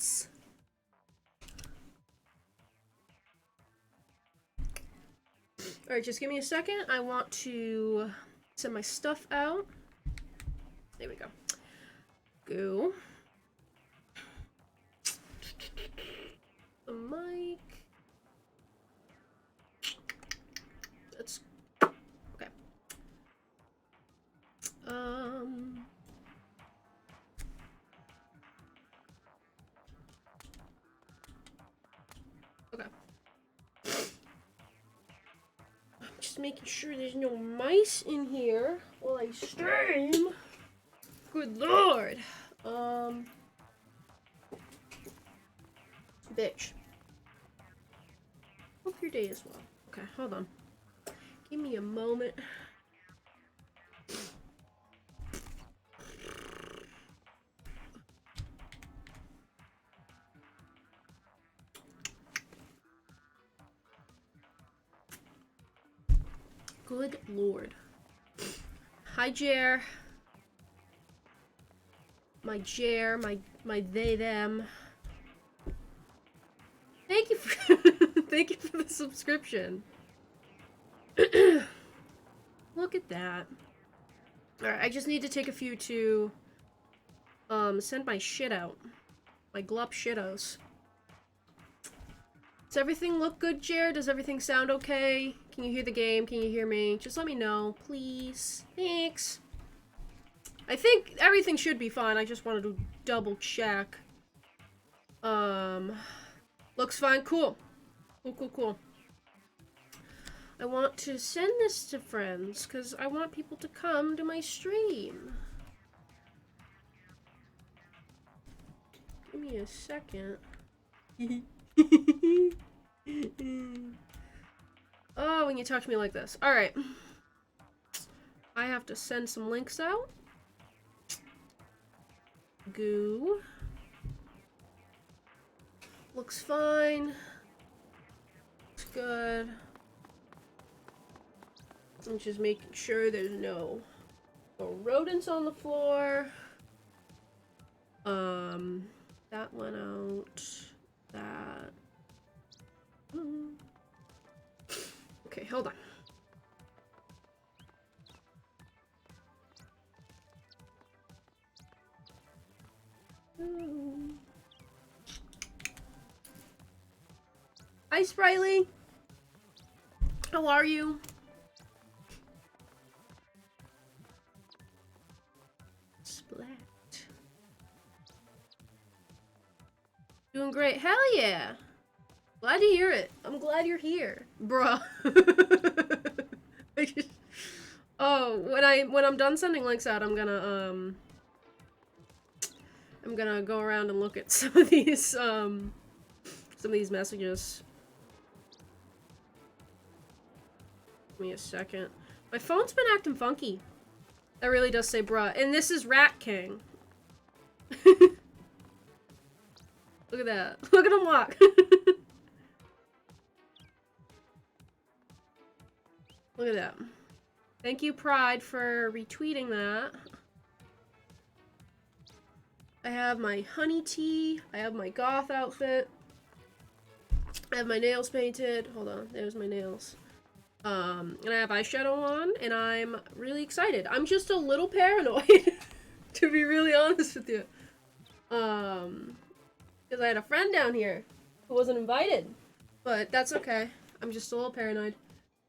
splats. Alright, just give me a second. I want to send my stuff out. There we go. Go. The mic. That's okay. Okay. I'm just making sure there's no mice in here while I stream. Good lord. Bitch. Hope your day is well. Okay, hold on. Give me a moment. Good lord. Hi, Jer. My Jer, my they, them. Thank you for thank you for the subscription. Look at that. Alright, I just need to take a few to send my shit out. My glup shittos. Does everything look good, Jer? Does everything sound okay? Can you hear the game? Can you hear me? Just let me know, please. Thanks. I think everything should be fine. I just wanted to double check. Looks fine. Cool. Cool. I want to send this to friends because I want people to come to my stream. Give me a second. Oh, when you talk to me like this. Alright. I have to send some links out. Goo. Looks fine. Looks good. I'm just making sure there's no rodents on the floor. That went out. That. Okay, hold on. Hi, Sprightly. How are you? Splat. Doing great. Hell yeah. Glad to hear it. I'm glad you're here, bruh. Oh, when I'm done sending links out, I'm gonna go around and look at some of these messages. Give me a second. My phone's been acting funky. That really does say bruh. And this is Rat King. Look at that. Look at him walk. Look at that. Thank you, Pride, for retweeting that. I have my honey tea. I have my goth outfit. I have my nails painted. Hold on. There's my nails. And I have eyeshadow on, and I'm really excited. I'm just a little paranoid, to be really honest with you. Because I had a friend down here who wasn't invited. But that's okay. I'm just a little paranoid.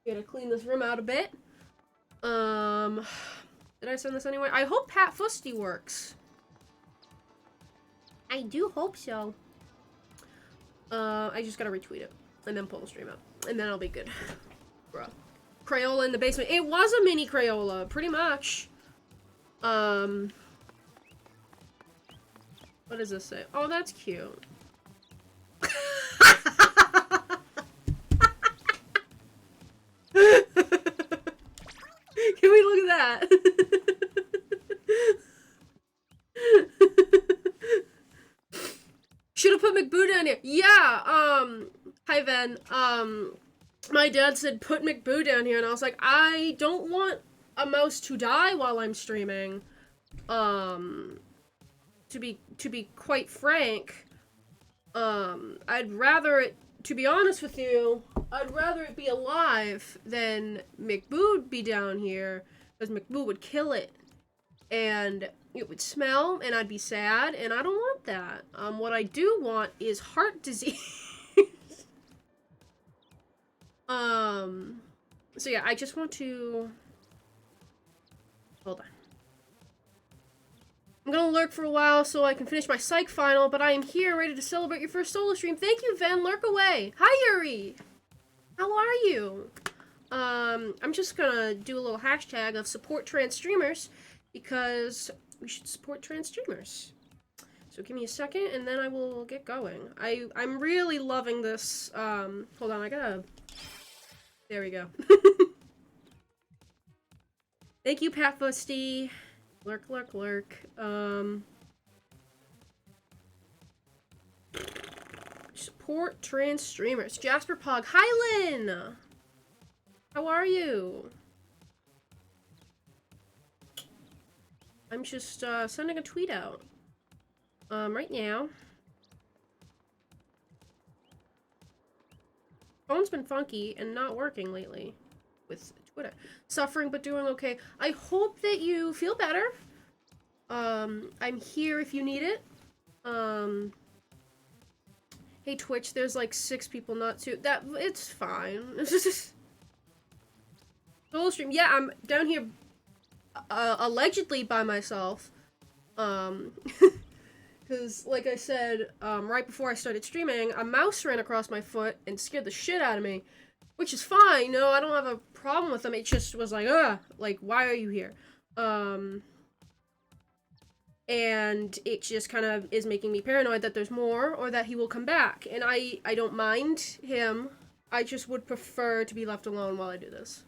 Gotta clean this room out a bit. Did I send this anywhere? I hope Pat Fusty works. I do hope so. I just gotta retweet it. And then pull the stream up. And then I'll be good. Bruh. Crayola in the basement. It was a mini Crayola, pretty much. What does this say? Oh, that's cute. Can we look at that? Should have put McBoo down here. Yeah, hi Ven. My dad said put McBoo down here, and I was like, I don't want a mouse to die while I'm streaming. To be quite frank, I'd rather it, to be honest with you, I'd rather it be alive than McBoo be down here, because McBoo would kill it, and it would smell, and I'd be sad, and I don't want that. What I do want is heart disease. So yeah, I just want to... Hold on. I'm gonna lurk for a while so I can finish my psych final, but I am here ready to celebrate your first solo stream. Thank you, Ven. Lurk away. Hi, Yuri. How are you? I'm just gonna do a little hashtag of support trans streamers, because we should support trans streamers. So give me a second, and then I will get going. I'm really loving this. Hold on, I gotta... There we go. Thank you, Pat Fusty. Lurk, lurk, lurk. Support trans streamers. Jasper Pog. Hi, Lynn! How are you? I'm just, sending a tweet out. Right now. Phone's been funky and not working lately with Twitter. Suffering but doing okay. I hope that you feel better. I'm here if you need it. Hey Twitch, there's like 6 people not to it's fine. Solo stream. Yeah, I'm down here allegedly by myself. Because, like I said, right before I started streaming, a mouse ran across my foot and scared the shit out of me. Which is fine, no, I don't have a problem with them, it just was like, ugh, like, why are you here? And it just kind of is making me paranoid that there's more, or that he will come back. And I don't mind him, I just would prefer to be left alone while I do this.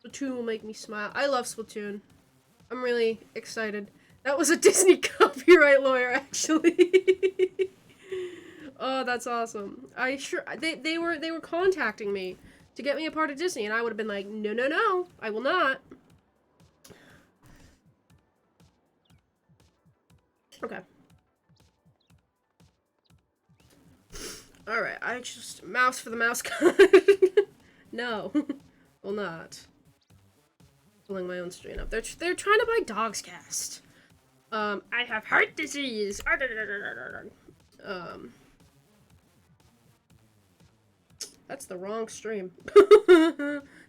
Splatoon will make me smile. I love Splatoon. I'm really excited. That was a Disney copyright lawyer, actually. Oh, that's awesome. They were contacting me to get me a part of Disney, and I would have been like, no, no, no, I will not. Okay. Alright, I just... Mouse for the mouse card. No. Will not. Pulling my own stream up. They're trying to buy Dogscast. I have heart disease. That's the wrong stream.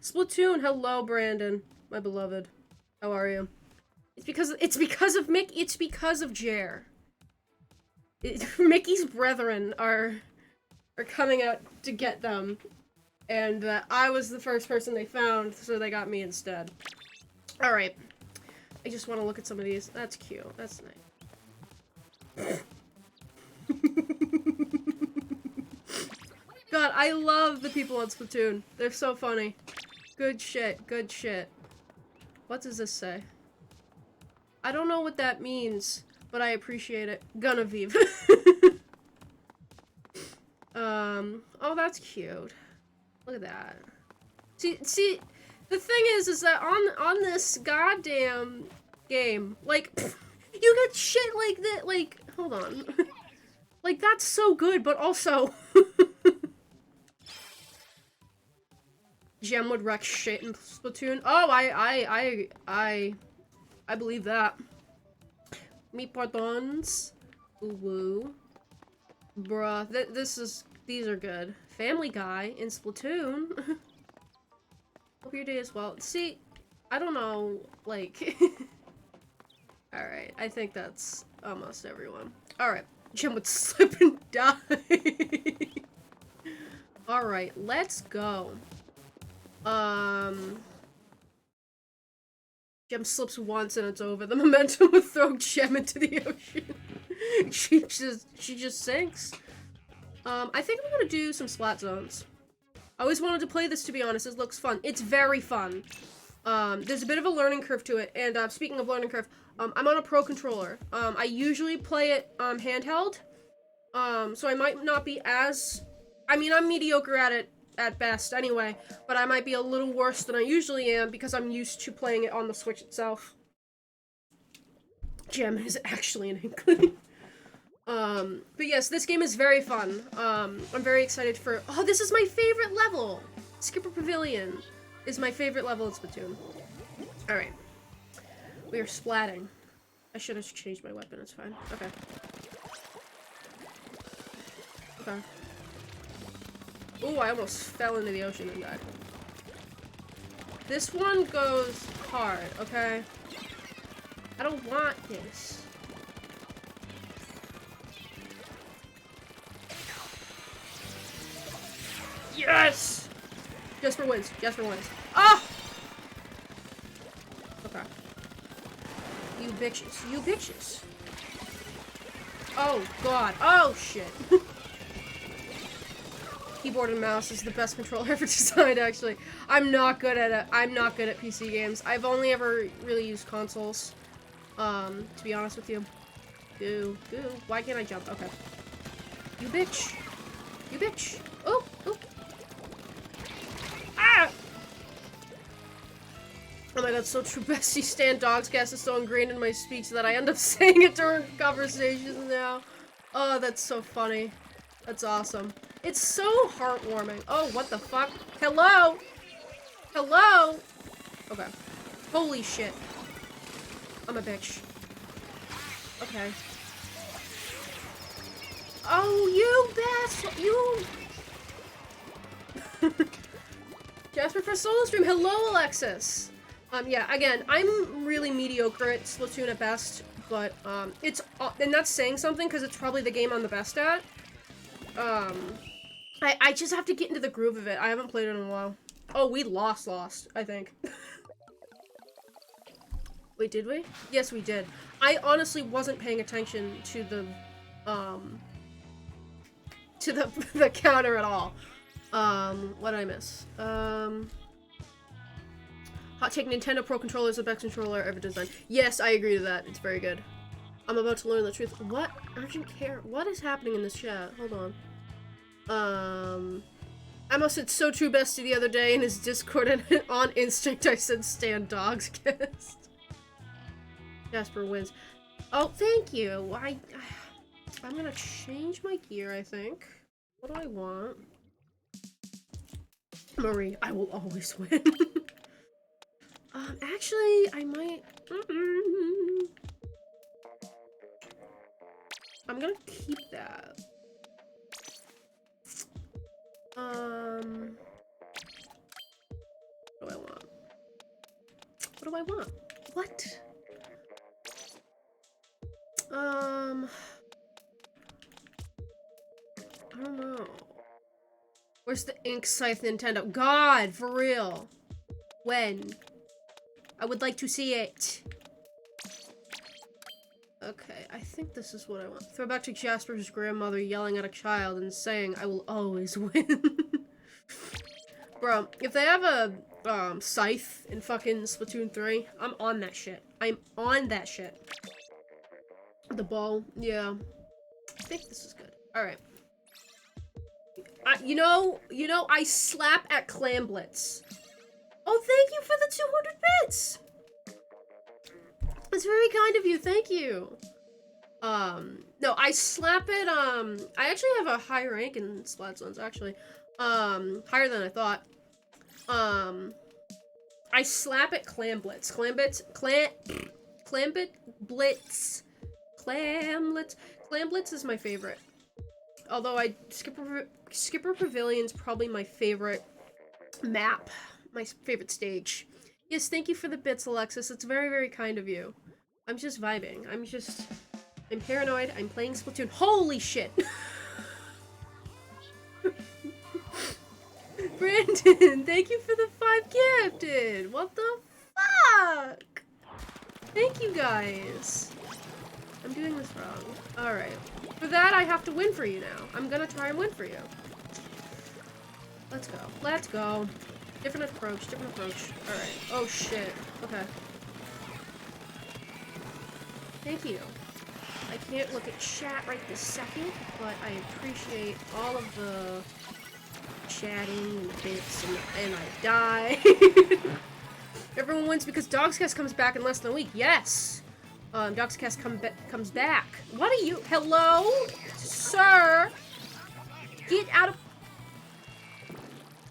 Splatoon, hello, Brandon, my beloved. How are you? It's because of Mick. It's because of Jer. Mickey's brethren are coming out to get them, and I was the first person they found, so they got me instead. All right. I just want to look at some of these. That's cute. That's nice. God, I love the people on Splatoon. They're so funny. Good shit. Good shit. What does this say? I don't know what that means, but I appreciate it. Gunaviv. Oh, that's cute. Look at that. See, the thing is that on this goddamn game, like, you get shit like that, like, hold on. Like, that's so good, but also... Gem would wreck shit in Splatoon. Oh, I believe that. Meat pardons. Ooh woo. Bruh, these are good. Family Guy in Splatoon. Hope your day is well. See, I don't know, like... Alright, I think that's almost everyone. Alright, Jim would slip and die. Alright, let's go. Gem slips once and it's over. The momentum would throw Gem into the ocean. she just sinks. I think I'm gonna do some splat zones. I always wanted to play this, to be honest. It looks fun. It's very fun. There's a bit of a learning curve to it, and speaking of learning curve, I'm on a pro controller. I usually play it handheld, so I might not be as... I mean, I'm mediocre at it at best anyway, but I might be a little worse than I usually am because I'm used to playing it on the Switch itself. Gem is actually an inkling. But yes, this game is very fun. I'm very excited for... Oh, this is my favorite level! Skipper Pavilion is my favorite level in Splatoon. Alright. We are splatting. I should have changed my weapon, it's fine. Okay. Okay. Ooh, I almost fell into the ocean and died. This one goes hard, okay? I don't want this. Yes! Jasper wins. Jasper wins. Ah! Okay. You bitches. You bitches. Oh, God. Oh, shit. Keyboard and mouse is the best controller ever designed, actually. I'm not good at it. I'm not good at PC games. I've only ever really used consoles. To be honest with you. Goo. Why can't I jump? Okay. You bitch. You bitch. Oh, oh. Ah! Oh my god, so true. Bestie Stan Dogscast is so ingrained in my speech that I end up saying it during conversations now. Oh, that's so funny. That's awesome. It's so heartwarming. Oh, what the fuck? Hello? Hello? Okay. Holy shit. I'm a bitch. Okay. Oh, you best. You. Jasper for solo stream. Hello, Alexis. Yeah, again, I'm really mediocre at Splatoon at best, but, it's, and that's saying something, because it's probably the game I'm the best at. I just have to get into the groove of it. I haven't played it in a while. Oh, we lost, I think. Wait, did we? Yes, we did. I honestly wasn't paying attention to the counter at all. What did I miss? Hot take, Nintendo Pro Controller is the best controller ever designed. Yes, I agree to that. It's very good. I'm about to learn the truth. What? Urgent care? What is happening in this chat? Hold on. I must said so true bestie the other day in his Discord, and on instinct I said Stan Dogscast. Jasper wins. Oh, thank you. I'm gonna change my gear, I think. What do I want? Marie, I will always win. Actually, I might... I'm gonna keep that. What do I want? What do I want? What? I don't know. Where's the Ink Scythe Nintendo? God, for real. When? I would like to see it. Okay, I think this is what I want. Throwback to Jasper's grandmother yelling at a child and saying, I will always win. Bro, if they have a scythe in fucking Splatoon 3, I'm on that shit. I'm on that shit. The ball, yeah. I think this is good. Alright. You know, I slap at Clamblitz. Oh, thank you for the 200 bits! That's very kind of you, thank you. No, I slap it, I actually have a high rank in Splats ones, actually. Higher than I thought. I slap at Clamblitz. Clamblitz is my favorite. Although Skipper Pavilion's probably my favorite map. My favorite stage. Yes, thank you for the bits, Alexis. It's very, very kind of you. I'm just vibing. I'm paranoid. I'm playing Splatoon. Holy shit! Brandon, thank you for the 5 gifted! What the fuck? Thank you guys. I'm doing this wrong. Alright. For that, I have to win for you now. I'm gonna try and win for you. Let's go. Let's go. Different approach. Alright. Oh shit. Okay. Thank you. I can't look at chat right this second, but I appreciate all of the chatting and the bits, and I die. Everyone wins because Dogscast comes back in less than a week. Yes! Doxcast comes back. What are you? Hello? Sir? Get out of...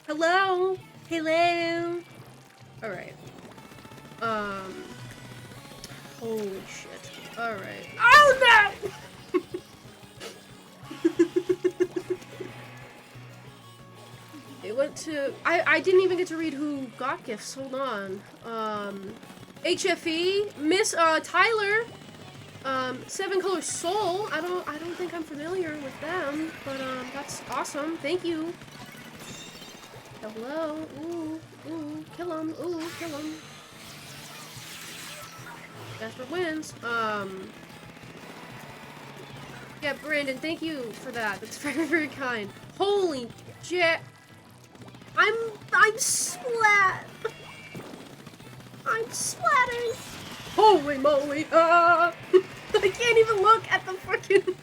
Hello? Hello? Alright. Holy shit. Alright. Oh no! It went to... I didn't even get to read who got gifts. Hold on. HFE, Miss Tyler, Seven Color Soul. I don't think I'm familiar with them, but that's awesome. Thank you. Hello. Ooh, kill him. Ooh, kill him. Jasper wins. Yeah, Brandon, thank you for that. That's very, very kind. Holy shit. I'm splat. I'm splatting! Holy moly! I can't even look at the freaking...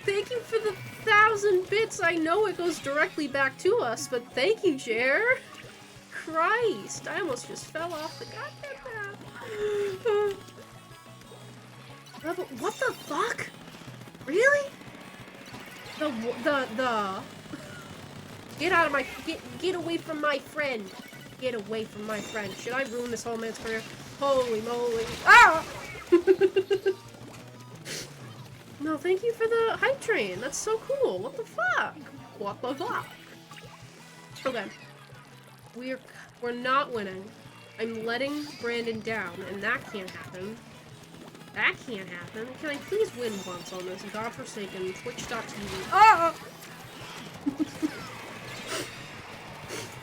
Thank you for the 1,000 bits. I know it goes directly back to us, but thank you, Jer. Christ, I almost just fell off the goddamn map. What the fuck? Really? The... Get out of my... Get away from my friend. Get away from my friend. Should I ruin this whole man's career? Holy moly. Ah! No, thank you for the hype train. That's so cool. What the fuck? What the fuck? Okay. We're not winning. I'm letting Brandon down, and that can't happen. That can't happen. Can I please win once on this godforsaken Twitch.tv? Ah!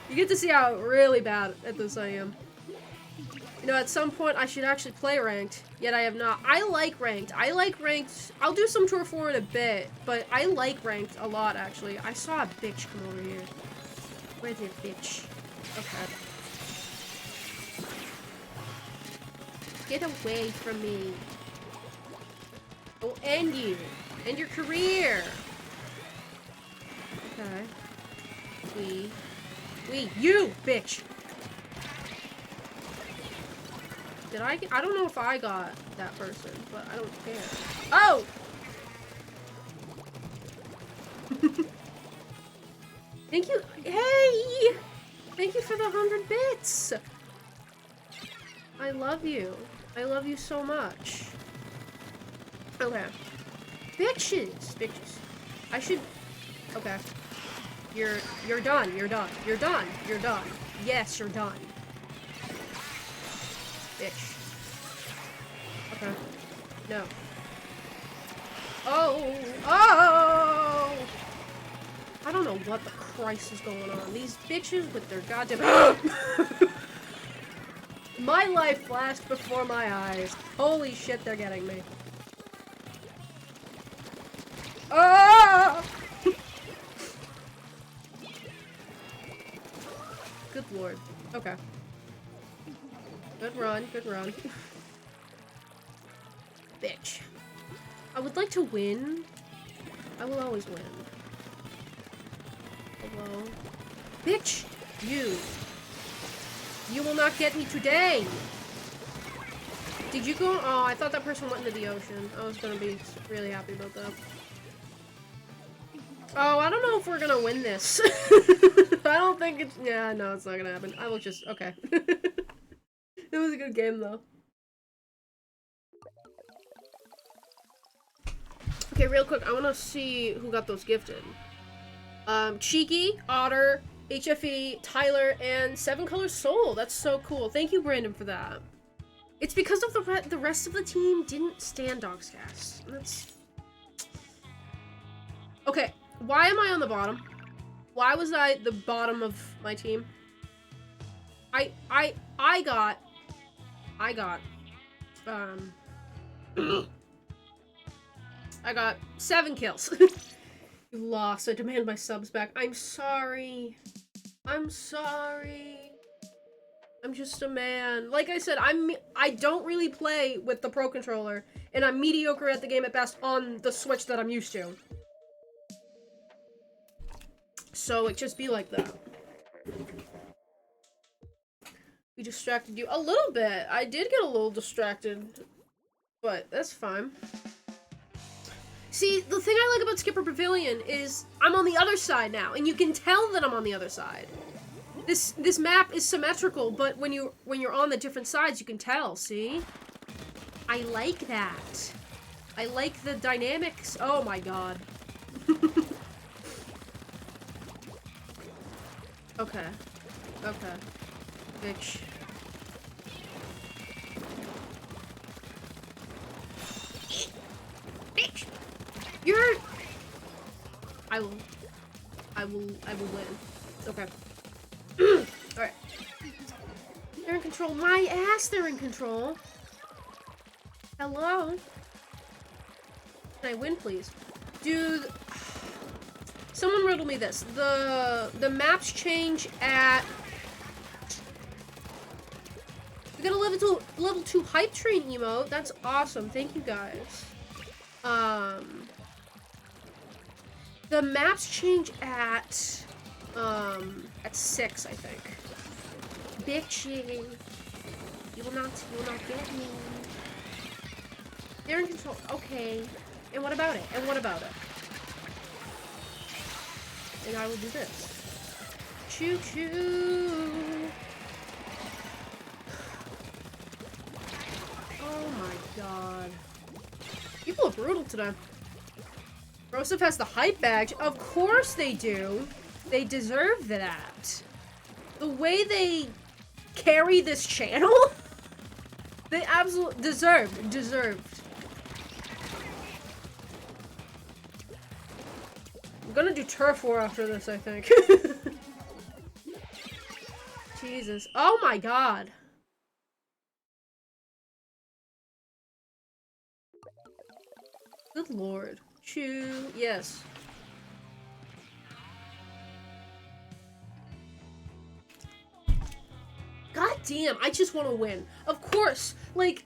You get to see how really bad at this I am. You know, at some point I should actually play ranked, yet I have not. I like ranked. I'll do some Tour 4 in a bit, but I like ranked a lot, actually. I saw a bitch come over here. Where's the bitch? Okay. Get away from me. I'll end you. End your career. Okay. You, bitch! I don't know if I got that person, but I don't care. Oh! Thank you. Hey! Thank you for the 100 bits! I love you. I love you so much. Okay. Bitches! I should... Okay. You're done. Yes, you're done. Bitch. Okay. No. Oh! I don't know what the Christ is going on. These bitches with their goddamn... My life flashed before my eyes. Holy shit, they're getting me. Oh! Good lord. Okay. Good run. Bitch. I would like to win. I will always win. Hello? Bitch! You will not get me today! Did you go? Oh, I thought that person went into the ocean. I was gonna be really happy about that. Oh, I don't know if we're gonna win this. I don't think it's... Yeah, no, it's not gonna happen. I will just... Okay. It was a good game, though. Okay, real quick, I wanna see who got those gifted. Cheeky, Otter, HFE, Tyler, and Seven Color Soul. That's so cool. Thank you, Brandon, for that. It's because of the rest of the team didn't stand Dogscast. That's... Okay. Why am I on the bottom? Why was I the bottom of my team? I got I got 7 kills. You lost. I demand my subs back. I'm sorry. I'm sorry. I'm just a man. Like I said, I don't really play with the Pro Controller, and I'm mediocre at the game at best on the Switch that I'm used to. So it just be like that. We distracted you a little bit. I did get a little distracted. But that's fine. See, the thing I like about Skipper Pavilion is I'm on the other side now, and you can tell that I'm on the other side. This map is symmetrical, but when you're on the different sides, you can tell, see? I like that. I like the dynamics. Oh my god. Okay. Okay. Bitch. Bitch! You're... I will win. Okay. Alright. They're in control. My ass, they're in control. Hello? Can I win, please? Dude... Someone riddle me this. The maps change at... We got a level 2 hype train emote. That's awesome. Thank you guys. The maps change at 6, I think. Bitchy. You will not get me. They're in control. Okay. And what about it? And what about it? And I will do this. Choo choo. Oh my god. People are brutal today. Rosef has the hype badge. Of course they do. They deserve that. The way they carry this channel, they absolutely deserved. I'm gonna do turf war after this, I think. Jesus. Oh my god. Good lord. Chew. Yes. God damn, I just want to win. Of course. Like,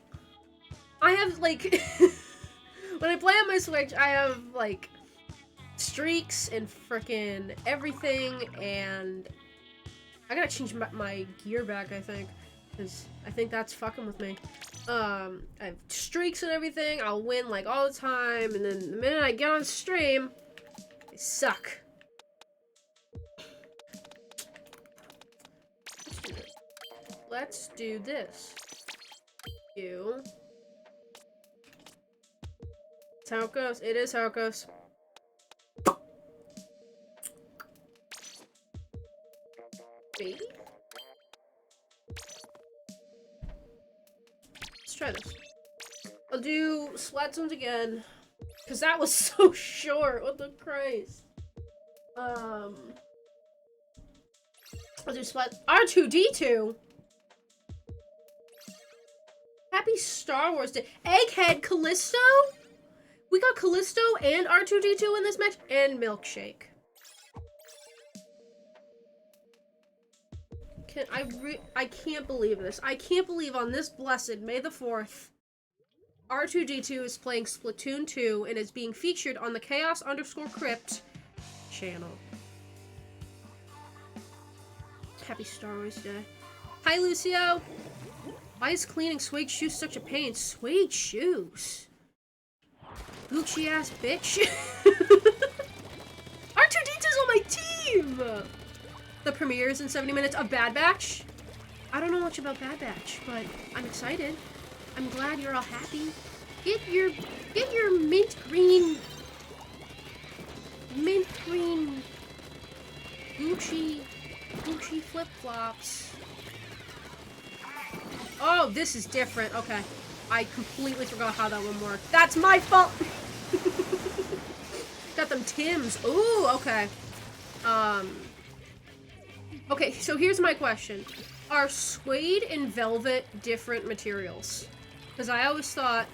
I have, like... when I play on my Switch, I have, like... streaks and frickin' everything, and... I gotta change my gear back, I think. Because I think that's fucking with me. I have streaks and everything, I'll win like all the time, and then the minute I get on stream, I suck. Let's do this. You. It's how it goes. It is how it goes. Baby? Let's try this. I'll do splat zones again. Because that was so short. What the Christ? I'll do splat. R2-D2? Happy Star Wars Day. Egghead Callisto? We got Callisto and R2-D2 in this match. And Milkshake. I can't believe this. I can't believe on this blessed May the 4th, R2-D2 is playing Splatoon 2 and is being featured on the Chaos_Crypt channel. Happy Star Wars Day. Hi, Lucio. Why is cleaning suede shoes such a pain? Suede shoes? Gucci ass bitch. R2-D2's on my team! The premiere is in 70 minutes of Bad Batch. I don't know much about Bad Batch, but I'm excited. I'm glad you're all happy. Get your mint green Gucci flip-flops. Oh, this is different. Okay. I completely forgot how that one worked. That's my fault. Got them Tims. Ooh, okay. Okay, so here's my question. Are suede and velvet different materials? Because I always thought...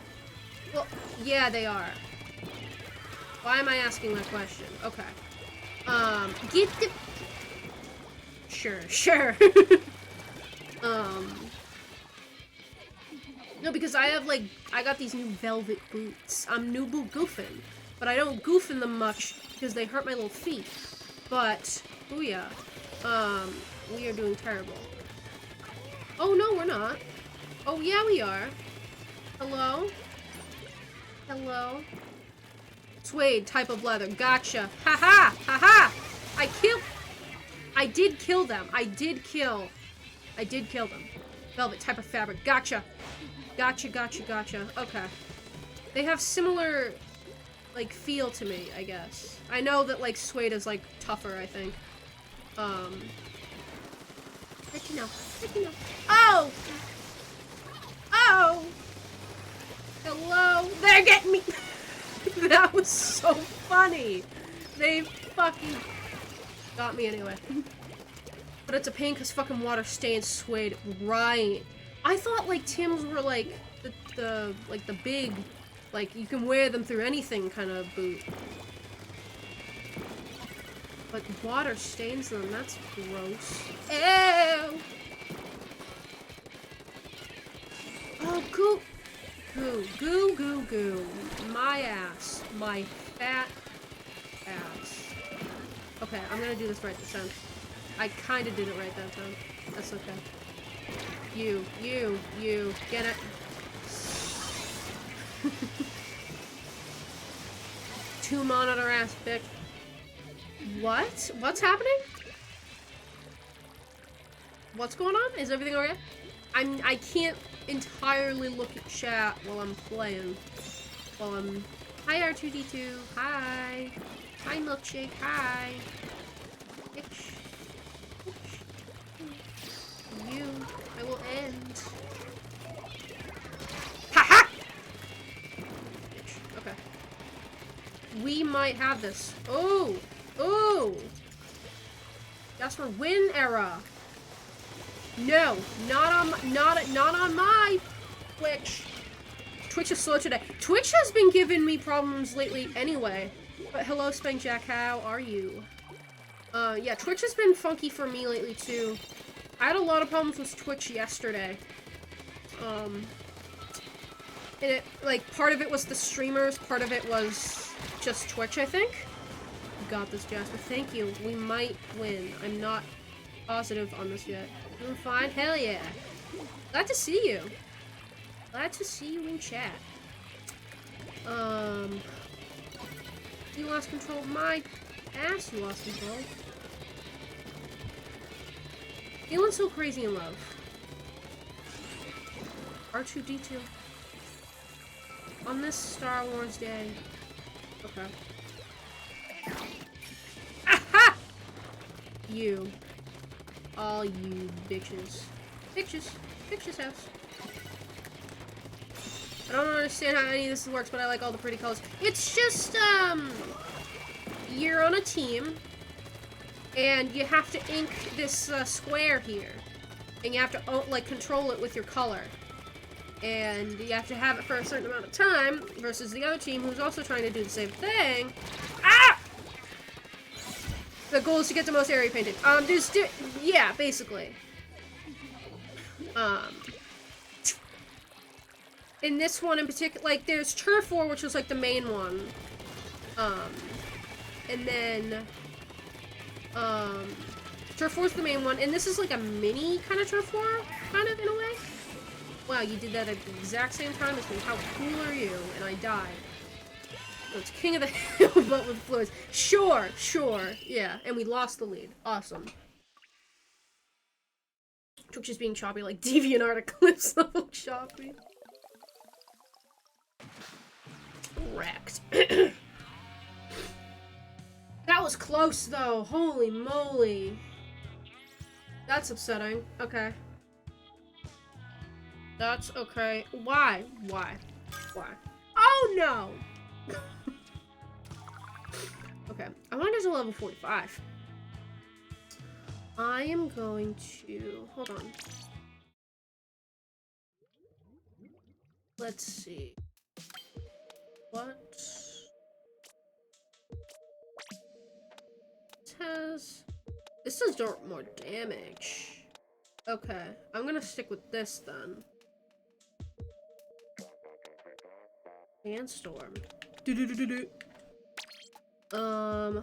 Well, yeah, they are. Why am I asking that question? Okay. Get the... Sure. No, because I have, like... I got these new velvet boots. I'm new boot goofing. But I don't goof in them much because they hurt my little feet. But, booyah. We are doing terrible. Oh, no, we're not. Oh, yeah, we are. Hello? Hello? Suede, type of leather. Gotcha. Haha! Haha! I did kill them. I did kill them. Velvet, type of fabric. Gotcha. Gotcha, gotcha, gotcha. Okay. They have similar, like, feel to me, I guess. I know that, like, suede is, like, tougher, I think. But you know. Oh! Oh! Hello? They're getting me! That was so funny! They fucking got me anyway. But it's a pain because fucking water stains suede. Right. I thought, like, Tim's were, like, the big, like, you can wear them through anything kind of boot. But water stains them, that's gross. Ew! Oh, goo! Goo. My ass. My fat ass. Okay, I'm gonna do this right this time. I kinda did it right that time. That's okay. You. Get it? 2 monitor ass bitch. What? What's happening? What's going on? Is everything okay? I can't entirely look at chat while I'm playing. Hi R2D2. Hi. Hi Milkshake. Hi. Bitch. You. I will end. Haha! Bitch. Okay. We might have this. Oh! That's for win era. No, not on my Twitch. Twitch is slow today. Twitch has been giving me problems lately anyway. But hello, Spank Jack, how are you? Yeah, Twitch has been funky for me lately too. I had a lot of problems with Twitch yesterday. And it, like, part of it was the streamers, part of it was just Twitch, I think. You got this, Jasper. Thank you. We might win. I'm not positive on this yet. Doing fine? Hell yeah. Glad to see you. Glad to see you in chat. You lost control of my ass, you lost control. Feeling so crazy in love. R2D2. On this Star Wars day. Okay. Aha! You. All you bitches. Bitches house. I don't understand how any of this works, but I like all the pretty colors. It's just, you're on a team, and you have to ink this, square here. And you have to, like, control it with your color. And you have to have it for a certain amount of time, versus the other team who's also trying to do the same thing. Ah! The goal is to get the most area painted. Yeah, basically. In this one in particular, like, there's Turf War, which was, like, the main one. And then, Turf War's the main one, and this is, like, a mini kind of Turf War, kind of, in a way. Wow, you did that at the exact same time as me. How cool are you? And I died. So it's King of the Hill, but with fluids. Sure. Yeah, and we lost the lead. Awesome. Twitch is being choppy like DeviantArt Eclipse level choppy. Wrecked. That was close, though. Holy moly. That's upsetting. Okay. That's okay. Why? Oh, no! Okay. I want to get to level 45. I am going to... Hold on. Let's see. What? This does more damage. Okay, I'm gonna stick with this then. Sandstorm. I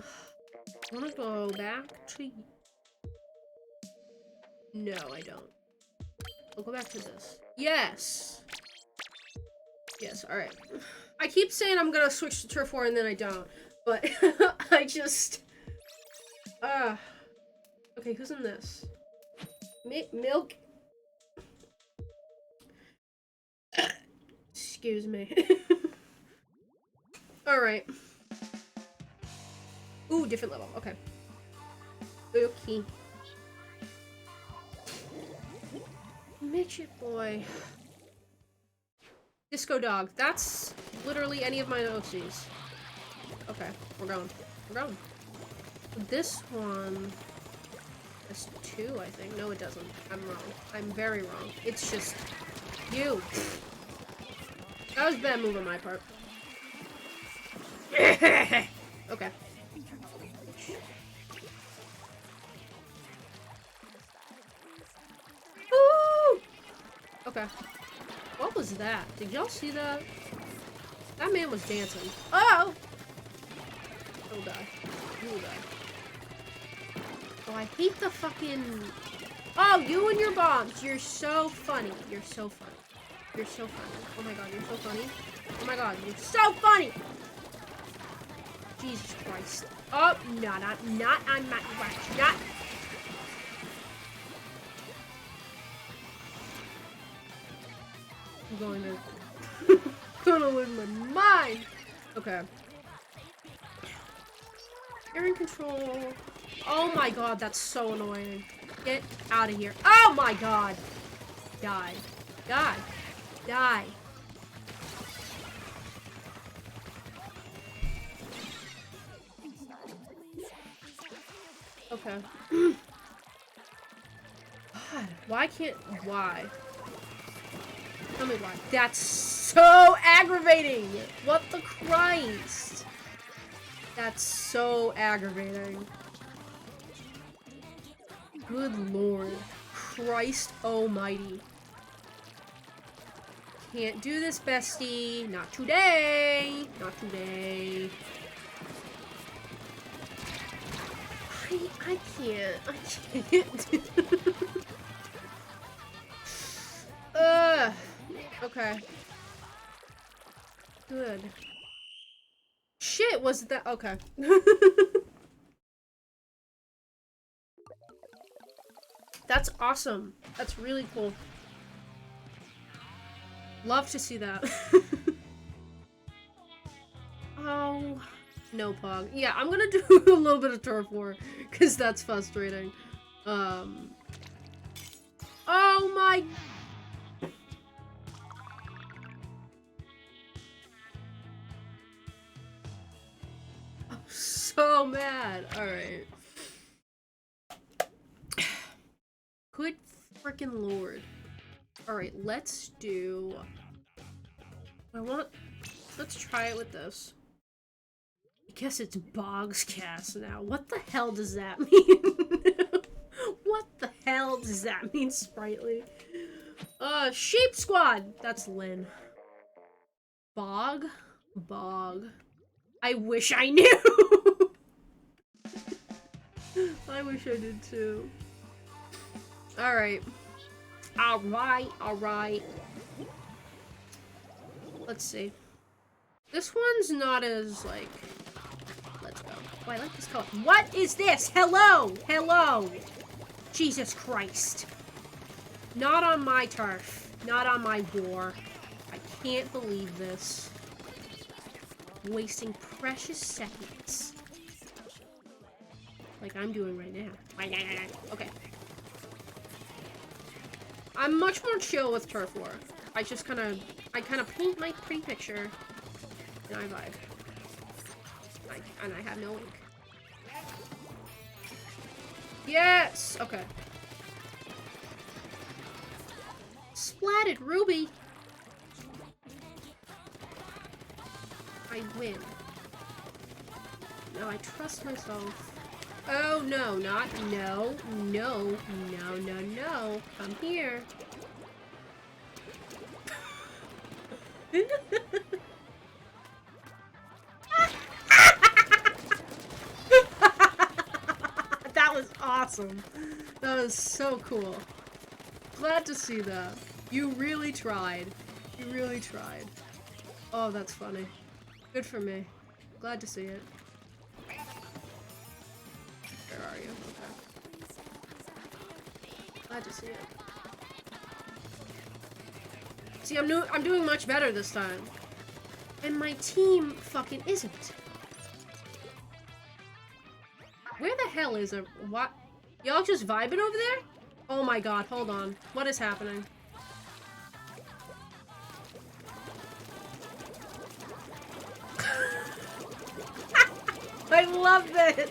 wanna go back to... No, I don't. I'll go back to this. Yes! Yes, alright. I keep saying I'm gonna switch to turf war and then I don't. But I just... Okay, who's in this? Milk? Excuse me. Alright. Ooh, different level. Okay. Okay. Midget boy. Disco dog. That's literally any of my OCs. Okay, we're going. We're going. This one has 2, I think. No, it doesn't. I'm wrong. I'm very wrong. It's just you. That was a bad move on my part. Okay. Woo! Okay. What was that? Did y'all see that? That man was dancing. Oh! He'll die. He'll die. Oh, I hate the fucking... Oh, you and your bombs. You're so funny. You're so funny. You're so funny. Oh my god, you're so funny. Oh my god, you're so funny! Jesus Christ. Oh, no, not on my watch. Not... I'm going to... gonna lose my mind! Okay. You're in control. Oh my god, that's so annoying. Get out of here. Oh my god! Die. Die. Die. Okay. God, why can't... Why? Tell me why. That's so aggravating! What the Christ? That's so aggravating. Good lord. Christ almighty. Can't do this, bestie. Not today. Not today. I can't. I can't. Okay. Good. Shit, was that... Okay. That's awesome. That's really cool. Love to see that. Oh, no pog. Yeah, I'm gonna do a little bit of turf war, because that's frustrating. Oh my... I'm so mad. Alright. Good freaking lord. Alright, let's do... Let's try it with this. I guess it's Bog's Cast now. What the hell does that mean? What the hell does that mean, Sprightly? Sheep Squad! That's Lynn. Bog? Bog. I wish I knew! I wish I did too. Alright. Alright, alright. Let's see. This one's not as, like... Let's go. Oh, I like this color. What is this? Hello! Hello! Jesus Christ. Not on my turf. Not on my war. I can't believe this. Wasting precious seconds. Like I'm doing right now. Okay. I'm much more chill with turf war. I kind of paint my pretty picture, and I vibe. And I have no ink. Yes! Okay. Splatted Ruby! I win. No, I trust myself. Oh, no, not no. No, no, no, no. Come here. That was awesome. That was so cool. Glad to see that. You really tried. You really tried. Oh, that's funny. Good for me. Glad to see it. Where are you? Okay. Glad to see it. See, I'm doing much better this time. And my team fucking isn't. Where the hell is it? What? Y'all just vibing over there? Oh my god, hold on. What is happening? I love this!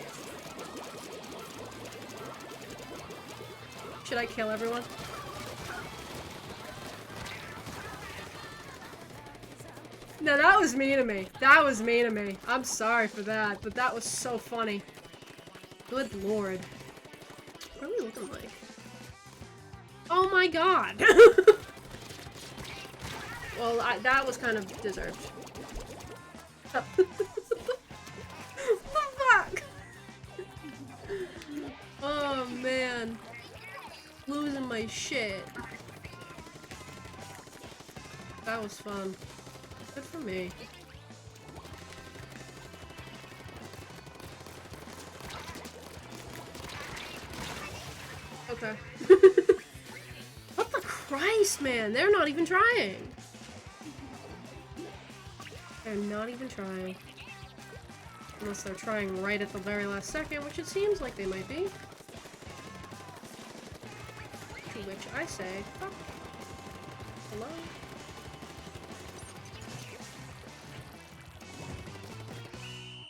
Should I kill everyone? No, that was mean of me. That was mean of me. I'm sorry for that, but that was so funny. Good lord. What are we looking like? Oh my god! Well, that was kind of deserved. What the fuck? Oh man. Losing my shit. That was fun. Good for me. Okay. What the Christ, man? They're not even trying. They're not even trying. Unless they're trying right at the very last second, which it seems like they might be. To which I say, fuck. Hello?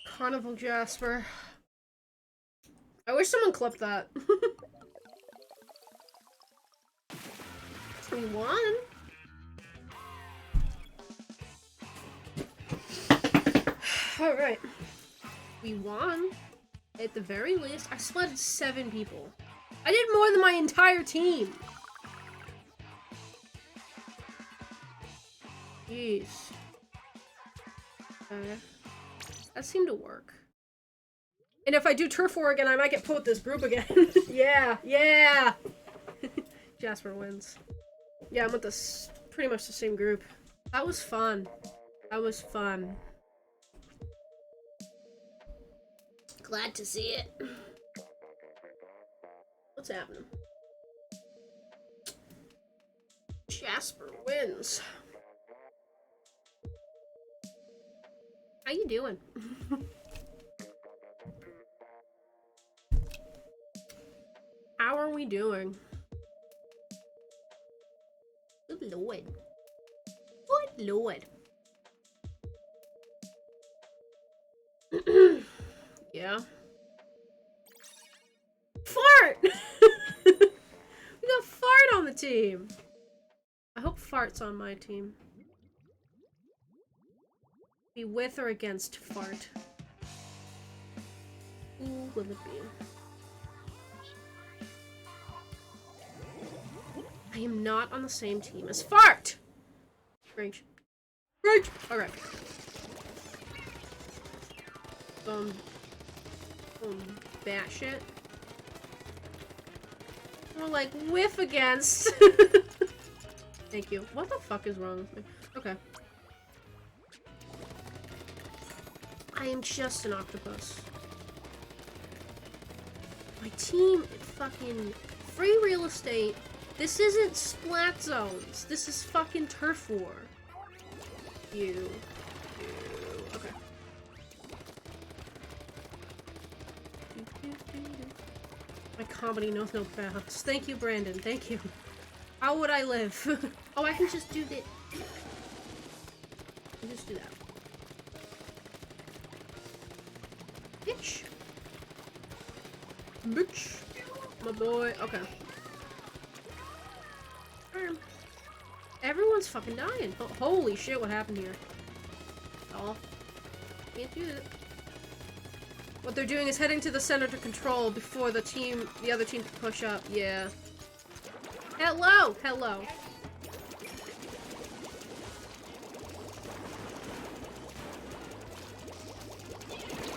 Carnival Jasper. I wish someone clipped that. We won. Alright. We won. At the very least, I splatted 7 people. I did more than my entire team. Jeez. Okay. That seemed to work. And if I do turf war again, I might get put with this group again. Yeah, yeah! Jasper wins. Yeah, I'm with this pretty much the same group. That was fun. That was fun. Glad to see it. What's happening? Jasper wins. How you doing? How are we doing? Good lord. Good lord. Yeah. Fart! We got Fart on the team. I hope Fart's on my team. Be with or against Fart? Who will it be? I am not on the same team as Fart! Rage. Rage! Alright. Batshit. More like whiff against. Thank you. What the fuck is wrong with me? Okay. I am just an octopus. My team fucking free real estate. This isn't splat zones. This is fucking turf war. You. Okay. My comedy knows no bounds. Thank you, Brandon. Thank you. How would I live? Oh, I can just do this. I can just do that. Bitch. Bitch. My boy. Okay. Everyone's fucking dying. Holy shit, what happened here? Oh. Can't do it. What they're doing is heading to the center to control before the other team can push up. Yeah. Hello! Hello.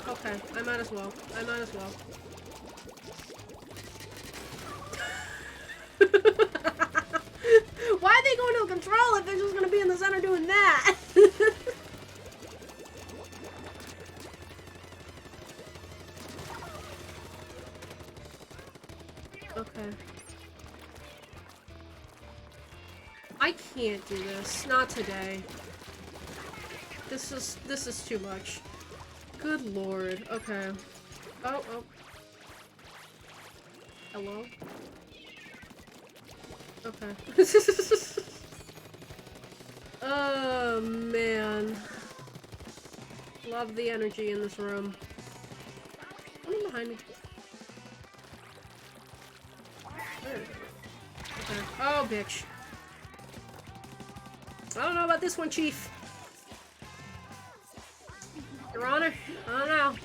Okay, I might as well. I might as well. Why are they going to control if they're just going to be in the center doing that? Okay. I can't do this. Not today. This is too much. Good lord. Okay. Oh, oh. Hello? Okay. Oh, man. Love the energy in this room. Something behind me. Where is it? Okay. Oh, bitch. I don't know about this one, Chief. Your Honor, I don't know.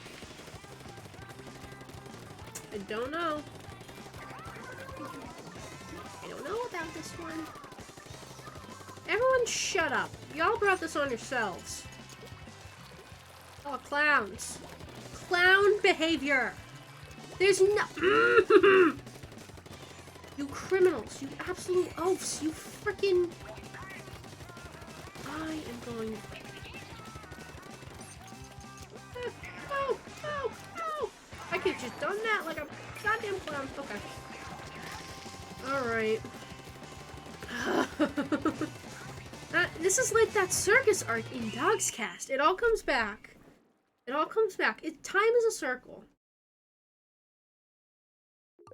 I don't know. I don't know about this one. Everyone shut up. Y'all brought this on yourselves. Oh, clowns. Clown behavior. There's no... You criminals. You absolute oafs. You frickin'... I am going... Oh, oh, oh! I could've just done that like a goddamn clown. Okay. Alright. This is like that circus arc in Dog's Cast. It all comes back. It all comes back. Time is a circle.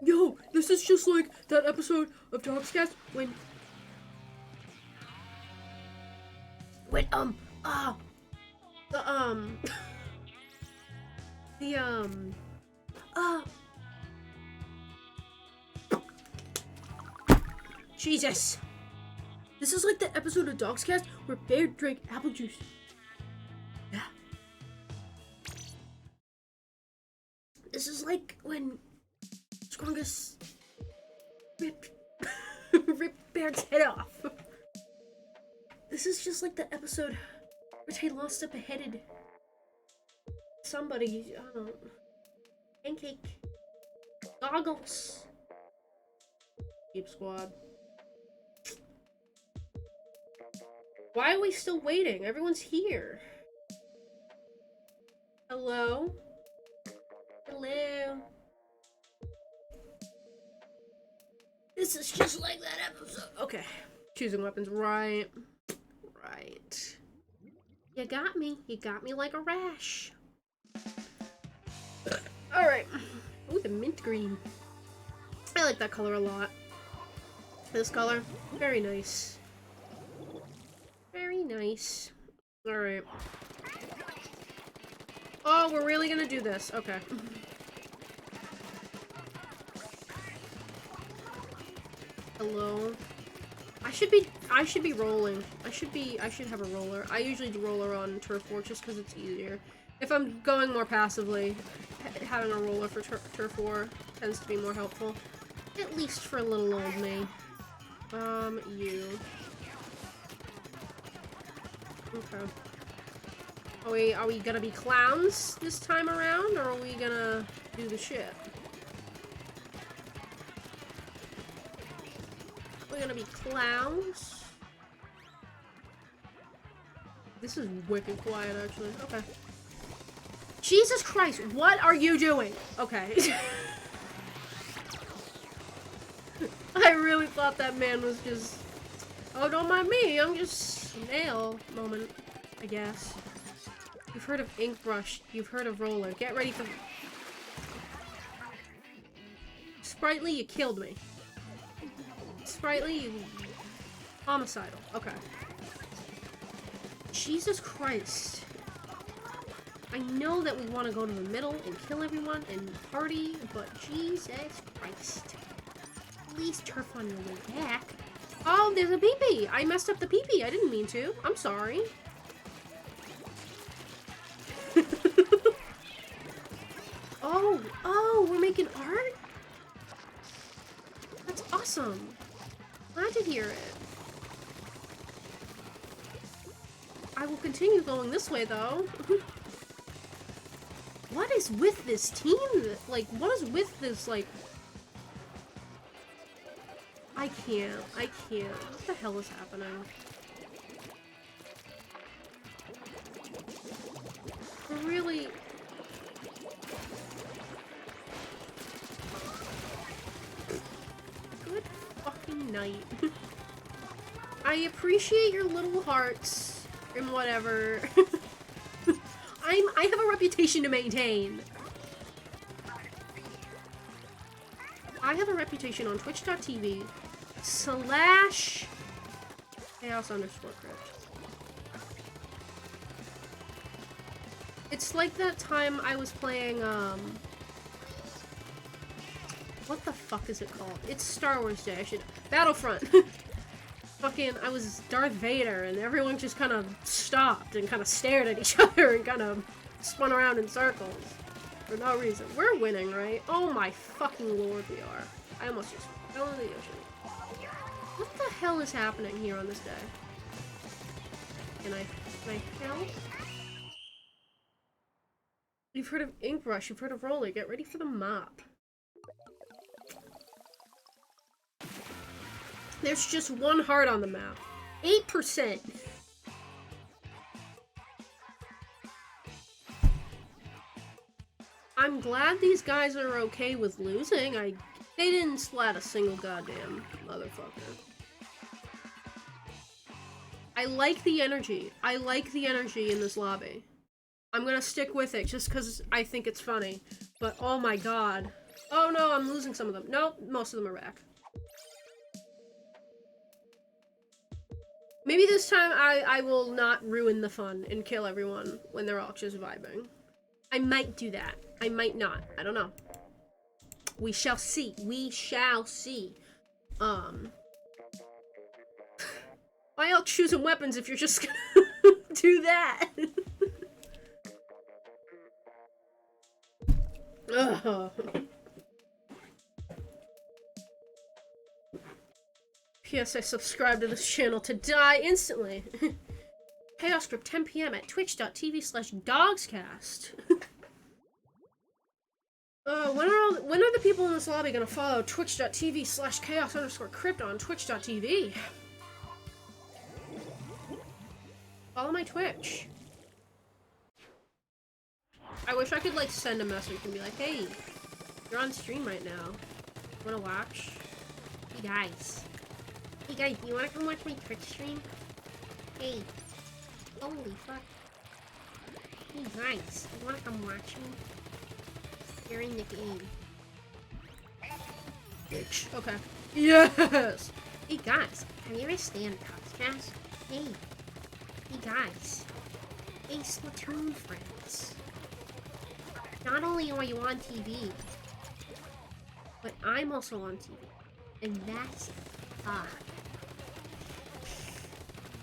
Yo, this is just like that episode of Dog's Cast when Jesus. This is like the episode of Dog's Cast where Bear drank apple juice. Yeah. This is like when Strongest ripped Bear's head off. This is just like the episode where they lost a beheaded somebody. I don't know. Pancake. Goggles. Keep squad. Why are we still waiting? Everyone's here. Hello? Hello? This is just like that episode. Okay. Choosing weapons. Right. Right. You got me. You got me like a rash. Alright. Ooh, the mint green. I like that color a lot. This color. Very nice. Very nice. Alright. Oh, we're really gonna do this. Okay. Hello. I should be rolling. I should have a roller. I usually do roller on Turf 4 just because it's easier. If I'm going more passively, having a roller for Turf 4 tends to be more helpful. At least for little old me. You. Okay. Are we gonna be clowns this time around, or are we gonna do the shit? We're gonna be clowns. This is wicked quiet, actually. Okay. Jesus Christ, what are you doing? Okay. I really thought that man was just... Oh, don't mind me, I'm just... Nail moment, I guess. You've heard of ink brush, you've heard of roller. Get ready for... Sprightly, you killed me. Sprightly, you... Homicidal. Okay. Jesus Christ. I know that we want to go to the middle and kill everyone and party, but Jesus Christ. At least turf on your way back. Oh, there's a pee-pee! I messed up the pee-pee. I didn't mean to. I'm sorry. Oh, we're making art? That's awesome. Glad to hear it. I will continue going this way, though. What is with this team? Like, what is with this, like... I can't. What the hell is happening? We're really... night. I appreciate your little hearts and whatever. I have a reputation to maintain. I have a reputation on twitch.tv / chaos_crypt. It's like that time I was playing, what the fuck is it called? It's Star Wars Day, Battlefront. Fucking, I was Darth Vader, and everyone just kind of stopped and kind of stared at each other and kind of spun around in circles. For no reason. We're winning, right? Oh my fucking lord, we are. I almost just fell in the ocean. What the hell is happening here on this day? Can I help? You've heard of Ink Rush, you've heard of Roller, get ready for the mop. There's just one heart on the map. 8%. I'm glad these guys are okay with losing. They didn't splat a single goddamn motherfucker. I like the energy. I like the energy in this lobby. I'm gonna stick with it just because I think it's funny. But oh my god. Oh no, I'm losing some of them. Nope, most of them are back. Maybe this time I will not ruin the fun and kill everyone when they're all just vibing. I might do that. I might not. I don't know. We shall see. We shall see. Why y'all choosing weapons if you're just gonna do that? Ugh. P.S. I subscribe to this channel to die instantly. Chaos Group 10 p.m. at twitch.tv/dogscast. When are the people in this lobby gonna follow twitch.tv/chaos_crypt on twitch.tv? Follow my Twitch. I wish I could, like, send a message and be like, hey, you're on stream right now. Wanna watch? Hey guys. Hey guys, you wanna come watch my Twitch stream? Hey. Holy fuck. Hey guys, you wanna come watch me? You're in the game. Bitch. Okay. Yes! Hey guys, have you ever stayed on Dogscast? Hey. Hey guys. Hey Splatoon friends. Not only are you on TV, but I'm also on TV. And that's odd.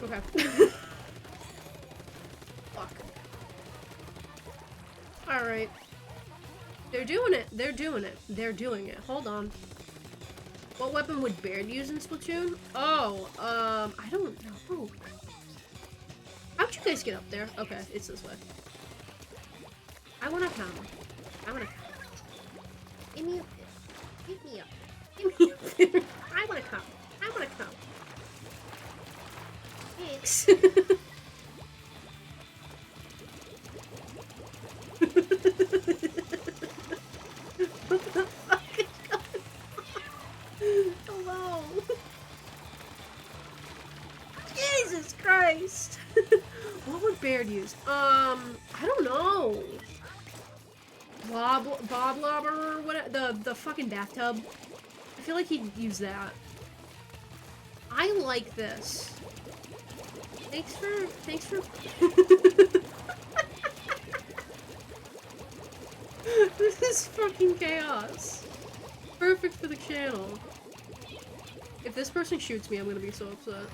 Okay. Fuck. Alright. They're doing it. They're doing it. They're doing it. Hold on. What weapon would Baird use in Splatoon? Oh, I don't know. How'd you guys get up there? Okay, it's this way. I wanna come. I wanna come. Give me up there. Give me up. Give me up there. I wanna come. I wanna come. Thanks. What the fuck is going on? Hello. Jesus Christ. What would Baird use? I don't know. Bob Lobber or what? The fucking bathtub. I feel like he'd use that. I like this. Thanks for. This is fucking chaos. Perfect for the channel. If this person shoots me, I'm gonna be so upset.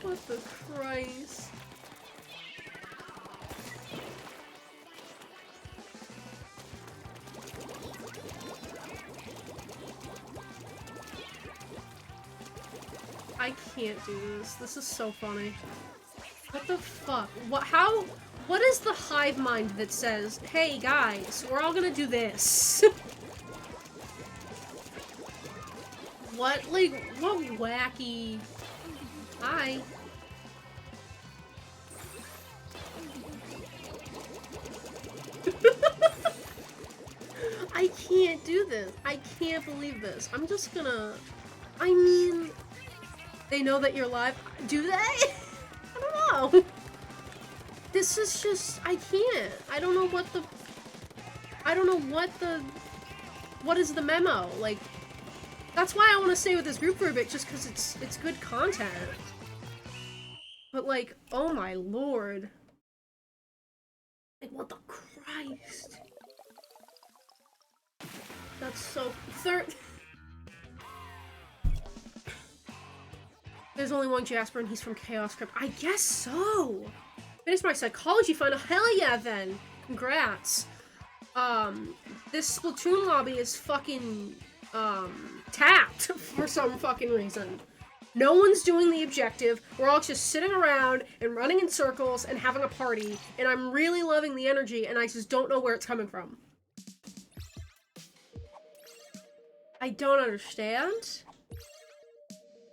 What the Christ? I can't do this. This is so funny. What the fuck? What is the hive mind that says, hey guys, we're all gonna do this? What wacky... Hi. do this. I can't believe this. I'm just gonna... I mean... They know that you're live. Do they? I don't know. This is just... I can't. I don't know what the... What is the memo? Like... That's why I want to stay with this group for a bit, just because it's good content. But like, oh my lord. Like, what the Christ? That's so... There's only one Jasper and he's from Chaos Crypt. I guess so! Finished my psychology final. Hell yeah, then! Congrats. This Splatoon lobby is fucking, tapped for some fucking reason. No one's doing the objective. We're all just sitting around and running in circles and having a party. And I'm really loving the energy and I just don't know where it's coming from. I don't understand.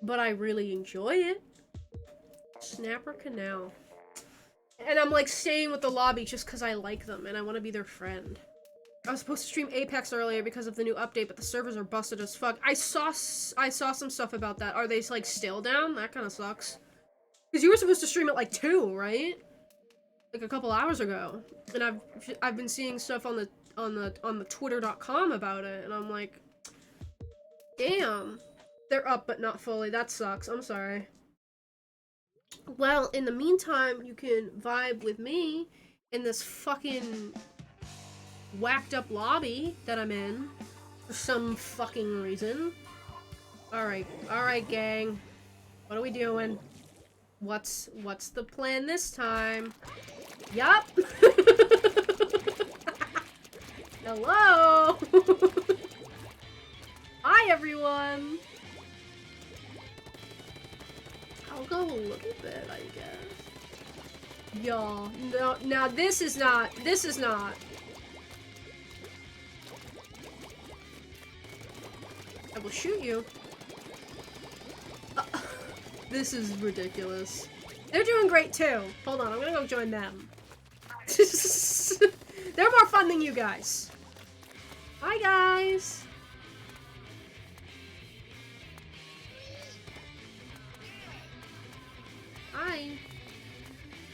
But I really enjoy it. Snapper Canal. And I'm like staying with the lobby just because I like them and I want to be their friend. I was supposed to stream Apex earlier because of the new update, but the servers are busted as fuck. I saw some stuff about that. Are they like still down? That kind of sucks. Because you were supposed to stream at like 2, right? Like a couple hours ago. And I've been seeing stuff on the twitter.com about it, and I'm like, damn. They're up but not fully. That sucks. I'm sorry. Well, in the meantime, you can vibe with me in this fucking whacked up lobby that I'm in for some fucking reason. Alright, gang. What are we doing? What's the plan this time? Yup! Hello! Hi, everyone! I'll go a little bit, I guess. Y'all, no, now this is not. I will shoot you. This is ridiculous. They're doing great too. Hold on, I'm gonna go join them. They're more fun than you guys. Hi, guys. Hi.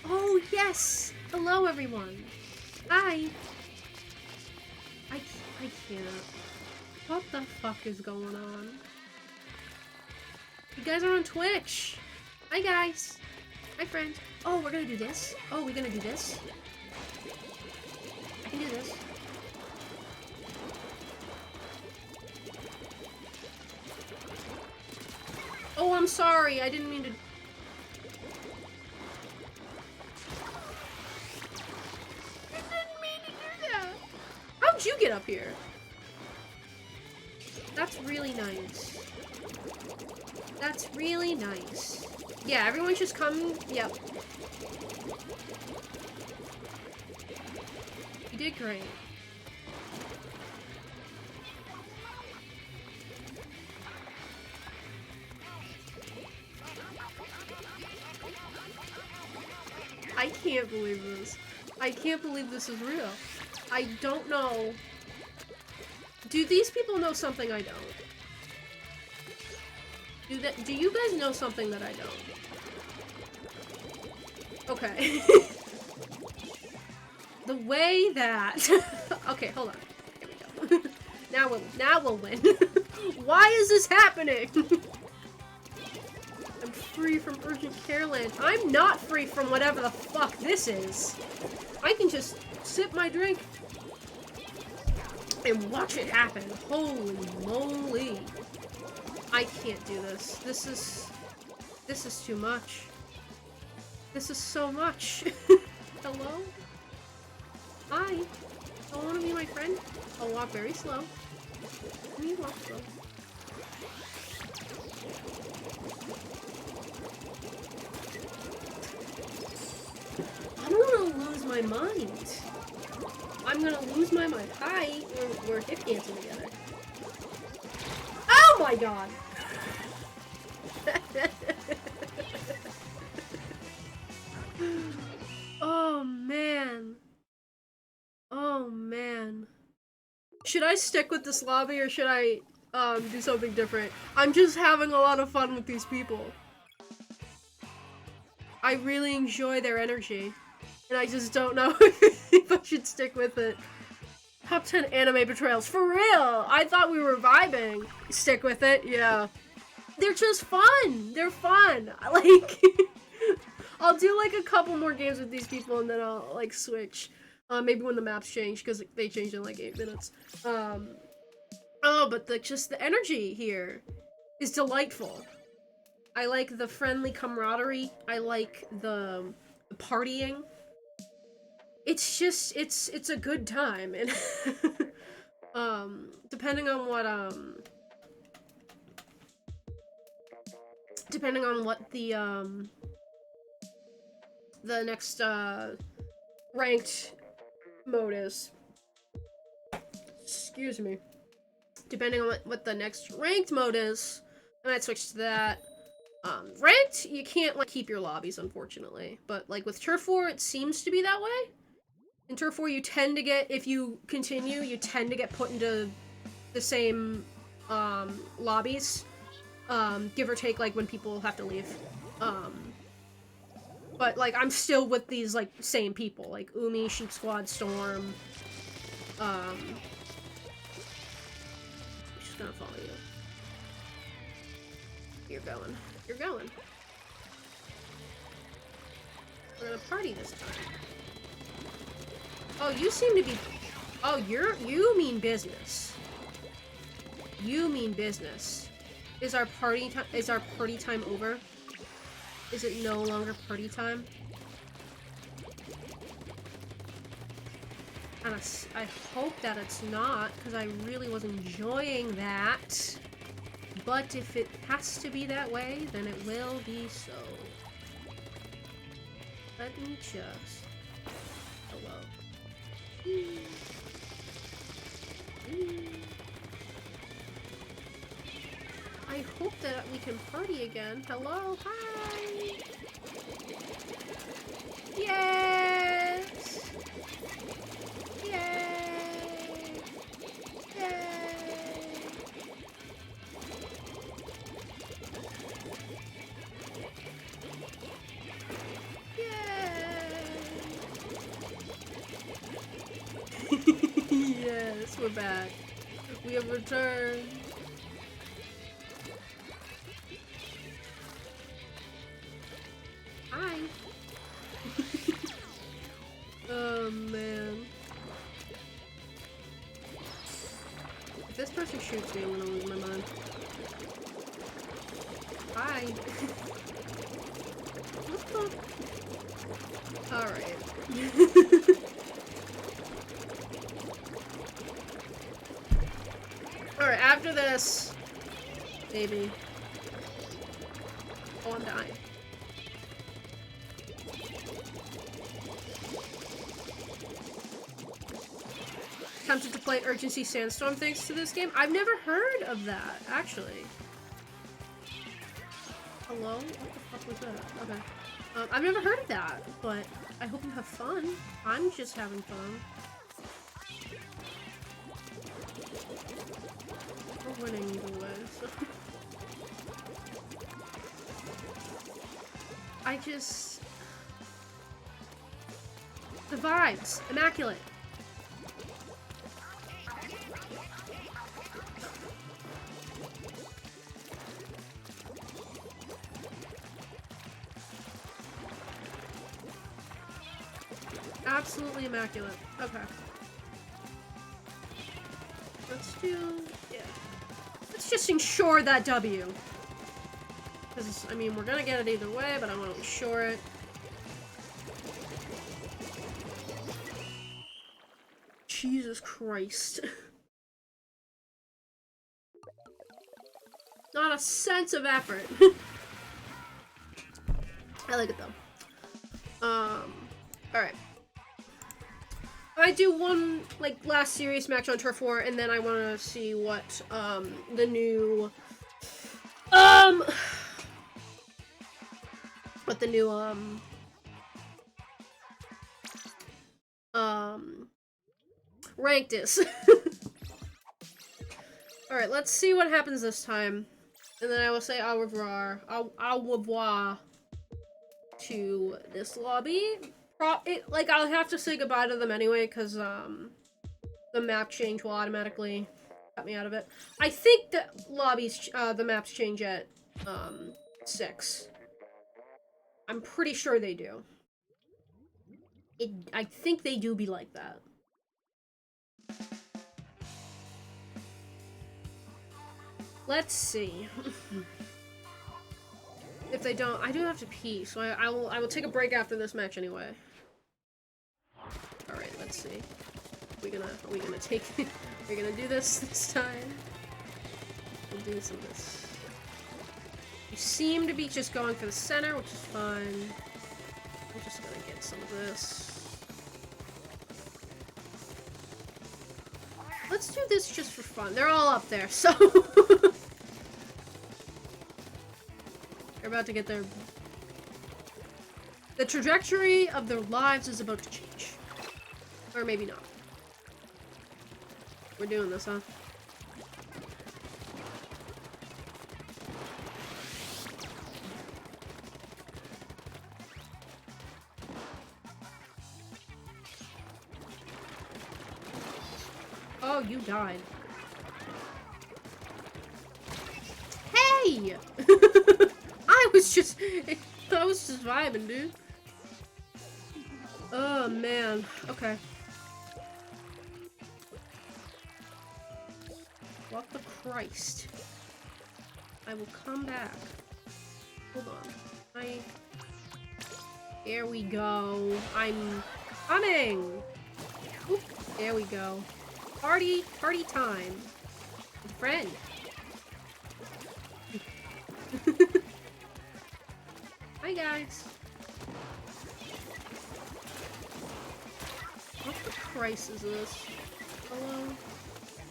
Oh, yes. Hello, everyone. Hi. I can't. What the fuck is going on? You guys are on Twitch. Hi, guys. Hi, friend. Oh, we're gonna do this. Oh, we're gonna do this. I can do this. Oh, I'm sorry. I didn't mean to... I didn't mean to do that. How'd you get up here? That's really nice. That's really nice. Yeah, everyone just come. Yep. You did great. I can't believe this. I can't believe this is real. I don't know. Do these people know something I don't? Do you guys know something that I don't? Okay. The way that... Okay, hold on. Here we go. Now we'll win. Why is this happening? I'm free from urgent care land. I'm not free from whatever the fuck this is. I can just sip my drink and watch it happen. Holy moly. I can't do this. This is too much. This is so much. Hello? Hi. Don't want to be my friend? I'll walk very slow. Let me walk slow. I don't want to lose my mind. I'm gonna lose my mind. Hi. We're hip dancing together. Oh my god! Oh man. Oh man. Should I stick with this lobby or should I do something different? I'm just having a lot of fun with these people. I really enjoy their energy. And I just don't know if I should stick with it. Top 10 anime betrayals. For real! I thought we were vibing. Stick with it, yeah. They're just fun! They're fun! Like, I'll do like a couple more games with these people and then I'll like switch. Maybe when the maps change, because they change in like 8 minutes. Oh, but just the energy here is delightful. I like the friendly camaraderie. I like the partying. It's just, it's a good time, and depending on what the next ranked mode is. Excuse me. Depending on what the next ranked mode is, I might switch to that. Ranked, you can't like keep your lobbies, unfortunately, but like with Turf War, it seems to be that way. In Turf War, you tend to get, if you continue, you tend to get put into the same, lobbies, give or take, like, when people have to leave. But, like, I'm still with these, like, same people, like, Umi, Sheep Squad, Storm, I'm just gonna follow you. You're going. You're going. We're gonna party this time. Oh, you seem to be... Oh, you mean business. You mean business. Is our party time over? Is it no longer party time? And I hope that it's not, because I really was enjoying that. But if it has to be that way, then it will be so. Let me just... Hello. I hope that we can party again. Hello? Hi! Yes! Yay! Yay! Yes, we're back. We have returned. Hi. Oh man. If this person shoots me, I'm gonna lose my mind. Hi. What the? Alright. Alright, after this, maybe. Oh, I'm dying. Tempted to play Urgency Sandstorm thanks to this game? I've never heard of that, actually. Hello? What the fuck was that? Okay. I've never heard of that, but I hope you have fun. I'm just having fun. We're winning either way, so... I just... The vibes! Immaculate! Absolutely immaculate. Okay. Let's do... yeah. Let's just ensure that W. Because, I mean, we're gonna get it either way, but I want to ensure it. Jesus Christ. Not a sense of effort. I like it though. Alright. I do one, like, last serious match on Turf War, and then I want to see what, the new, what the new, ranked is. Alright, let's see what happens this time. And then I will say au revoir. Au revoir to this lobby. Like, I'll have to say goodbye to them anyway, because, the map change will automatically cut me out of it. I think that the maps change at, 6. I'm pretty sure they do. I think they do be like that. Let's see. If they don't, I do have to pee, so I will take a break after this match anyway. Alright, let's see. Are we gonna do this time? We'll do some of this. You seem to be just going for the center, which is fine. I'm just gonna get some of this. Let's do this just for fun. They're all up there, so... They're about to get their... The trajectory of their lives is about to change. Or maybe not. We're doing this, huh? Oh, you died. Hey! I was just vibing, dude. Oh, man. Okay. What the Christ? I will come back. Hold on. There we go. I'm coming! Oop, there we go. Party time. Friend. Hi, guys. What the Christ is this? Hello?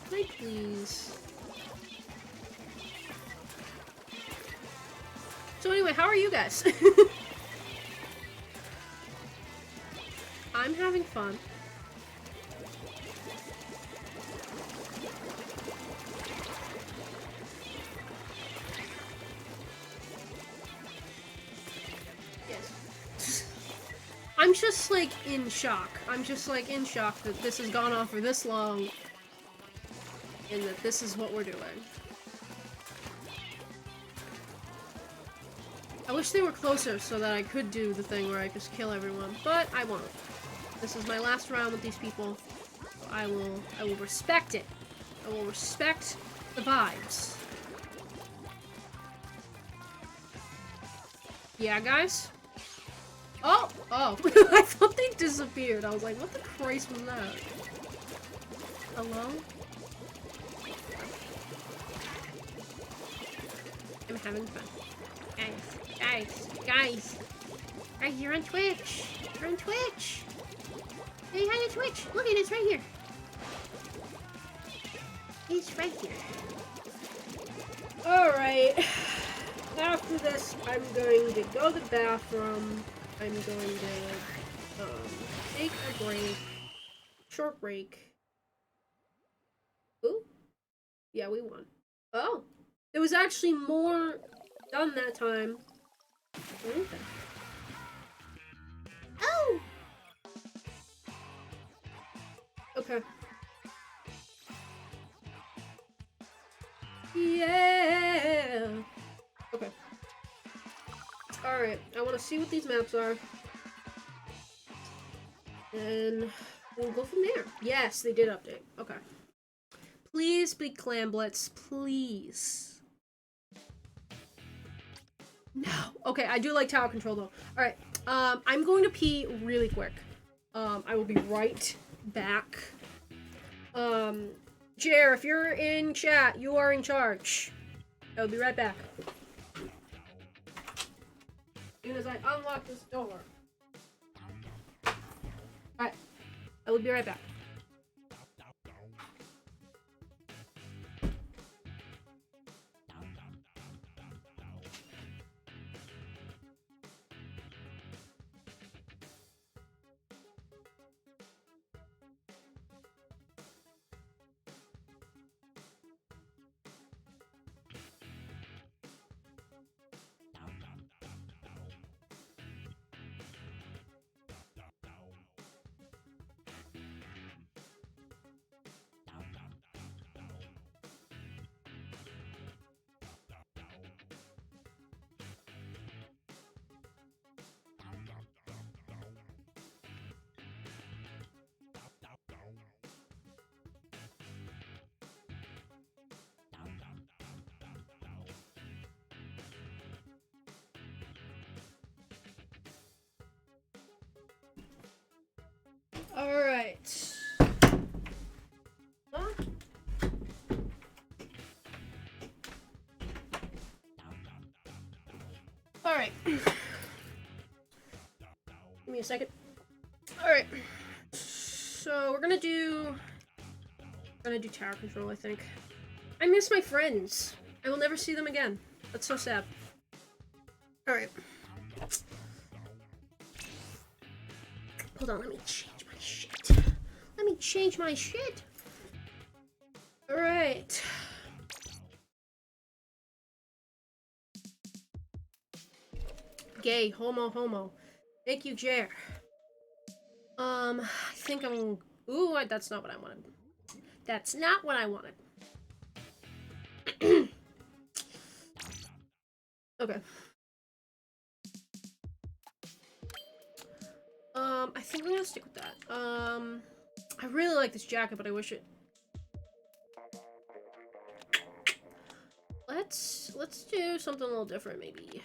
Can I please? So anyway, how are you guys? I'm having fun. I'm just, like, in shock. I'm just, like, in shock that this has gone on for this long, and that this is what we're doing. I wish they were closer so that I could do the thing where I just kill everyone, but I won't. This is my last round with these people, so I will respect it. I will respect the vibes. Yeah, guys? Oh! Oh. I thought they disappeared. I was like, what the Christ was that? Hello? I'm having fun. Guys, you're on Twitch. You're on Twitch. Hey, hi to Twitch. Look at it, it's right here. It's right here. Alright. After this, I'm going to go to the bathroom. I'm going to take a break. Short break. Ooh. Yeah, we won. Oh. There was actually more done that time. Okay. Oh! Okay. Yeah! Okay. Alright, I want to see what these maps are. And we'll go from there. Yes, they did update. Okay. Please be Clan Blitz. Please. No. Okay, I do like tower control though. Alright, I'm going to pee really quick. I will be right back. Jer, if you're in chat, you are in charge. I'll be right back. As soon as I unlock this door. Alright, I will be right back. Alright. Huh? Alright. Give me a second. Alright. So we're gonna do tower control, I think. I miss my friends. I will never see them again. That's so sad. Alright. Hold on, let me change my shit. Let me change my shit. Alright. Gay, homo. Thank you, Jer. I think I'm... Ooh, that's not what I wanted. That's not what I wanted. Okay. I think I'm gonna stick with that. I really like this jacket, but I wish it... Let's do something a little different, maybe.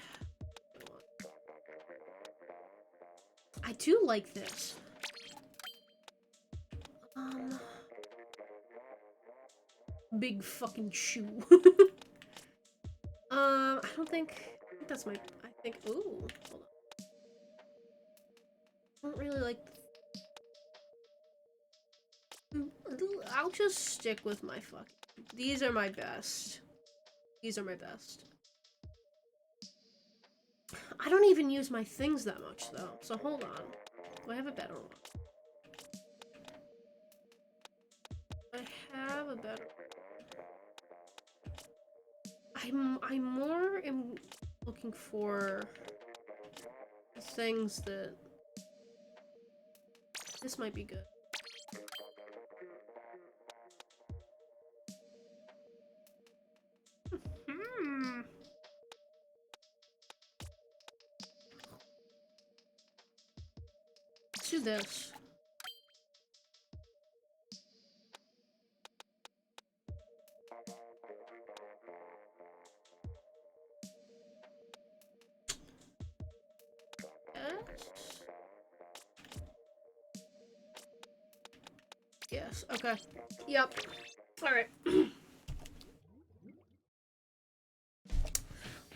I do like this. Big fucking shoe. I think that's my... I think... Ooh, hold on. I don't really like... I'll just stick with my fucking... These are my best. These are my best. I don't even use my things that much, though. So hold on. Do I have a better one? I have a better one. I'm more looking for things that... This might be good. Let's do this. Yes, okay. Yep. Alright.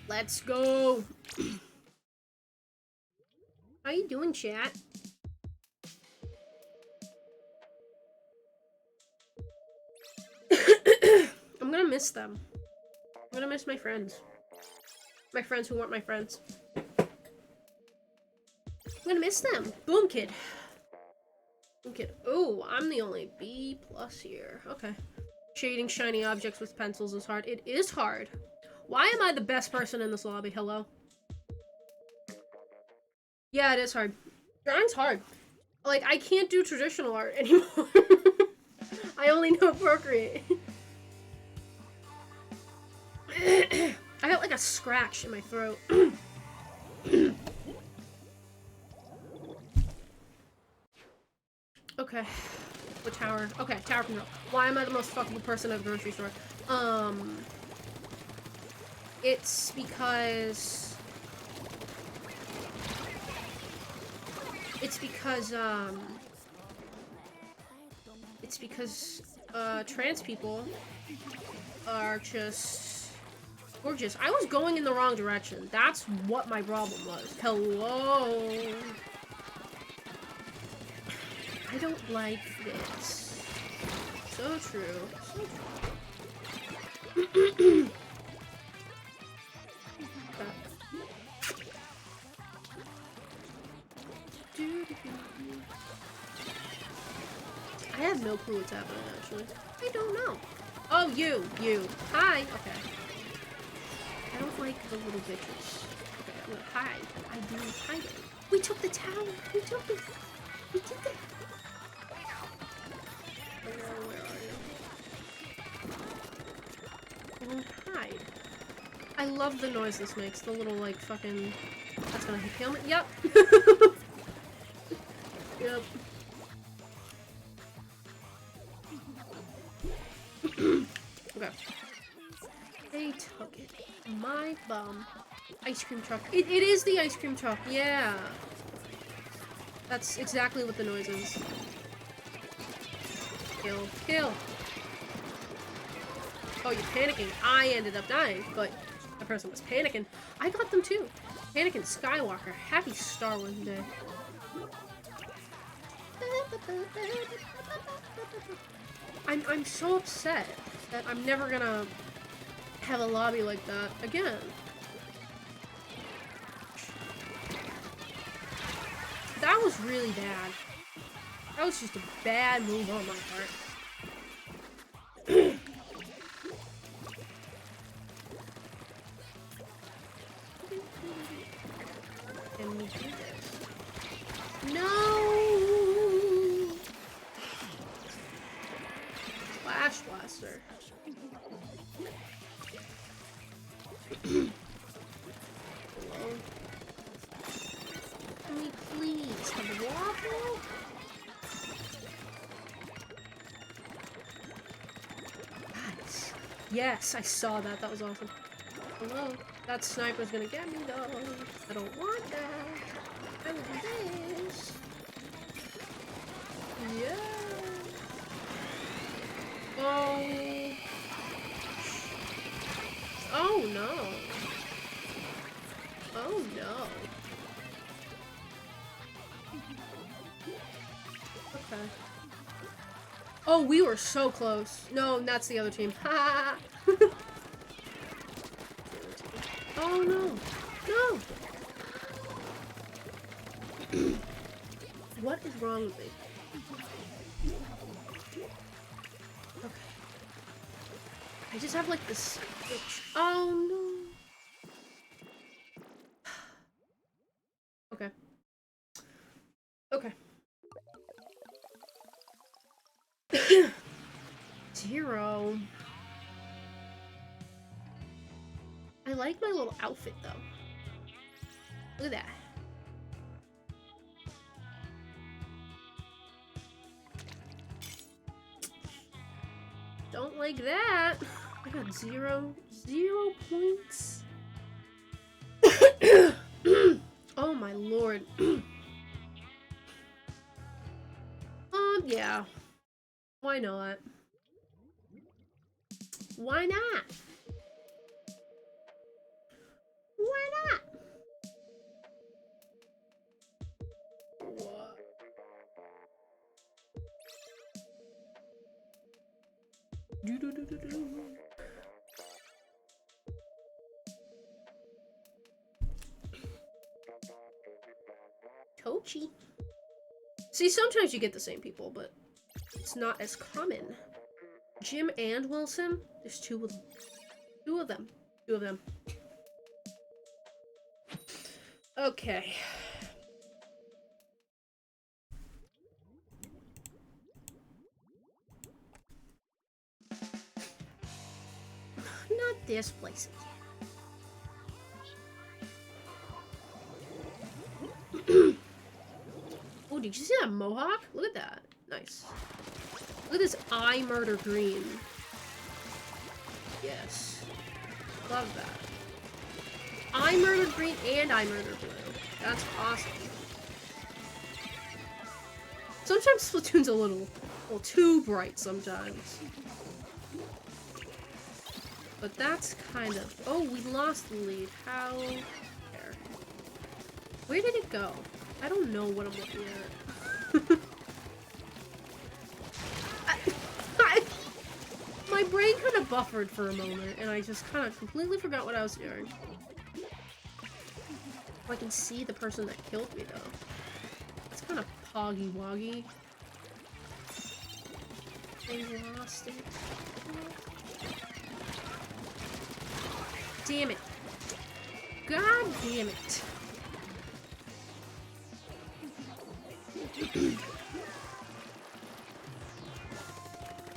Let's go. How you doing, chat? I'm gonna miss them. I'm gonna miss my friends. My friends who weren't my friends. I'm gonna miss them. Boom kid. Boom kid. Oh, I'm the only B+ here. Okay. Shading shiny objects with pencils is hard. It is hard. Why am I the best person in this lobby? Hello? Yeah, it is hard. Drawing's hard. Like, I can't do traditional art anymore. I only know Procreate. I got like a scratch in my throat. Okay. What tower? Okay, tower control. Why am I the most fuckable person at the grocery store? It's because... trans people are just gorgeous. I was going in the wrong direction. That's what my problem was. Hello? I don't like this. So true. So true. I have no clue what's happening, actually. I don't know. Oh, you. Hi. Okay. I don't like the little bitches. Okay, I'm gonna hide. I do hiding. We took the tower. We did that. Where are you? I'm gonna hide. I love the noise this makes. The little, like, fucking... That's gonna hit helmet. Yep. Yep. Okay. They took it. My bum. Ice cream truck. It is the ice cream truck. Yeah. That's exactly what the noise is. Kill. Kill. Oh, you're panicking. I ended up dying, but the person was panicking. I got them too. Panicking Skywalker. Happy Star Wars Day. I'm so upset that I'm never gonna have a lobby like that again. That was really bad. That was just a bad move on my part. Can we do this? No! Flash Blaster. Hello? Can we please have a waffle? Nice. Yes, I saw that. That was awesome. Hello? That sniper's gonna get me though. I don't want that. I want this. Yeah. Oh. Oh no. Oh no. Okay. Oh, we were so close. No, that's the other team. Ha! Oh no. No! What is wrong with me? Okay. I just have like this itch. Oh no. Okay. Okay. 0. I like my little outfit though. Look at that. Don't like that. I got 0 points. Oh my lord. Yeah. Why not? Why not? Why not? What? Tochi. See, sometimes you get the same people, but it's not as common. Jim and Wilson? There's 2 of them. 2 of them. 2 of them. Okay. Not this place again. Oh, did you see that mohawk? Look at that. Nice. Look at this eye murder green. Yes. Love that. I murdered green and I murdered blue. That's awesome. Sometimes Splatoon's a little too bright sometimes. But that's kind of... Oh, we lost the lead. How... There. Where did it go? I don't know what I'm looking at. My brain kind of buffered for a moment, and I just kind of completely forgot what I was doing. Oh, I can see the person that killed me, though. It's kind of poggy-woggy. They lost it. Damn it. God damn it.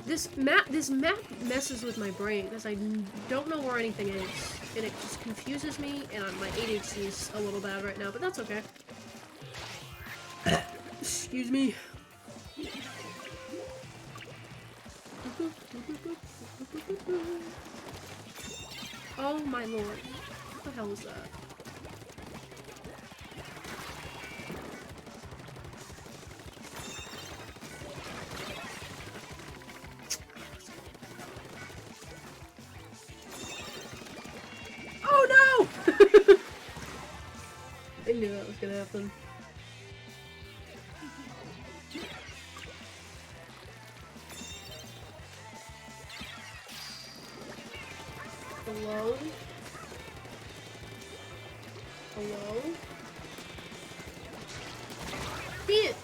This map messes with my brain because I don't know where anything is, and it just confuses me, and my ADHD is a little bad right now, but that's okay. Excuse me. Oh my lord. What the hell was that? happen. Hello? Hello? Shit!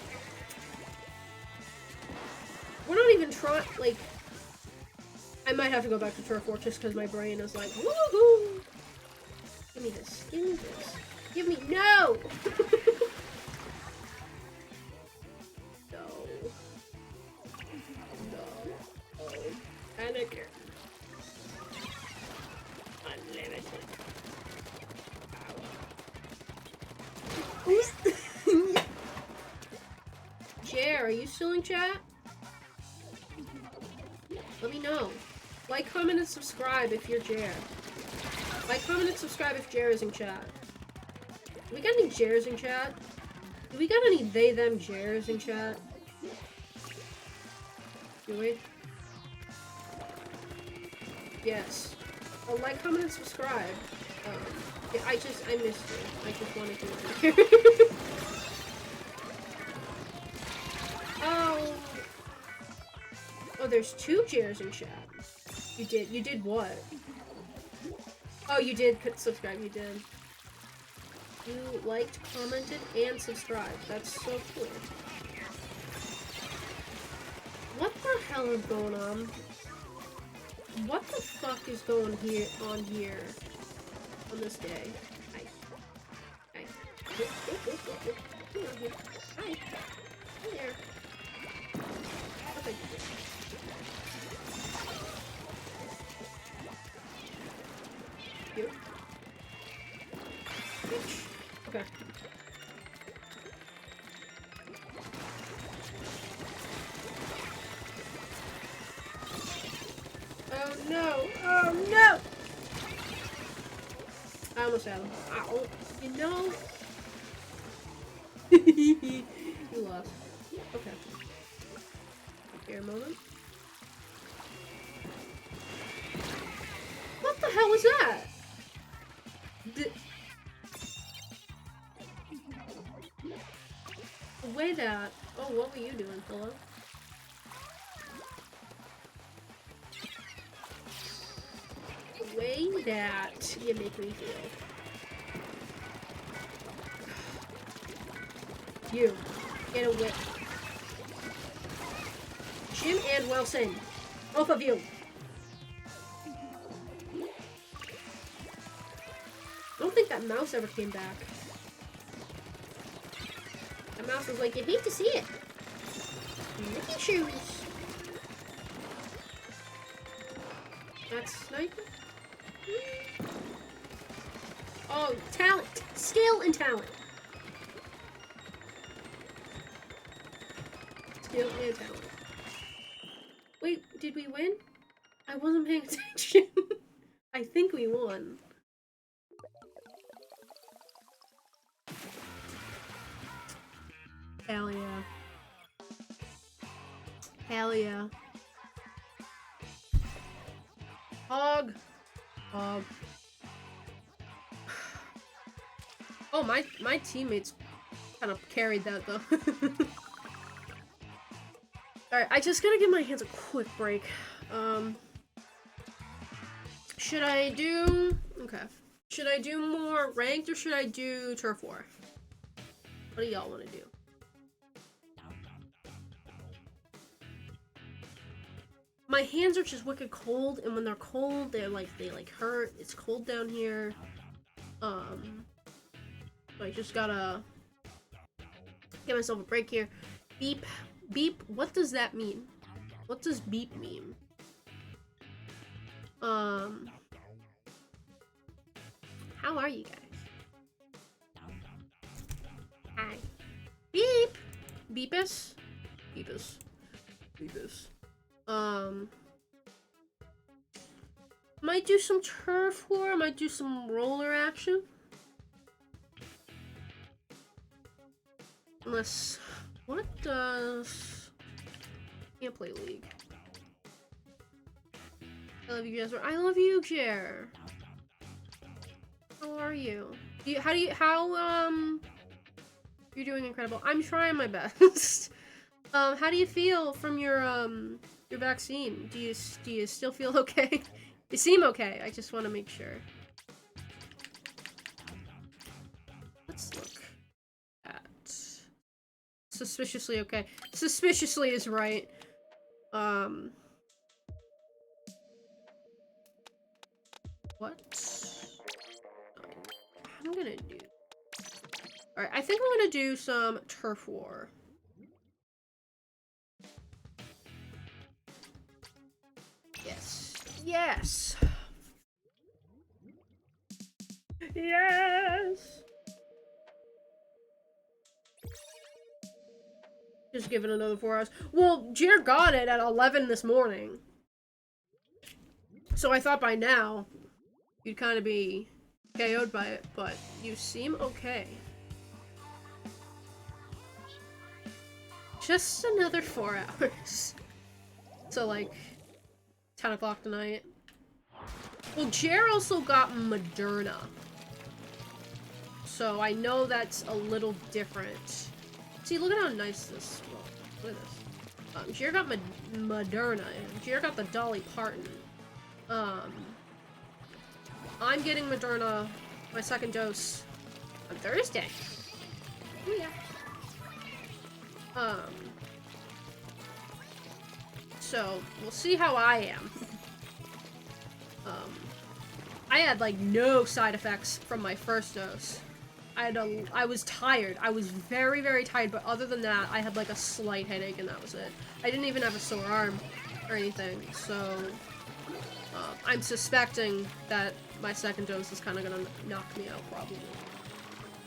We're not even trying, like... I might have to go back to Turf War just because my brain is like, woohoo! Give me this. Give me this. Give me- No! No. No. Oh. Panic. Unlimited. Who's- Jer, are you still in chat? Let me know. Like, comment, and subscribe if you're Jer. Like, comment, and subscribe if Jer is in chat. Do we got any Jers in chat? Do we got any they, them Jers in chat? Do we? Yes. Oh, like, comment, and subscribe. Yeah, I missed you. I just wanted to know. Oh. Oh, there's 2 Jers in chat. You did what? Oh, you did subscribe, you did. You liked, commented, and subscribed. That's so cool. What the hell is going on? What the fuck is going on here on this day? Hi. Hi. Hi. Hi there. Okay. You. Okay. Oh no! Oh no! I almost had him. Ow. You know? You lost. Okay. Here a moment. What the hell was that? The way that... Oh, what were you doing? Hello? The way that you make me feel. You. Get away. Jim and Wilson. Both of you. I don't think that mouse ever came back. That mouse was like, you hate to see it. Mickey shoes. That's sniper? Oh, talent. Skill and talent. Skill and talent. Wait, did we win? I wasn't paying attention. I think we won. Hell yeah. Hell yeah. Hog. Hog. Oh, my teammates kind of carried that though. Alright, I just gotta give my hands a quick break. Should I do... Okay. Should I do more ranked or should I do Turf War? What do y'all want to do? My hands are just wicked cold, and when they're cold, they hurt. It's cold down here. I just gotta give myself a break here. Beep. Beep. What does that mean? What does beep mean? How are you guys? Hi. Beep! Beepus? Beepus. Beepus. Might do some turf war, might do some roller action. Unless, what does... Can't play League. I love you, Jasper. I love you, Jer. How are you? How You're doing incredible. I'm trying my best. How do you feel from your vaccine? Do you still feel okay? You seem okay. I just want to make sure. Let's look at suspiciously okay. Suspiciously is right. What I'm gonna do. Alright, I think I'm gonna do some turf war. Yes. Yes! Yes! Just give it another 4 hours. Well, Jer got it at 11 this morning. So I thought by now, you'd kind of be KO'd by it, but you seem okay. Just another 4 hours. So like, 10 o'clock tonight. Well, Jer also got Moderna. So I know that's a little different. See, look at how nice this, well, look at this. Jer got Moderna. Jer got the Dolly Parton. I'm getting Moderna, my second dose, on Thursday. Oh yeah. So, we'll see how I am. I had, like, no side effects from my first dose. I was tired. I was very, very tired, but other than that, I had, like, a slight headache, and that was it. I didn't even have a sore arm or anything, so I'm suspecting that my second dose is kind of gonna knock me out, probably.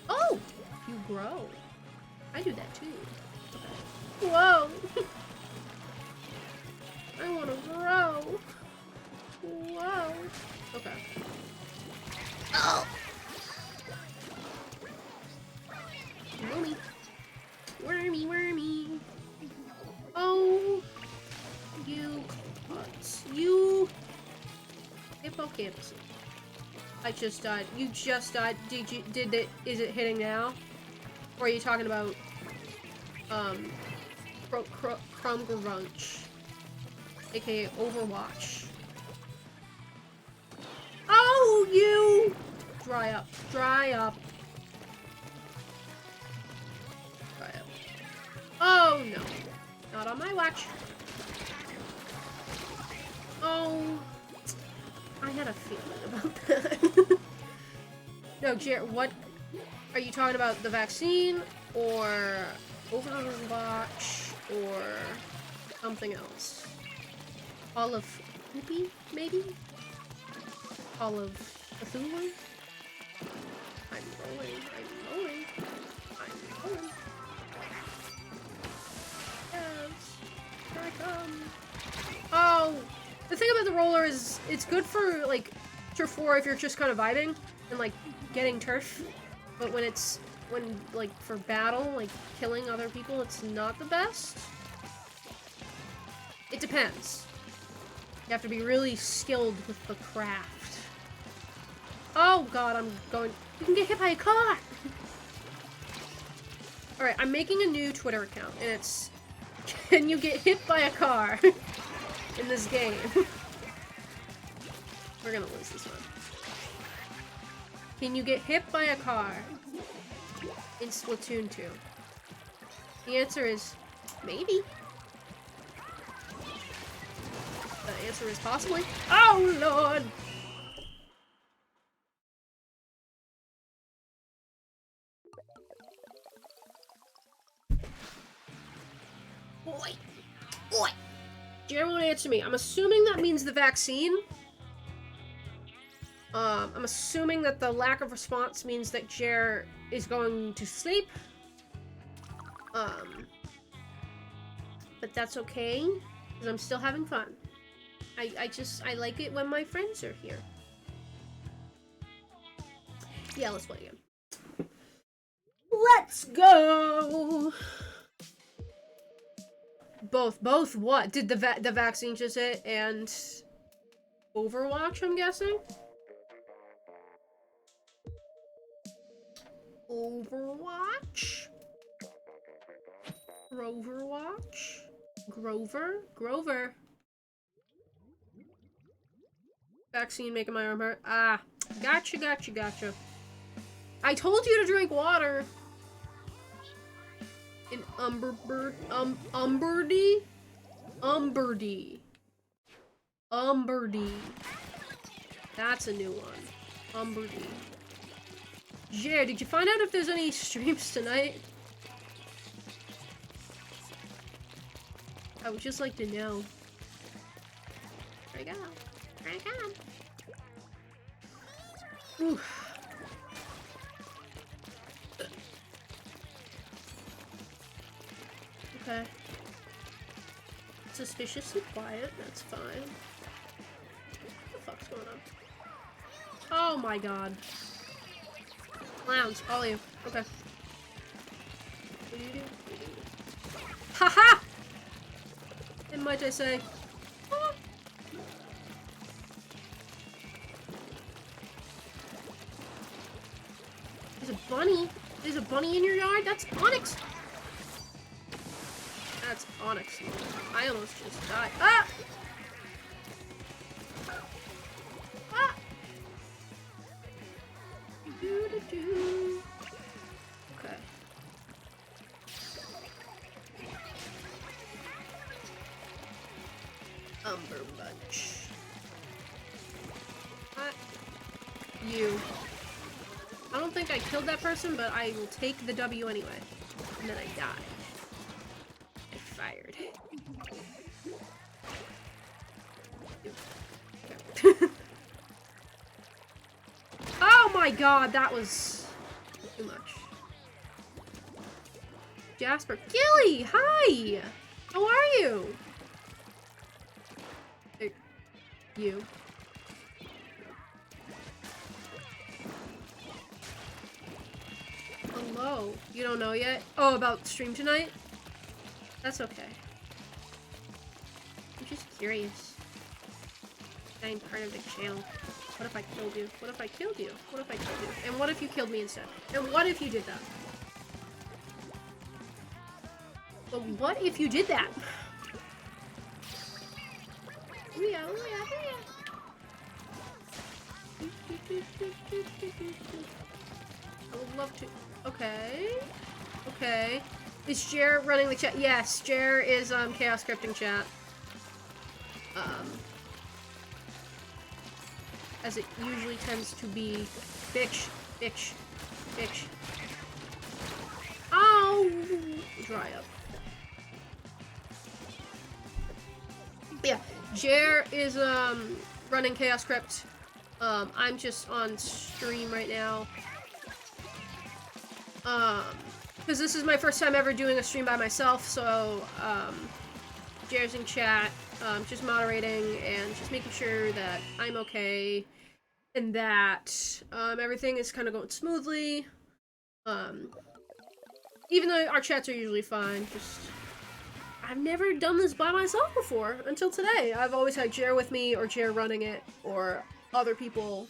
Oh! You grow. I do that, too. Okay. Whoa! I wanna grow. Whoa. Okay. Oh! Wormy. Wormy, wormy. Oh! You butts. You hippocampus. I just died. You just died. Is it hitting now? Or are you talking about, Crumb Grunch? AKA Overwatch. Oh, you! Dry up. Dry up. Dry up. Oh, no. Not on my watch. Oh. I had a feeling about that. No, Jared, what? Are you talking about the vaccine, or Overwatch, or something else? Call of Poopy, maybe? Call of Cthulhu? I'm rolling, I'm rolling, I'm rolling. Yes, here I come. Oh, the thing about the roller is it's good for, like, turf war if you're just kind of vibing and, like, getting turf. But when it's, like, for battle, like, killing other people, it's not the best. It depends. You have to be really skilled with the craft. Oh god, I'm going... You can get hit by a car! Alright, I'm making a new Twitter account, and it's... Can you get hit by a car in this game? We're gonna lose this one. Can you get hit by a car in Splatoon 2? The answer is... maybe. The answer is possibly. Oh, Lord! Oi! Oi! Jared won't answer me. I'm assuming that means the vaccine. I'm assuming that the lack of response means that Jer is going to sleep. But that's okay, because I'm still having fun. I like it when my friends are here. Yeah, let's play again. Let's go! Both what? Did the vaccine just hit and Overwatch, I'm guessing? Overwatch? Grover watch? Grover? Grover. Vaccine making my arm hurt. Ah, gotcha, gotcha, gotcha. I told you to drink water. An Umberbird, Umberdy? Umberdy. Umberdy. That's a new one. Umberdy. Jer, did you find out if there's any streams tonight? I would just like to know. There you go. There you go. Ooh. Okay. Suspiciously quiet, that's fine. What the fuck's going on? Oh my god. Clowns, all of you. Okay. Haha! And might I say? Ah. There's a bunny. There's a bunny in your yard? That's Onyx. That's Onyx. I almost just died. Ah! Ah! Doo-doo-doo. Okay. Umber Bunch. What? You. I don't think I killed that person, but I will take the W anyway. And then I die. I fired. Oh my god, that was too much. Jasper. Gilly, hi! How are you? You. Hello. You don't know yet? Oh, about stream tonight? That's okay. I'm just curious. I'm part of the channel. What if I killed you? What if I killed you? What if I killed you? And what if you killed me instead? And what if you did that? But what if you did that? Ooh yeah, ooh yeah, ooh yeah. I would love to. Okay. Okay. Is Jer running the chat? Yes, Jer is chaos scripting chat. As it usually tends to be. Bitch, bitch, bitch. Ow! Dry up. Yeah, Jer is running chaos script. I'm just on stream right now. Because this is my first time ever doing a stream by myself, so, Jer's in chat, just moderating and just making sure that I'm okay and that, everything is kind of going smoothly. Even though our chats are usually fine, just, I've never done this by myself before until today. I've always had Jer with me, or Jer running it, or other people,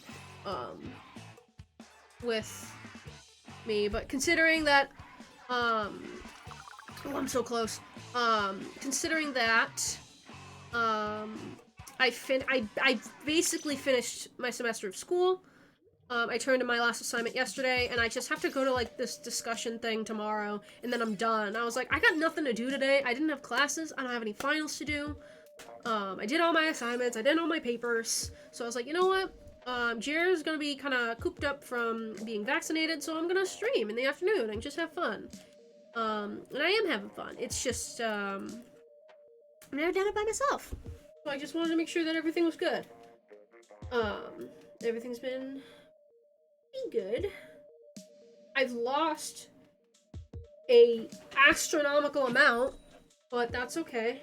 with me, but considering that, oh, I'm so close. Considering that, I basically finished my semester of school. I turned in my last assignment yesterday, and I just have to go to, like, this discussion thing tomorrow, and then I'm done. I was like, I got nothing to do today. I didn't have classes. I don't have any finals to do. I did all my assignments. I did all my papers. So I was like, you know what? Jer's gonna be kind of cooped up from being vaccinated, so I'm gonna stream in the afternoon and just have fun. And I am having fun. It's just, I've never done it by myself. So I just wanted to make sure that everything was good. Everything's been pretty good. I've lost a astronomical amount, but that's okay.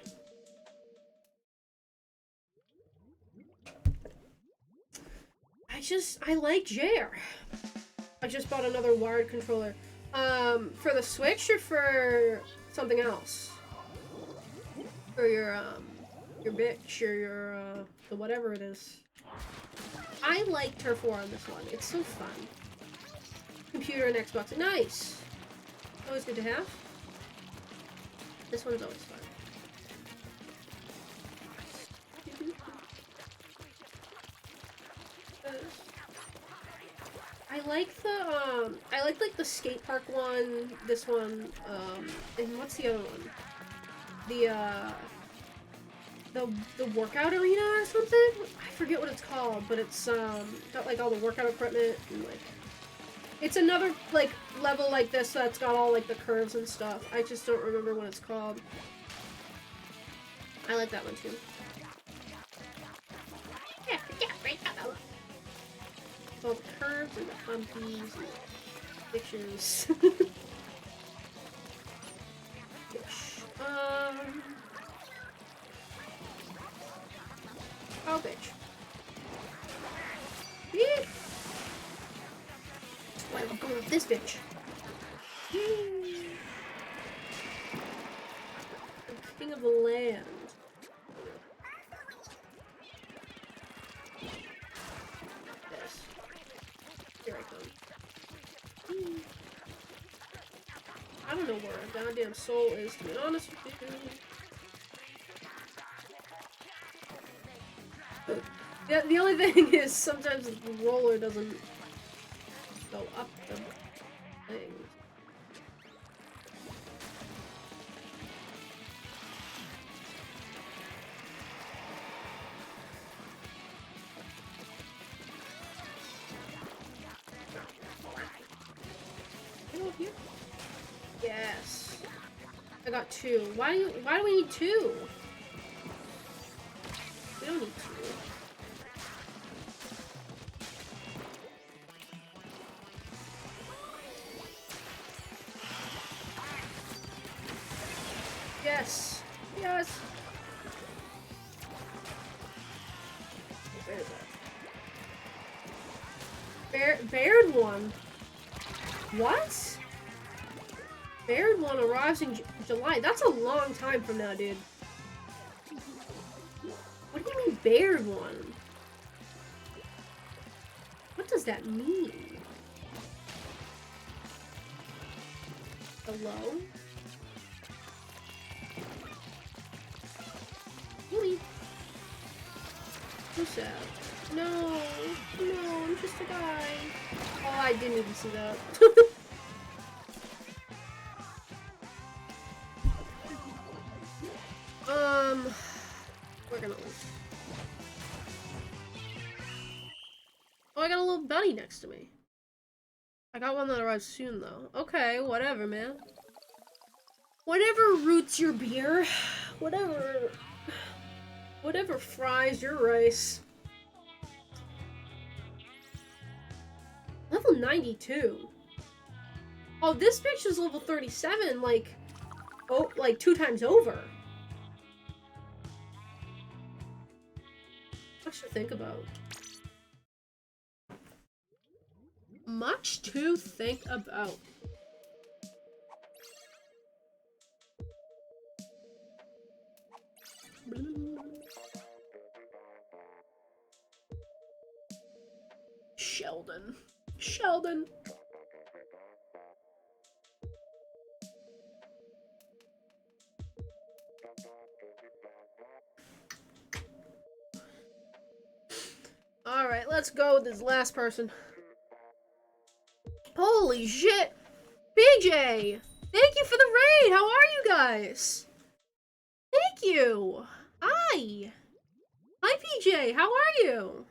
I like Jer. I just bought another wired controller. For the Switch or for something else? For your bitch or your, the whatever it is. I like Turf War on this one. It's so fun. Computer and Xbox. Nice! Always good to have. This one's always fun. I like the skate park one, this one, and what's the other one? The workout arena or something? I forget what it's called, but it's, got, like, all the workout equipment, and, like, it's another, like, level like this that's got all, like, the curves and stuff. I just don't remember what it's called. I like that one, too. Yeah, right, that one. All the curves and the humpies and the pictures. Oh, bitch. Yeah. Why am I going with this bitch? The king of the land. Yes. Here I come. I don't know where our goddamn soul is, to be honest with you. Yeah, the only thing is sometimes the roller doesn't go up the thing. Get over here. Yes. I got 2. Why do we need 2? We don't need 2. Yes. Yes. Where is that? Baird one. What? Baird one arrives in July. That's a long time from now, dude. What do you mean Baird one? What does that mean? Hello? Really? So sad. No, I'm just a guy. Oh, I didn't even see that. We're gonna lose. Oh, I got a little bunny next to me. I got one that arrives soon, though. Okay, whatever, man. Whatever roots your beer. Whatever fries your rice. Level 92. Oh, this bitch is level 37, like 2 times over. Much to think about. Much to think about. Sheldon. Alright, let's go with this last person. Holy shit! BJ! Thank you for the raid! How are you guys? Thank you! Hi! Hi, PJ! How are you?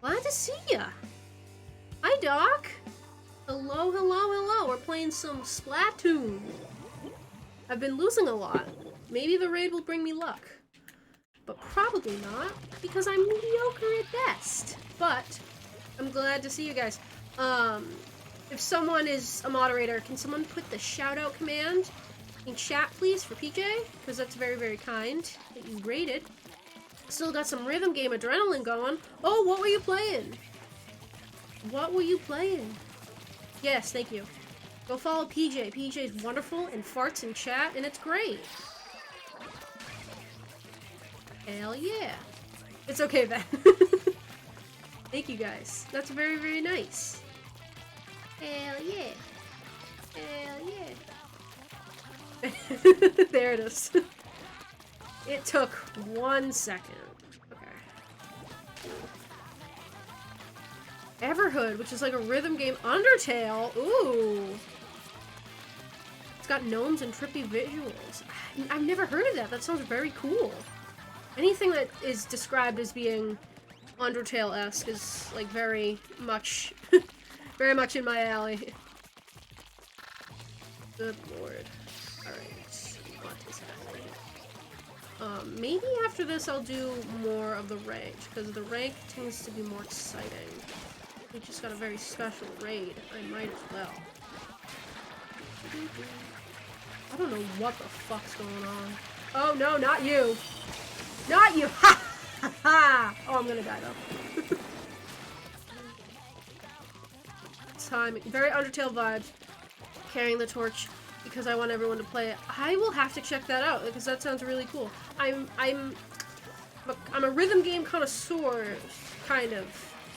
Glad to see ya! Hi, Doc! Hello. We're playing some Splatoon. I've been losing a lot. Maybe the raid will bring me luck. But probably not, because I'm mediocre at best. But I'm glad to see you guys. If someone is a moderator, can someone put the shout-out command in chat, please, for PJ? Because that's very, very kind that you rated. Still got some rhythm game adrenaline going. Oh, what were you playing? What were you playing? Yes, thank you. Go follow PJ. PJ's wonderful and farts in chat, and it's great. Hell yeah. It's okay then. Thank you guys. That's very, very nice. Hell yeah. Hell yeah. There it is. It took 1 second. Okay. Everhood, which is like a rhythm game. Undertale. Ooh. It's got gnomes and trippy visuals. I've never heard of that. That sounds very cool. Anything that is described as being Undertale-esque is like very much, very much in my alley. Good lord. Alright. What is happening? Maybe after this I'll do more of the ranked, because the ranked tends to be more exciting. We just got a very special raid. I might as well. I don't know what the fuck's going on. Oh no, not you! Not you! Ha! Ha ha! Oh, I'm gonna die though. Timing. Very Undertale vibes. Carrying the torch because I want everyone to play it. I will have to check that out because that sounds really cool. I'm a rhythm game connoisseur, kind of.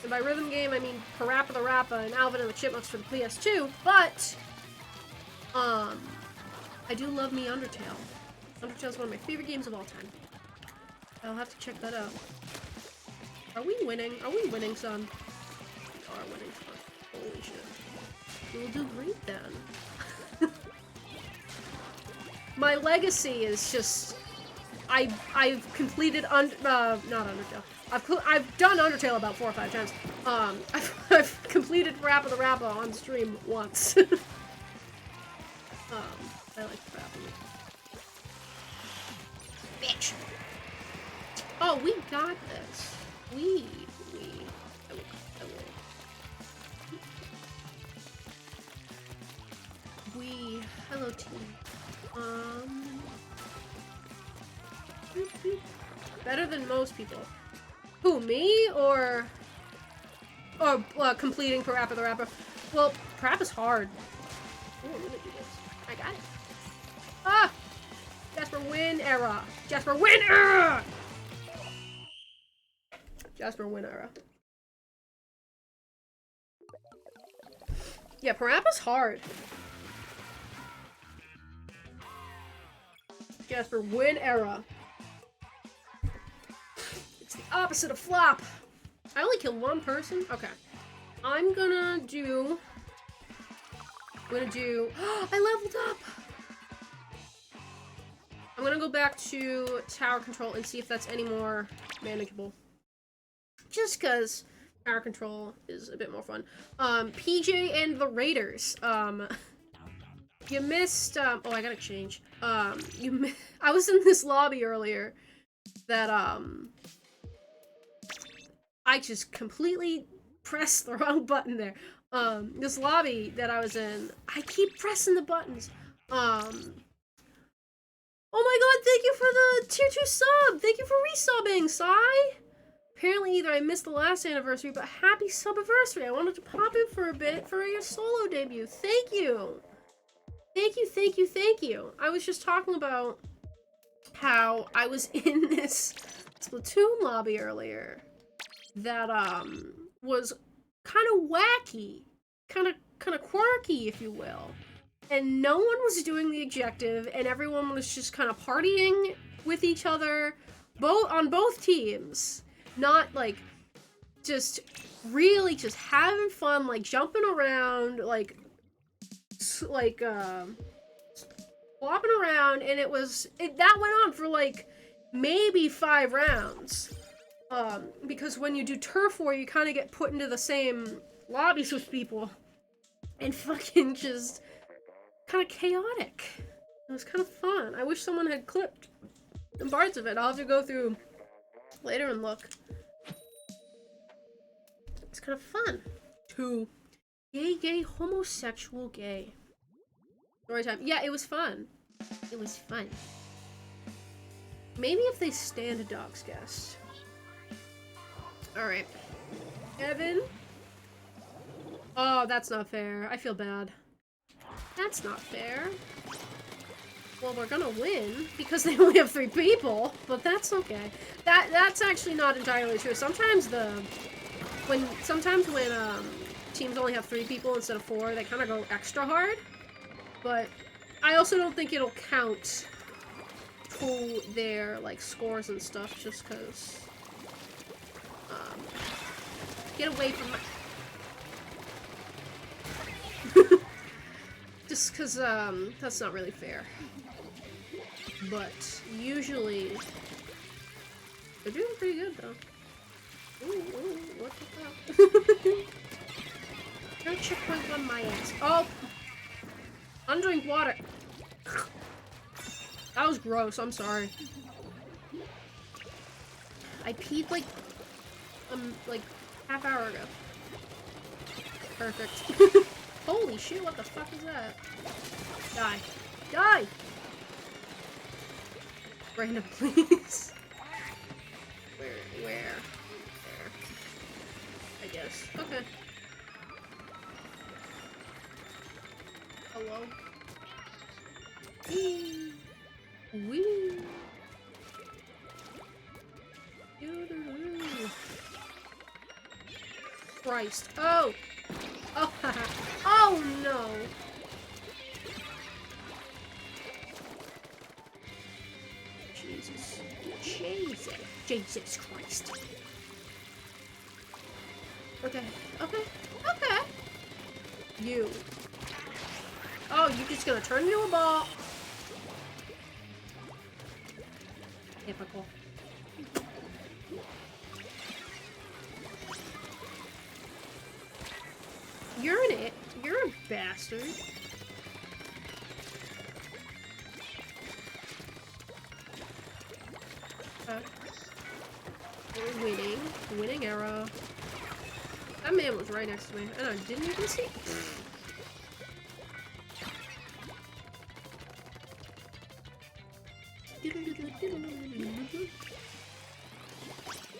And by rhythm game, I mean Parappa the Rappa and Alvin and the Chipmunks for the PS2, but I do love me Undertale. Undertale's one of my favorite games of all time. I'll have to check that out. Are we winning? Are we winning, son? We are winning, son. Holy shit. We'll do great then. My legacy is just... I've completed not Undertale. I've done Undertale about 4 or 5 times. I've completed Parappa the Rappa on stream once. I like Parappa. Bitch! Oh, we got this. I will. Hello team. Better than most people. Who, me? Or completing Parappa the Rapper? Well, Parappa's hard. Oh, I'm gonna do this. I got it. Ah! Jasper win era. Jasper win era! Jasper win era. Yeah, Parappa's hard. Jasper win era. It's the opposite of flop. I only killed 1 person? Okay. I'm gonna do... I leveled up! I'm gonna go back to tower control and see if that's any more manageable. Just because tower control is a bit more fun. PJ and the Raiders. You missed, oh, I gotta change. I was in this lobby earlier that, I just completely pressed the wrong button there. This lobby that I was in, I keep pressing the buttons. Oh my god, thank you for the tier 2 sub! Thank you for resubbing, Sai! Apparently either I missed the last anniversary, but happy sub-anniversary! I wanted to pop in for a bit for your solo debut. Thank you! Thank you, thank you, thank you! I was just talking about how I was in this Splatoon lobby earlier that, was kind of wacky. Kind of quirky, if you will. And no one was doing the objective, and everyone was just kind of partying with each other, on both teams. Not, like, just really just having fun, like, jumping around, like, flopping around, and that went on for, like, maybe 5 rounds. Because when you do turf war, you kind of get put into the same lobbies with people. And fucking just... kind of chaotic. It was kind of fun. I wish someone had clipped some parts of it. I'll have to go through later and look. It's kind of fun. 2. Gay, homosexual, gay. Story time. Yeah, it was fun. It was fun. Maybe if they stand a dog's guest. Alright. Evan. Oh, that's not fair. I feel bad. That's not fair. Well, we're gonna win because they only have 3 people, but that's okay. That's actually not entirely true. Sometimes when teams only have 3 people instead of 4, they kind of go extra hard. But I also don't think it'll count to their, like, scores and stuff, just because, get away from my... just because, that's not really fair. But, usually, they're doing pretty good, though. Ooh, what the fuck? No checkpoint on my ass. Oh! Undrink water! That was gross, I'm sorry. I peed like half hour ago. Perfect. Holy shit, what the fuck is that? Die. Die! Random, please. Where? There. I guess. Okay. Hello? Wee! Wee! Christ. Oh! Oh, oh no! Jesus. Jesus Christ. Okay. You. Oh, you're just gonna turn into a ball. Typical. You're a bastard. We're winning arrow. That man was right next to me, and I didn't even see.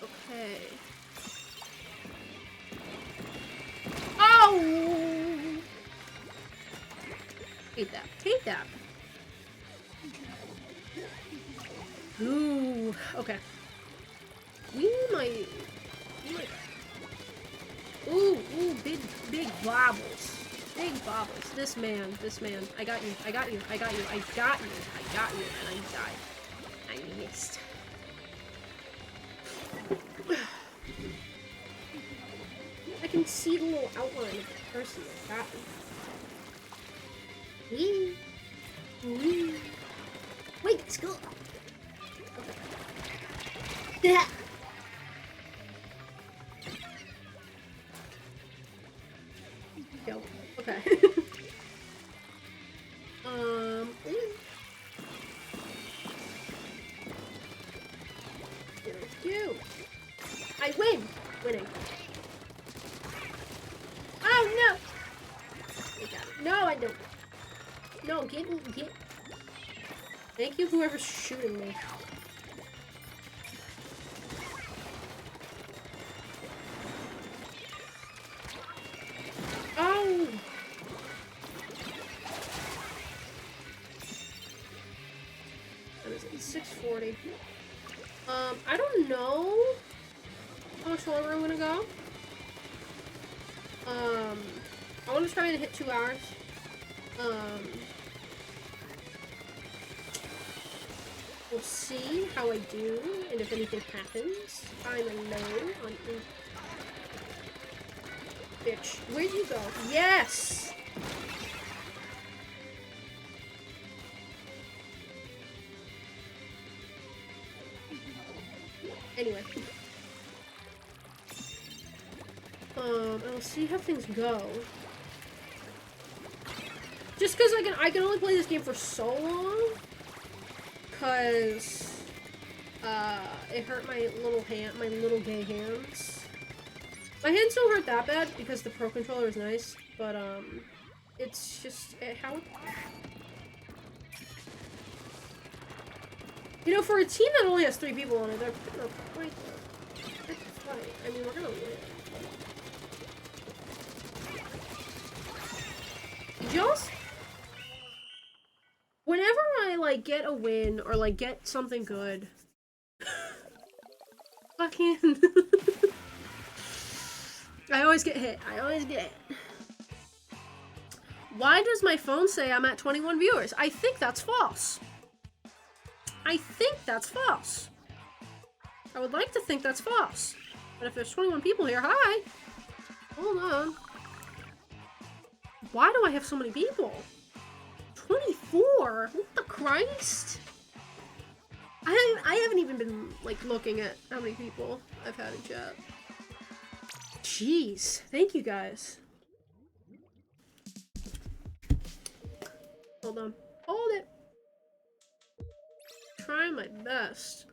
Okay. Oh! Take that. Take that. Ooh. Okay. We might. Ooh, big bobbles. Big bobbles. This man. I got you, and I died. I missed. I can see the little outline of the person that got me. Wee. Wait, let's go. Okay. Go. Okay. You. I win. Winning. Oh no. No, I don't. No, get. Thank you, whoever's shooting me. Oh. What is it? 6:40. I don't know how much longer I'm gonna go. I want to try and hit 2 hours. We'll see how I do, and if anything happens. I'm alone on. Bitch, where'd you go? Yes. Anyway. I'll see how things go. Just because I can only play this game for so long. Cause it hurt my little gay hands. My hands don't hurt that bad because the Pro Controller is nice, but it's just how. You know, for a team that only has 3 people on it, they're putting up quite the fight. I mean, we're gonna win. Just whenever I like get a win or like get something good, fucking, I always get hit. Why does my phone say I'm at 21 viewers? I think that's false. I think that's false. I would like to think that's false. But if there's 21 people here, hi. Hold on. Why do I have so many people? 24? What the Christ? I haven't even been, like, looking at how many people I've had in chat. Jeez. Thank you, guys. Hold on. Hold it. Trying my best.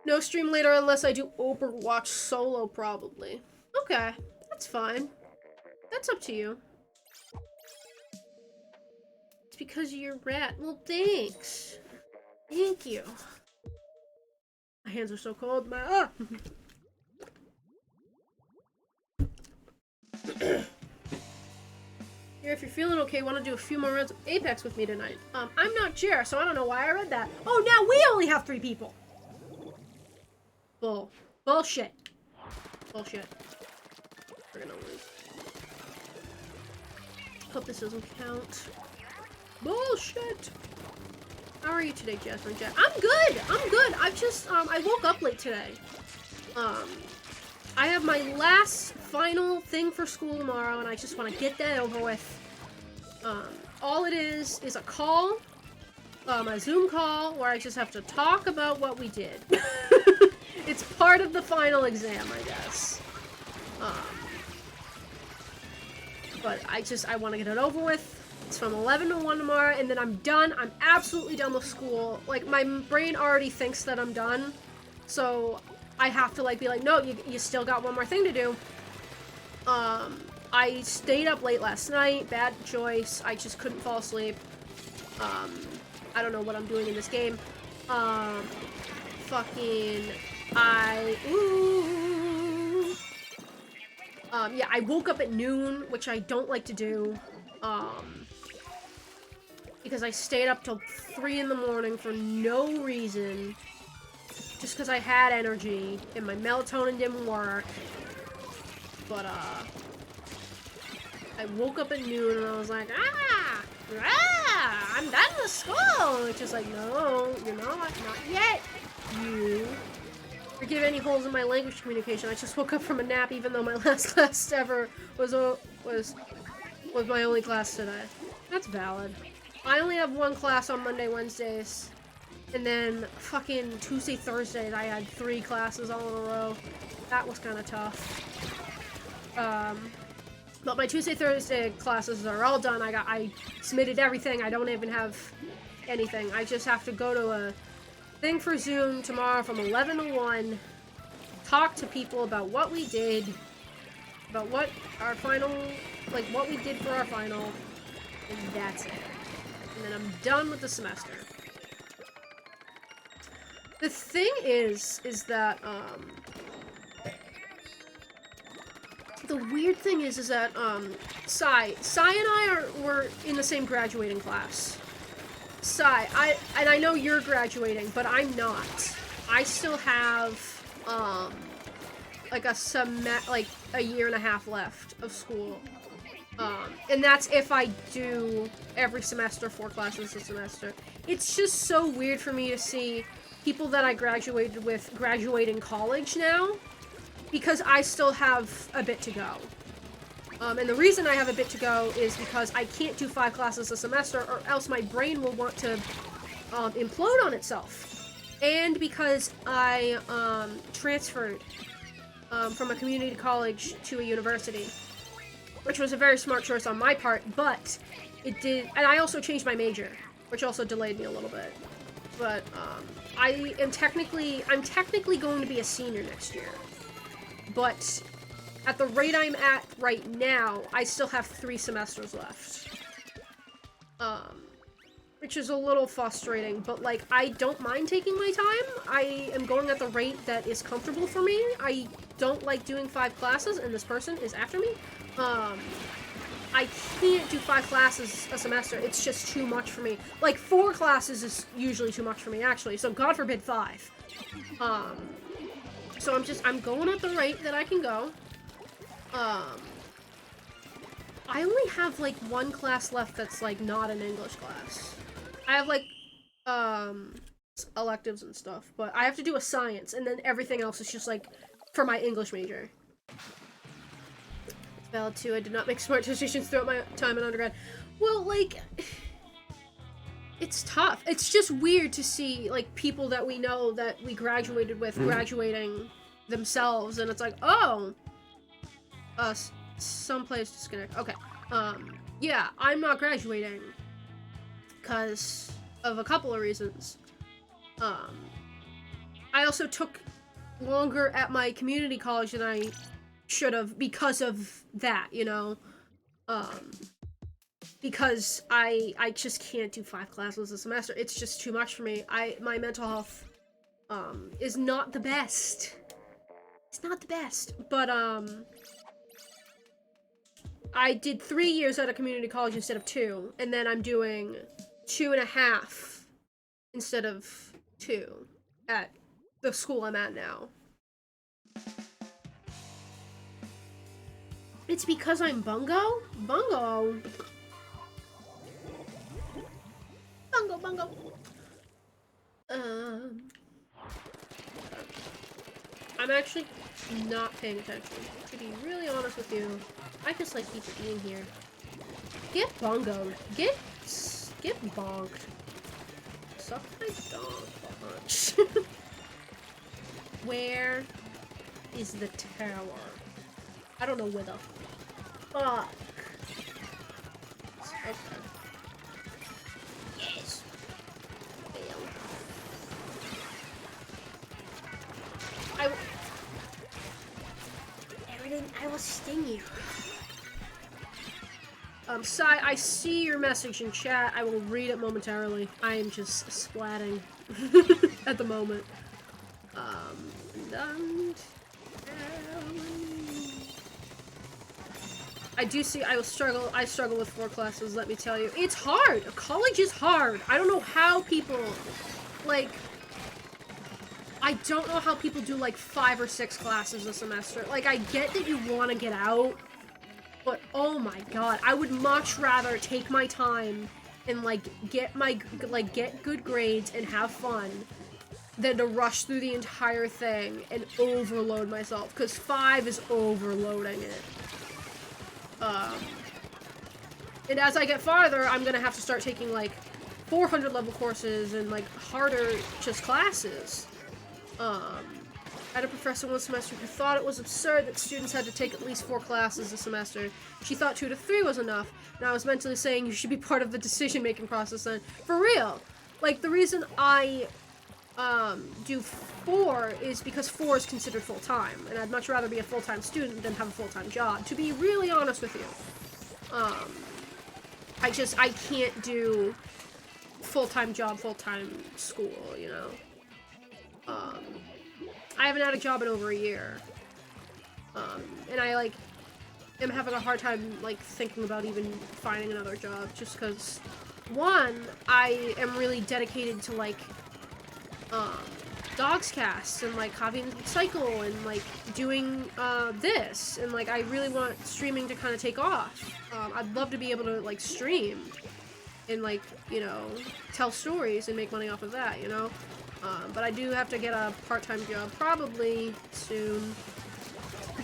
No stream later unless I do Overwatch solo, probably. Okay. That's fine. That's up to you. Because you're a rat. Well, thanks. Thank you. My hands are so cold. My Here, if you're feeling okay, want to do a few more rounds of Apex with me tonight? I'm not Jer, so I don't know why I read that. Oh, now we only have 3 people. Bullshit. Bullshit. We're gonna lose. Hope this doesn't count. Bullshit! How are you today, Jasmine? I'm good! I'm good! I've just, I woke up late today. I have my last final thing for school tomorrow, and I just want to get that over with. All it is a call, a Zoom call, where I just have to talk about what we did. It's part of the final exam, I guess. But I want to get it over with. It's from 11 to 1 tomorrow, and then I'm done. I'm absolutely done with school. Like, my brain already thinks that I'm done. So, I have to, like, be like, no, you still got one more thing to do. I stayed up late last night. Bad choice. I just couldn't fall asleep. I don't know what I'm doing in this game. Yeah, I woke up at noon, which I don't like to do. Because I stayed up till 3 in the morning for no reason. Just because I had energy, and my melatonin didn't work. But, I woke up at noon, and I was like, I'm done with school! It's just like, no, you're not yet. Forgive any holes in my language communication. I just woke up from a nap, even though my last class ever was my only class today. That's valid. I only have 1 class on Monday, Wednesdays, and then fucking Tuesday, Thursdays, I had 3 classes all in a row. That was kind of tough. But my Tuesday, Thursday classes are all done. I submitted everything. I don't even have anything. I just have to go to a thing for Zoom tomorrow from 11 to 1, talk to people about what we did, about what our final, like what we did for our final, and that's it. And then I'm done with the semester. The thing is that, the weird thing is that, Sai and I were in the same graduating class. Sai, I know you're graduating, but I'm not. I still have, like a year and a half left of school. And that's if I do every semester, 4 classes a semester. It's just so weird for me to see people that I graduated with graduating college now, because I still have a bit to go. And the reason I have a bit to go is because I can't do 5 classes a semester, or else my brain will want to implode on itself. And because I transferred from a community college to a university, which was a very smart choice on my part, but it did, and I also changed my major, which also delayed me a little bit. But I'm technically going to be a senior next year. But at the rate I'm at right now, I still have 3 semesters left. Which is a little frustrating, but like, I don't mind taking my time. I am going at the rate that is comfortable for me. I don't like doing 5 classes, and this person is after me. I can't do 5 classes a semester. It's just too much for me. Like, 4 classes is usually too much for me, actually, so God forbid 5. So I'm going at the rate that I can go. I only have, like, one class left that's, like, not an English class. I have, like, electives and stuff, but I have to do a science, and then everything else is just, like, for my English major. It's valid, too. I did not make smart decisions throughout my time in undergrad. Well, like, it's tough. It's just weird to see, like, people that we know that we graduated with graduating themselves, and it's like, oh, someplace disconnect. Okay. Yeah, I'm not graduating because of a couple of reasons. I also took longer at my community college than I should have because of that, you know? Because I just can't do 5 classes a semester. It's just too much for me. My mental health, is not the best. It's not the best. But, I did 3 years at a community college instead of 2, and then I'm doing 2.5 instead of 2 at the school I'm at now. It's because I'm bungo? Bungo? Bungo. I'm actually not paying attention. To be really honest with you, I just like keep being here. Get bungoed. Get bonked. Suck my dog bunch. Where is the tower? I don't know where the fuck. Okay. Yes. Fail. I will sting you. Sai, I see your message in chat. I will read it momentarily. I am just splatting at the moment. I do see. I struggle with 4 classes. Let me tell you, it's hard. College is hard. I don't know how people, like, I don't know how people do like 5 or 6 classes a semester. Like, I get that you want to get out, but oh my god, I would much rather take my time and like get good grades and have fun than to rush through the entire thing and overload myself, because 5 is overloading it. And as I get farther, I'm gonna have to start taking like 400 level courses and like harder just classes. I had a professor one semester who thought it was absurd that students had to take at least 4 classes a semester. She thought 2 to 3 was enough, and I was mentally saying you should be part of the decision-making process then. For real! Like, the reason I, do 4 is because 4 is considered full-time, and I'd much rather be a full-time student than have a full-time job, to be really honest with you. I can't do full-time job, full-time school, you know? I haven't had a job in over a year. And I, like, am having a hard time, like, thinking about even finding another job, just because, one, I am really dedicated to, like, dogs casts and, like, having cycle and, like, doing, this, and, like, I really want streaming to kind of take off. I'd love to be able to, like, stream and, like, you know, tell stories and make money off of that, you know? But I do have to get a part-time job probably soon.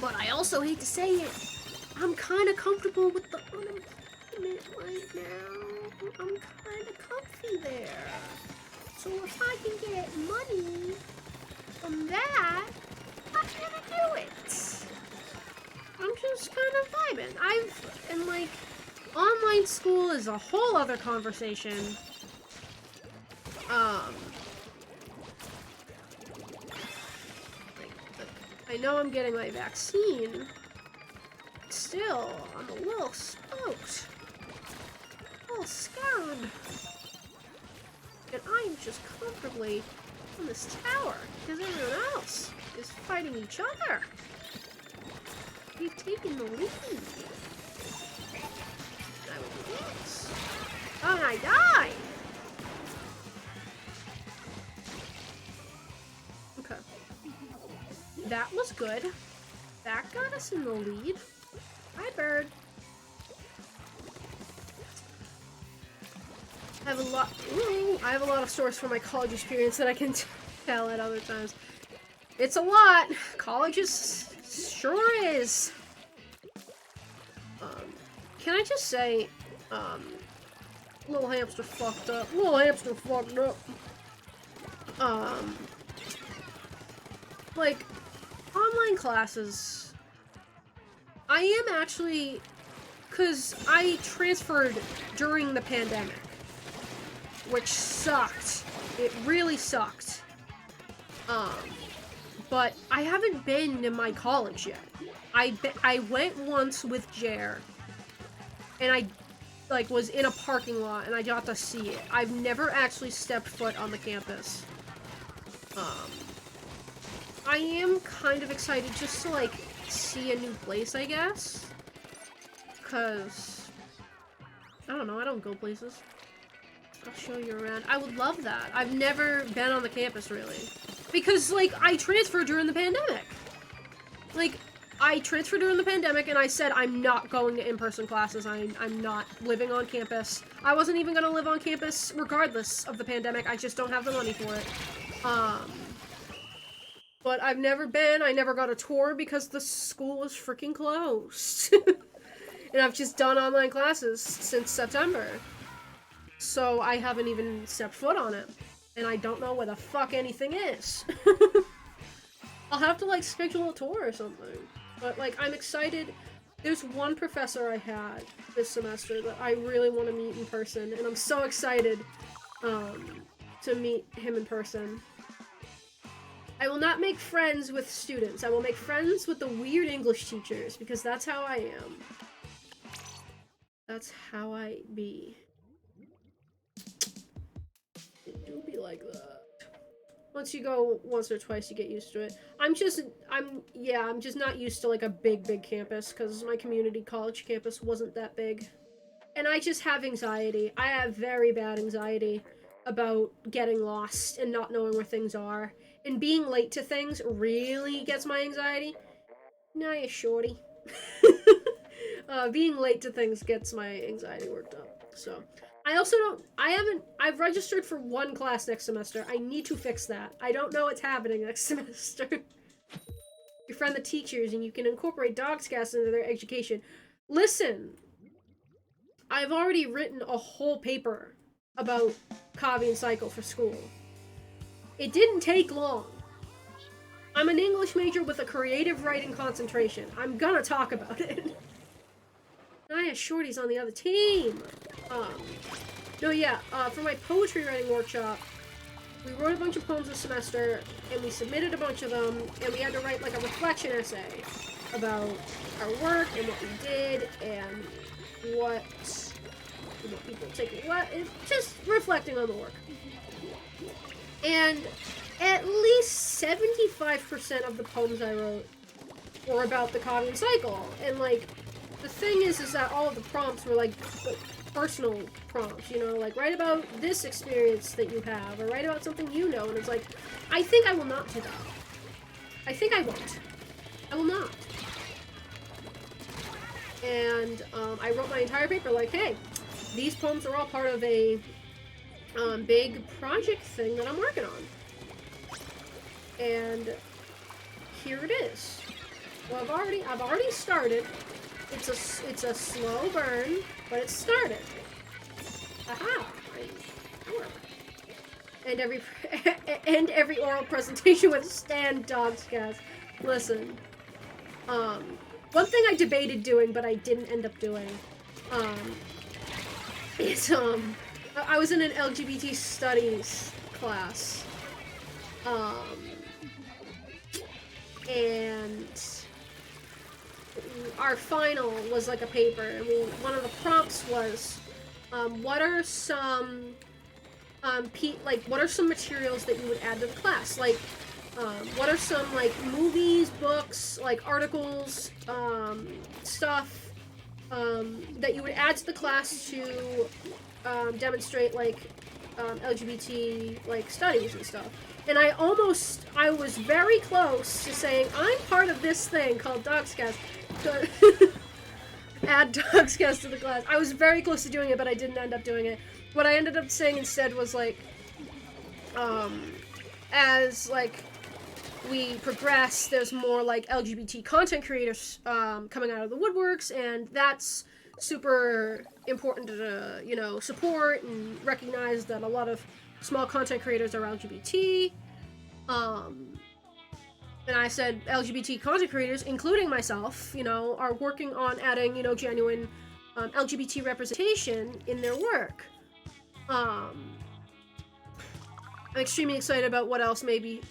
But I also hate to say it, I'm kind of comfortable with the unemployment right now. I'm kind of comfy there. So if I can get money from that, I'm gonna do it. I'm just kind of vibing. And like, online school is a whole other conversation. I know I'm getting my vaccine. Still, I'm a little spooked. A little scared. And I'm just comfortably on this tower because everyone else is fighting each other. We've taken the lead. I will do this. Oh, and I died! Okay. That was good. That got us in the lead. Hi, bird. I have a lot. I have a lot of stories from my college experience that I can tell at other times. It's a lot. College is sure is. Can I just say, little hamster fucked up. Little hamster fucked up. Like, online classes. I am actually, cause I transferred during the pandemic, which sucked. It really sucked. But I haven't been to my college yet. I went once with Jer, and I, like, was in a parking lot, and I got to see it. I've never actually stepped foot on the campus. I am kind of excited just to, like, see a new place, I guess. Cause, I don't know, I don't go places. I'll show you around. I would love that. I've never been on the campus, really. Because, like, I transferred during the pandemic. Like, I transferred during the pandemic, and I said I'm not going to in-person classes. I'm not living on campus. I wasn't even going to live on campus regardless of the pandemic. I just don't have the money for it. But I've never been. I never got a tour because the school was freaking closed. And I've just done online classes since September. So I haven't even stepped foot on it. And I don't know where the fuck anything is. I'll have to, like, schedule a tour or something. But, like, I'm excited. There's one professor I had this semester that I really want to meet in person. And I'm so excited to meet him in person. I will not make friends with students. I will make friends with the weird English teachers, because that's how I am. That's how I be. It do be like that. Once you go once or twice, you get used to it. I'm just not used to, like, a big campus, because my community college campus wasn't that big. And I just have anxiety. I have very bad anxiety about getting lost and not knowing where things are. And being late to things really gets my anxiety. Nah, you shorty. Being late to things gets my anxiety worked up. So, I've registered for one class next semester. I need to fix that. I don't know what's happening next semester. Befriend the teachers, and you can incorporate Dogscast into their education. Listen, I've already written a whole paper about Kavi and Cycle for school. It didn't take long. I'm an English major with a creative writing concentration. I'm gonna talk about it. Naya Shorty's on the other team. For my poetry writing workshop, we wrote a bunch of poems this semester, and we submitted a bunch of them, and we had to write, like, a reflection essay about our work and what we did and what people take. Just reflecting on the work. And at least 75% of the poems I wrote were about the Kavi cycle. And, like, the thing is that all of the prompts were, like personal prompts, you know, like, write about this experience that you have, or write about something you know, and it's like, I think I will not do that. I think I won't. I will not. And, I wrote my entire paper like, hey, these poems are all part of a big project thing that I'm working on. And here it is. Well, I've already started. It's a slow burn, but it started. Aha! And every oral presentation with stand Dogscast. Listen. One thing I debated doing, but I didn't end up doing, is I was in an LGBT studies class, and our final was like a paper, and one of the prompts was, what are some materials that you would add to the class? Like, what are some, like, movies, books, like, articles, stuff, that you would add to the class to, demonstrate, like, LGBT, like, studies and stuff. And I was very close to saying, I'm part of this thing called Dogscast. Add Dogscast to the class. I was very close to doing it, but I didn't end up doing it. what I ended up saying instead was like, as like we progress, there's more like LGBT content creators coming out of the woodworks, and that's super important to support and recognize that a lot of small content creators are LGBT. And I said LGBT content creators, including myself, are working on adding genuine LGBT representation in their work. I'm extremely excited about what else may be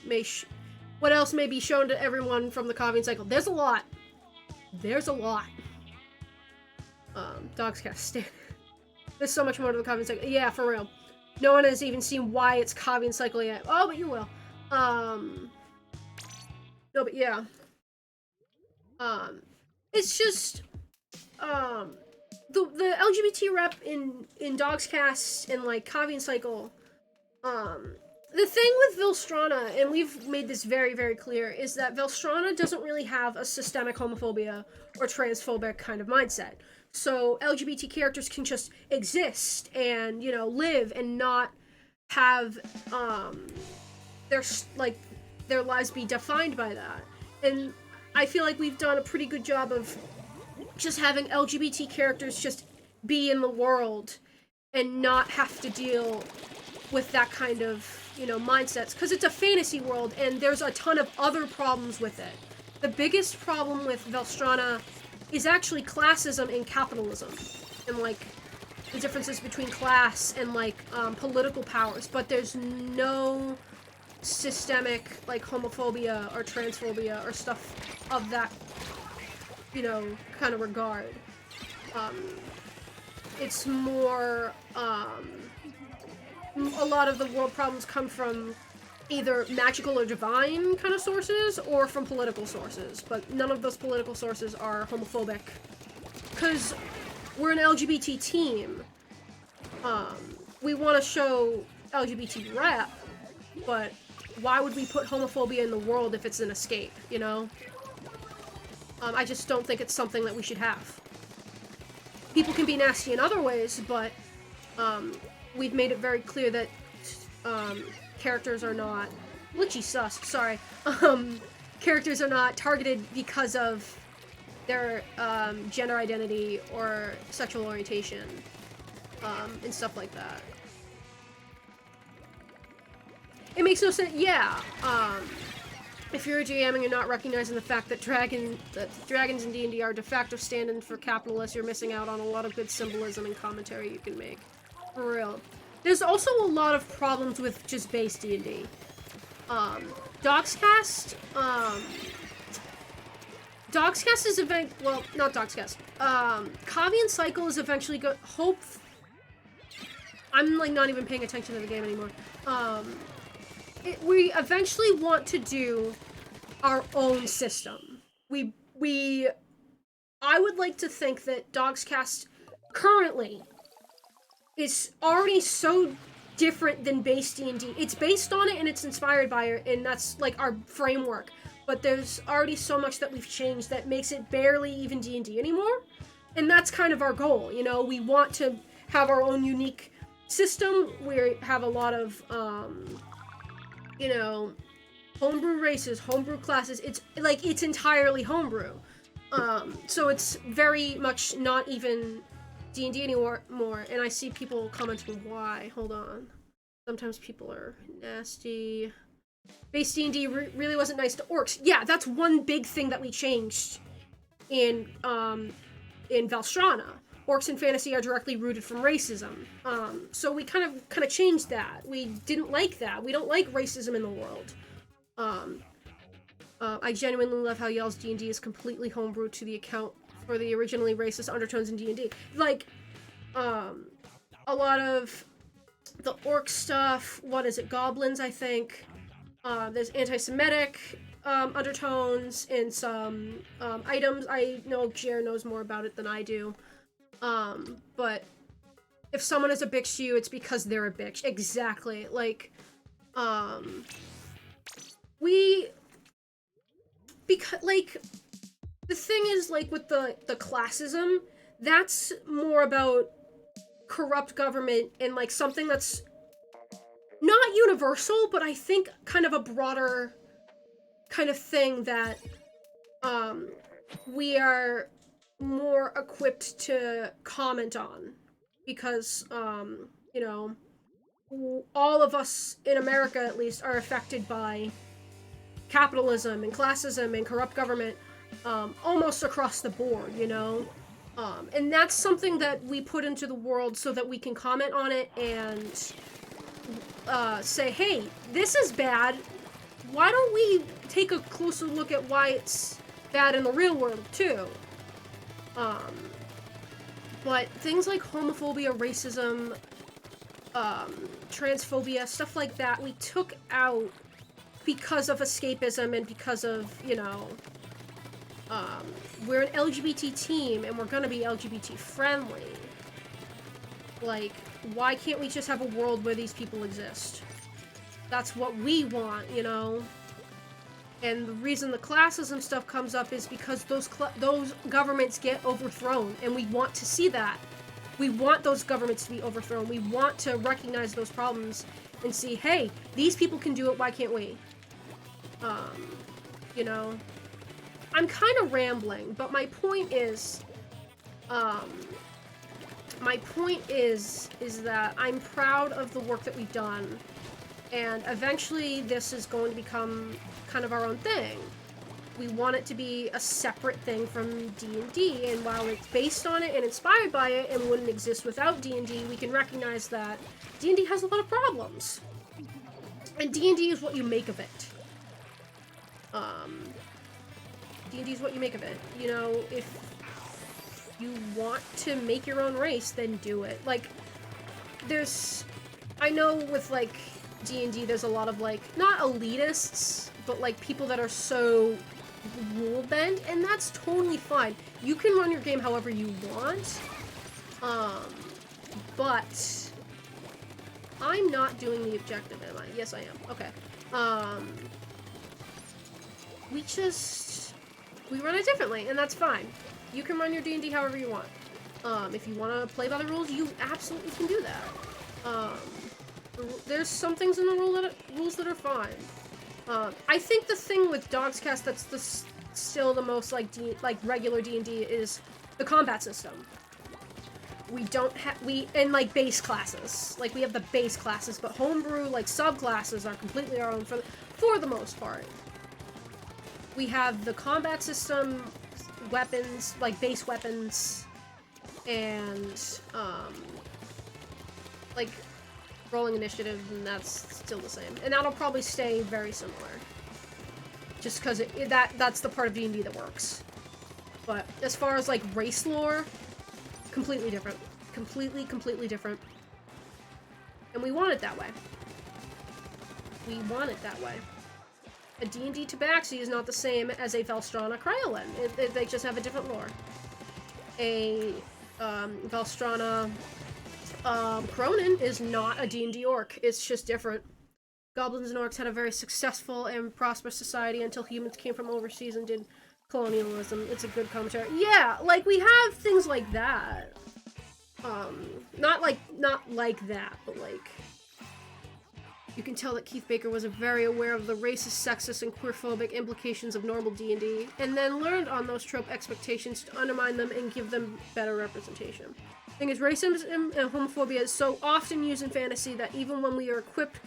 shown to everyone from the Coffee Cycle. There's a lot. Dogscast stand. There's so much more to the Coffee Cycle. Yeah, for real. No one has even seen why it's Coffee Cycle yet. Oh, but you will. No, but yeah. It's just, the LGBT rep in Dogscast and, like, Coffee Cycle, the thing with Vilstrana, and we've made this very, very clear, is that Vilstrana doesn't really have a systemic homophobia or transphobic kind of mindset. So LGBT characters can just exist and, live and not have, their lives be defined by that. And I feel like we've done a pretty good job of just having LGBT characters just be in the world and not have to deal with that kind of, mindsets. Because it's a fantasy world, and there's a ton of other problems with it. The biggest problem with Velstrana is actually classism and capitalism. And, like, the differences between class and, like, political powers. But there's no systemic, like, homophobia or transphobia or stuff of that, kind of regard. It's more, a lot of the world problems come from either magical or divine kind of sources or from political sources, but none of those political sources are homophobic. Because we're an LGBT team. We want to show LGBT rep, but why would we put homophobia in the world if it's an escape, I just don't think it's something that we should have. People can be nasty in other ways, but we've made it very clear that characters are not glitchy sus, sorry. Characters are not targeted because of their gender identity or sexual orientation, and stuff like that. It makes no sense. Yeah. If you're a GM and you're not recognizing the fact that dragons in D&D are de facto stand-in for capitalists, you're missing out on a lot of good symbolism and commentary you can make. For real. There's also a lot of problems with just base D&D. Dogscast, Dogscast is not Dogscast. Kavi and Cycle is eventually I'm, like, not even paying attention to the game anymore. We eventually want to do our own system. I would like to think that Dogscast currently is already so different than base D&D. It's based on it and it's inspired by it, and that's, like, our framework. But there's already so much that we've changed that makes it barely even D&D anymore. And that's kind of our goal, We want to have our own unique system. We have a lot of, homebrew races, homebrew classes. It's entirely homebrew. So it's very much not even D&D anymore, and I see people commenting why. Hold on. Sometimes people are nasty. Base D&D really wasn't nice to orcs. Yeah, that's one big thing that we changed in Valstrana. Orcs in fantasy are directly rooted from racism. So we kind of changed that. We didn't like that. We don't like racism in the world. I genuinely love how Yell's D&D is completely homebrew to the account for the originally racist undertones in D&D. Like, a lot of the orc stuff, goblins, I think. There's anti-Semitic undertones in some items. I know Jer knows more about it than I do. But if someone is a bitch to you, it's because they're a bitch. Exactly. Like, the thing is, like, with the classism, that's more about corrupt government and like something that's not universal, but I think kind of a broader kind of thing that we are more equipped to comment on because you know, all of us in America at least are affected by capitalism and classism and corrupt government almost across the board, you know? And that's something that we put into the world so that we can comment on it and say, hey, this is bad. Why don't we take a closer look at why it's bad in the real world, too? But things like homophobia, racism, transphobia, stuff like that, we took out because of escapism and because of, you know, we're an LGBT team and we're gonna be LGBT friendly. Like, why can't we just have a world where these people exist? That's what we want, you know? And the reason the classism stuff comes up is because those governments get overthrown, and we want to see that. We want those governments to be overthrown. We want to recognize those problems and see, hey, these people can do it, why can't we? You know? I'm kind of rambling, but my point is that I'm proud of the work that we've done, and eventually this is going to become kind of our own thing. We want it to be a separate thing from D&D, and while it's based on it and inspired by it and wouldn't exist without D&D, we can recognize that D&D has a lot of problems. And D&D is what you make of it. D&D is what you make of it. You know, if you want to make your own race, then do it. Like, I know with, like, D&D, there's a lot of, like, not elitists, but, like, people that are so rule-bent, and that's totally fine. You can run your game however you want, but I'm not doing the objective, am I? Yes, I am. Okay. We run it differently, and that's fine. You can run your D&D however you want. If you want to play by the rules, you absolutely can do that. There's some things in the rules that are fine. I think the thing with Dogs Cast that's still the most like regular D&D is the combat system. We don't have and like base classes. Like we have the base classes, but homebrew like subclasses are completely our own for the most part. We have the combat system, weapons, like base weapons, and like rolling initiative, and that's still the same. And that'll probably stay very similar. Just because that's the part of D&D that works. But as far as like race lore, completely different. Completely different. And we want it that way. We want it that way. A D&D Tabaxi is not the same as a Velstrana Cryolan. They just have a different lore. A Velstrana Cronin is not a D&D orc. It's just different. Goblins and orcs had a very successful and prosperous society until humans came from overseas and did colonialism. It's a good commentary. Yeah, like we have things like that. Not like that, but like you can tell that Keith Baker was very aware of the racist, sexist, and queerphobic implications of normal D&D, and then learned on those trope expectations to undermine them and give them better representation. The thing is, racism and homophobia is so often used in fantasy that even when we are equipped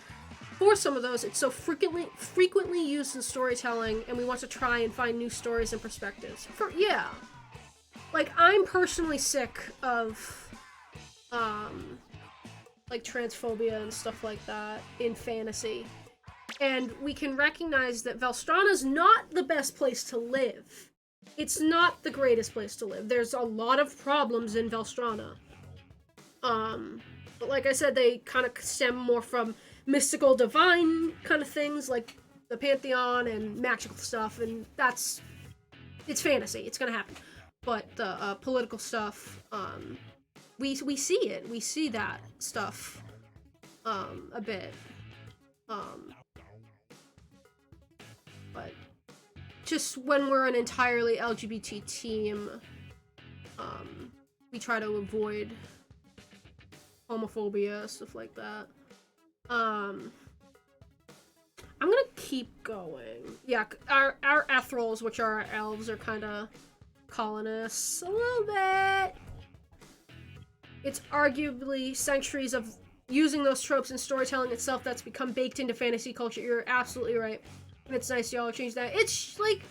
for some of those, it's so frequently used in storytelling, and we want to try and find new stories and perspectives. Yeah. Like, I'm personally sick of, like, transphobia and stuff like that in fantasy. And we can recognize that Velstrana's not the best place to live. It's not the greatest place to live. There's a lot of problems in Velstrana. But like I said, they kind of stem more from mystical, divine kind of things, like the Pantheon and magical stuff, and it's fantasy. It's gonna happen. But the political stuff, we see it. We see that stuff, a bit. But just when we're an entirely LGBT team, we try to avoid homophobia, stuff like that. I'm gonna keep going. Yeah, our Ethrals, which are our elves, are kind of colonists a little bit. It's arguably centuries of using those tropes in storytelling itself that's become baked into fantasy culture. You're absolutely right. And it's nice y'all change that. It's like,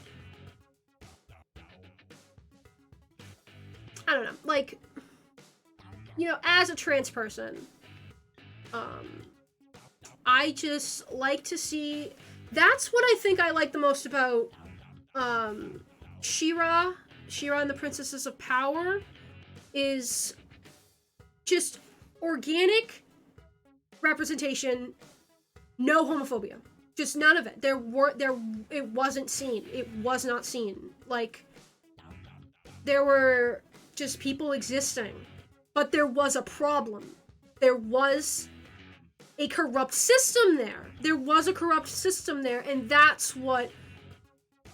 I don't know, like, you know, as a trans person, I just like to see, that's what I think I like the most about She-Ra and the Princesses of Power, is just organic representation, no homophobia, just none of it. It wasn't seen. It was not seen. Like, there were just people existing, but there was a problem. There was a corrupt system there. There was a corrupt system there, and that's what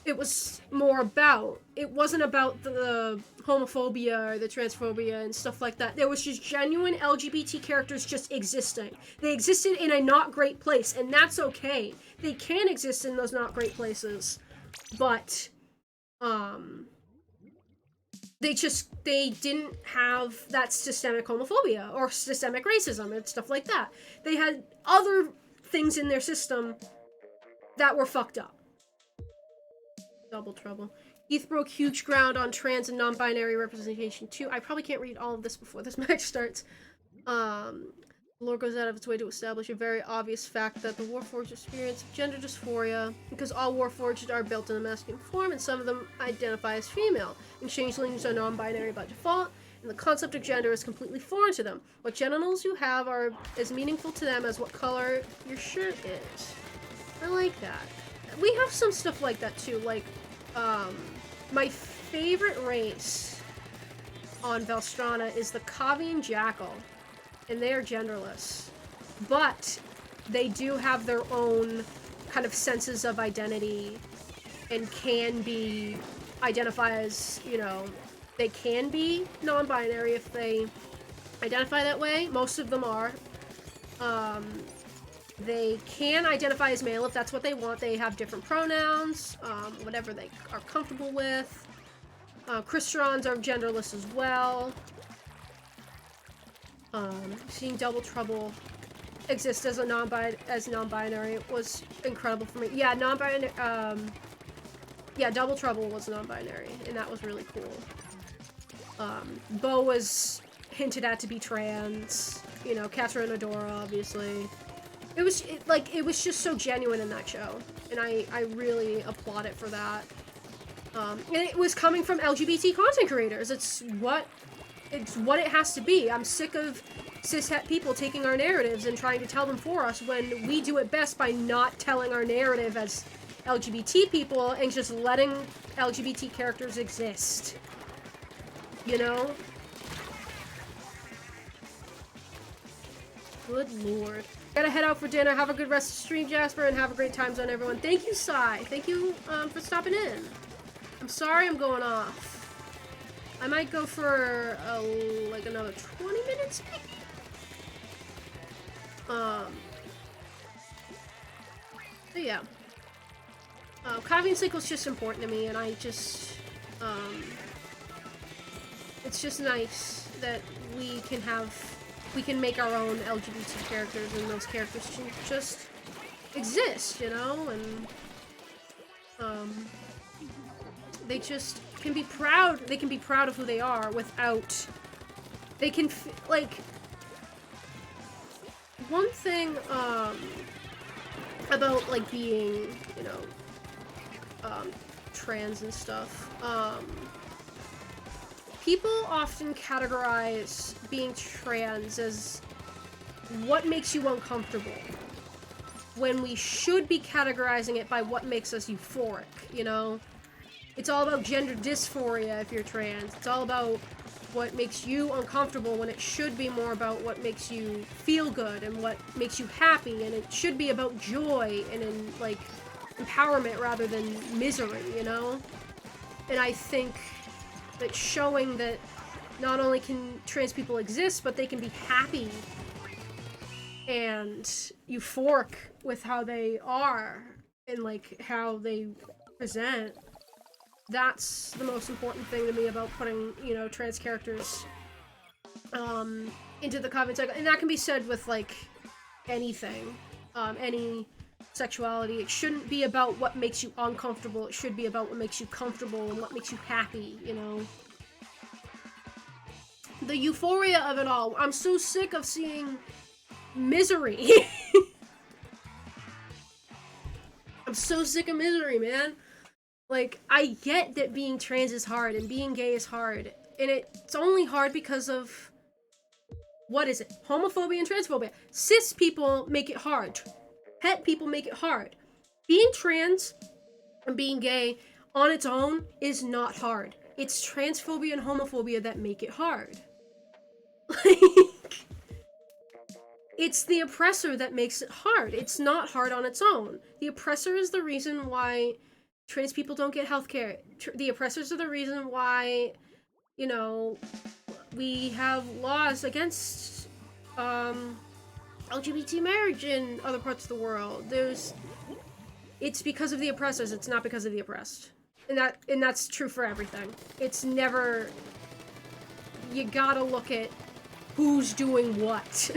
it was more about. It wasn't about the homophobia or the transphobia and stuff like that. There was just genuine LGBT characters just existing. They existed in a not great place, and that's okay. They can exist in those not great places, but they didn't have that systemic homophobia or systemic racism and stuff like that. They had other things in their system that were fucked up. Double trouble. Heath broke huge ground on trans and non-binary representation too. I probably can't read all of this before this match starts. Lore goes out of its way to establish a very obvious fact that the Warforged experience gender dysphoria because all Warforged are built in a masculine form and some of them identify as female, and changelings are non-binary by default, and the concept of gender is completely foreign to them. What genitals you have are as meaningful to them as what color your shirt is. I like that. We have some stuff like that too, like, my favorite race on Velstrana is the Kavian Jackal, and they are genderless, but they do have their own kind of senses of identity and can be identified as, you know, they can be non-binary if they identify that way. Most of them are. They can identify as male if that's what they want. They have different pronouns, whatever they are comfortable with. Christrons are genderless as well. Seeing Double Trouble exist as a non-binary was incredible for me. Yeah, non-binary. Yeah, Double Trouble was non-binary, and that was really cool. Bo was hinted at to be trans. You know, Catra and Adora, obviously. It was just so genuine in that show, and I really applaud it for that. And it was coming from LGBT content creators. It's what it has to be. I'm sick of cishet people taking our narratives and trying to tell them for us when we do it best by not telling our narrative as LGBT people and just letting LGBT characters exist. You know? Good lord. Gotta head out for dinner. Have a good rest of the stream, Jasper, and have a great time zone, everyone. Thank you, Sai. Thank you for stopping in. I'm sorry I'm going off. I might go for like another 20 minutes, maybe? But yeah. Kavian Cycle's just important to me, and I just, it's just nice that we can make our own LGBT characters, and those characters can just exist, you know, and, they just can be proud, they can be proud of who they are without, they can, like, one thing, about, like, being, you know, trans and stuff, people often categorize being trans as what makes you uncomfortable, when we should be categorizing it by what makes us euphoric, you know? It's all about gender dysphoria if you're trans. It's all about what makes you uncomfortable when it should be more about what makes you feel good and what makes you happy, and it should be about joy and like empowerment rather than misery, you know? And I think that showing that not only can trans people exist, but they can be happy and euphoric with how they are and like how they present. That's the most important thing to me about putting, you know, trans characters into the comic cycle. And that can be said with like anything, any sexuality. It shouldn't be about what makes you uncomfortable. It should be about what makes you comfortable and what makes you happy, you know? The euphoria of it all. I'm so sick of seeing misery. I'm so sick of misery, man. Like, I get that being trans is hard and being gay is hard. And it's only hard because of, what is it? Homophobia and transphobia. Cis people make it hard. Het people make it hard. Being trans and being gay on its own is not hard. It's transphobia and homophobia that make it hard. Like, it's the oppressor that makes it hard. It's not hard on its own. The oppressor is the reason why trans people don't get healthcare. The oppressors are the reason why, you know, we have laws against LGBT marriage in other parts of the world. It's because of the oppressors. It's not because of the oppressed. And that's true for everything. It's never, you gotta look at who's doing what.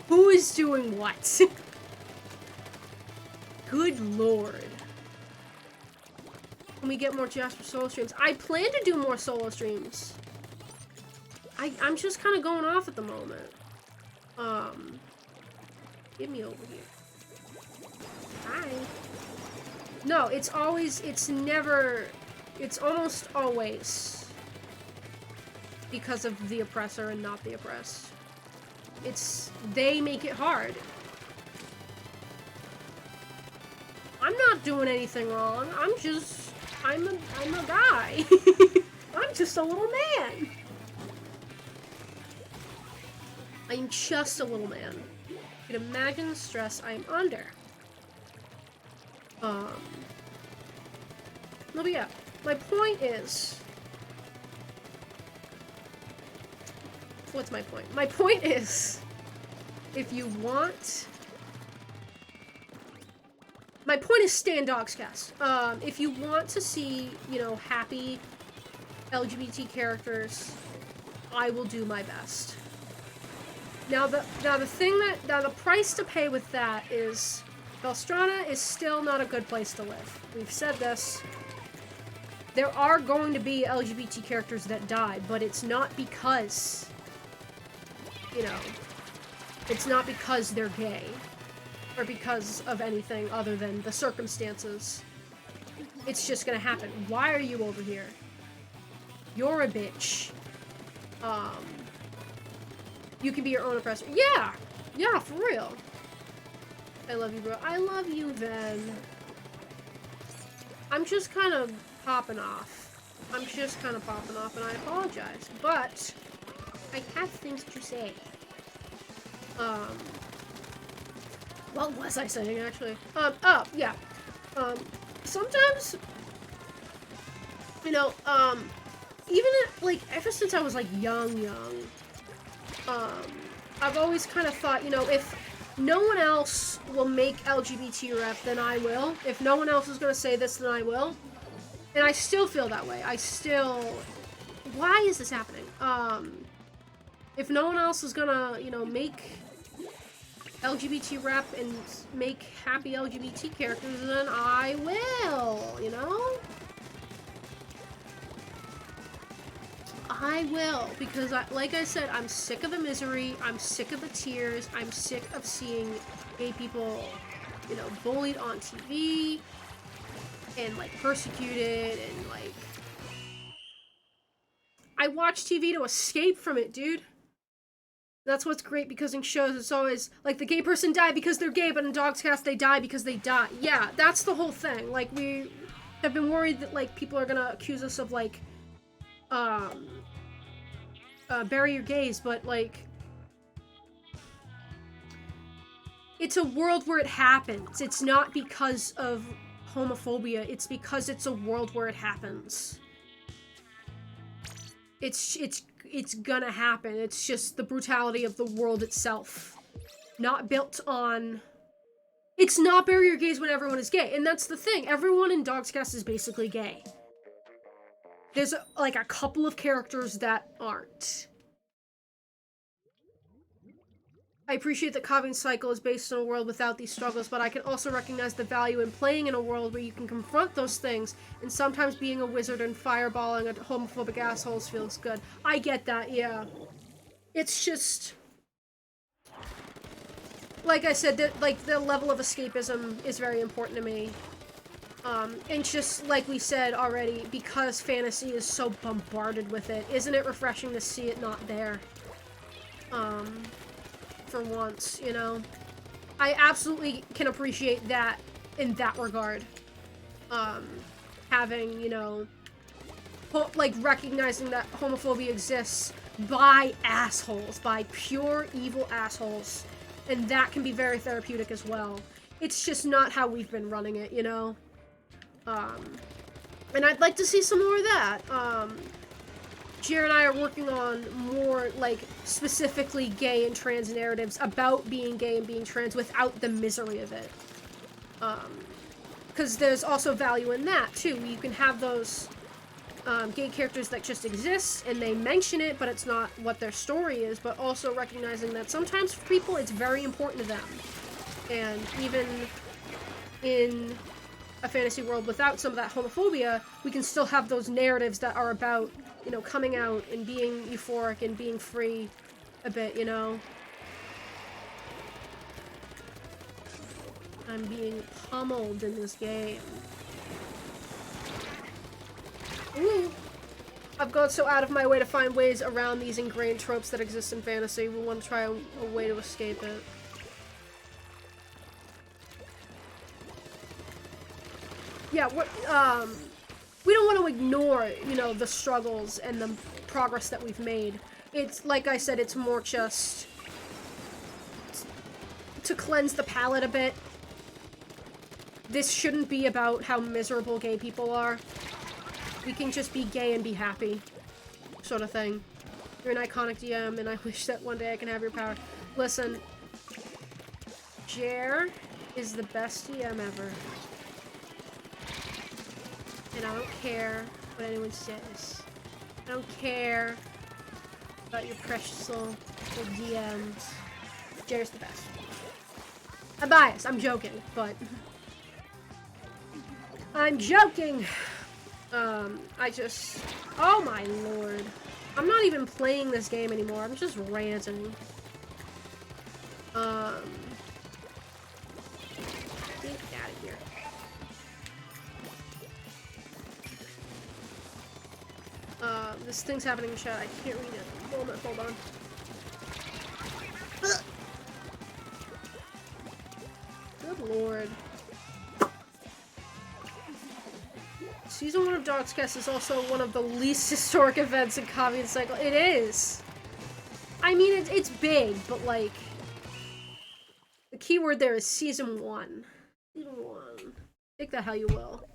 Who is doing what? Good lord. Can we get more Jasper solo streams? I plan to do more solo streams. I'm just kind of going off at the moment. Get me over here. Hi. No, it's almost always because of the oppressor and not the oppressed. They make it hard. I'm not doing anything wrong. I'm a guy. I'm just a little man. I'm just a little man. You can imagine the stress I'm under. Well, but yeah, my point is... What's my point? My point is, if you want... My point is stay in Dogscast. If you want to see, you know, happy LGBT characters, I will do my best. Now the price to pay with that is Belstrana is still not a good place to live. We've said this. There are going to be LGBT characters that die, but it's not because, you know, it's not because they're gay or because of anything other than the circumstances. It's just gonna happen. Why are you over here? You're a bitch. You can be your own oppressor. Yeah! Yeah, for real. I love you, bro. I love you, then. I'm just kind of popping off. I'm just kind of popping off, and I apologize. But, I have things to say. What was I saying, actually? Oh, yeah. Sometimes, you know, even, like, ever since I was, like, young, I've always kind of thought, you know, if no one else will make LGBT rep, then I will. If no one else is gonna say this, then I will. And I still feel that way. Why is this happening? If no one else is gonna, you know, make LGBT rep and make happy LGBT characters, then I will, you know? I will, because like I said, I'm sick of the misery, I'm sick of the tears, I'm sick of seeing gay people, you know, bullied on TV, and, like, persecuted, and, like... I watch TV to escape from it, dude. That's what's great, because in shows it's always, like, the gay person died because they're gay, but in Dogscast they die because they die. Yeah, that's the whole thing. Like, we have been worried that, like, people are gonna accuse us of, like, bury your gays, but, like, it's a world where it happens. It's not because of homophobia, it's because it's a world where it happens. It's it's gonna happen. It's just the brutality of the world itself. Not built on... It's not bury your gays when everyone is gay, and that's the thing. Everyone in Dogscast is basically gay. There's, like, a couple of characters that aren't. I appreciate that Kavi's cycle is based on a world without these struggles, but I can also recognize the value in playing in a world where you can confront those things, and sometimes being a wizard and fireballing at homophobic assholes feels good. I get that, yeah. It's just... Like I said, the level of escapism is very important to me. And just like we said already, because fantasy is so bombarded with it, isn't it refreshing to see it not there? For once, you know? I absolutely can appreciate that in that regard. Having, you know, like recognizing that homophobia exists by assholes, by pure evil assholes. And that can be very therapeutic as well. It's just not how we've been running it, you know? And I'd like to see some more of that. Jared and I are working on more, like, specifically gay and trans narratives about being gay and being trans without the misery of it. Because there's also value in that, too. You can have those gay characters that just exist, and they mention it, but it's not what their story is, but also recognizing that sometimes for people it's very important to them. And even in a fantasy world without some of that homophobia, we can still have those narratives that are about, you know, coming out and being euphoric and being free a bit, you know? I'm being pummeled in this game. Ooh. I've gone so out of my way to find ways around these ingrained tropes that exist in fantasy. We want to try a way to escape it. Yeah, we don't want to ignore, you know, the struggles and the progress that we've made. It's, like I said, it's more just to cleanse the palate a bit. This shouldn't be about how miserable gay people are. We can just be gay and be happy, sort of thing. You're an iconic DM, and I wish that one day I can have your power. Listen, Jer is the best DM ever. And I don't care what anyone says. I don't care about your precious little DMs. Jer's the best. I'm biased, I'm joking, but... I'm joking! I just... Oh my lord. I'm not even playing this game anymore, I'm just ranting. Get out of here. This thing's happening in chat, I can't read it. Hold on. Good lord. Season 1 of Dogscast is also one of the least historic events in Kavi and Cycle. It is! I mean, it's big, but like... The key word there is Season 1. Season 1. Take that how you will.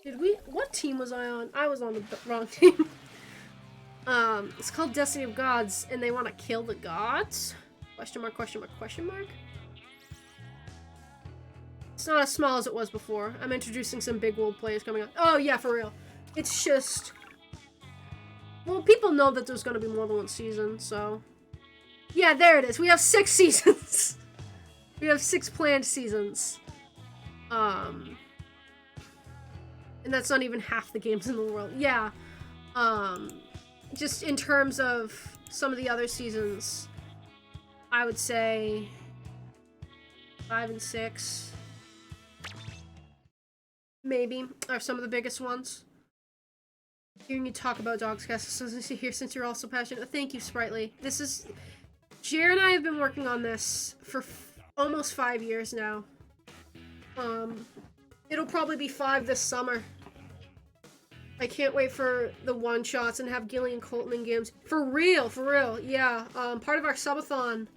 Did we... What team was I on? I was on the wrong team. It's called Destiny of Gods, and they want to kill the gods? Question mark, question mark, question mark? It's not as small as it was before. I'm introducing some big world players coming up. Oh, yeah, for real. It's just... Well, people know that there's gonna be more than one season, so... Yeah, there it is. We have 6 seasons. We have 6 planned seasons. And that's not even half the games in the world. Yeah. Just in terms of some of the other seasons, I would say 5 and 6. Maybe, are some of the biggest ones. Hearing you talk about Dogscast is nice to hear since you're also passionate. Thank you, Sprightly. This is... Jer and I have been working on this for almost 5 years now. It'll probably be 5 this summer. I can't wait for the one-shots and have Gilly and Colton in games. For real, yeah. Part of our subathon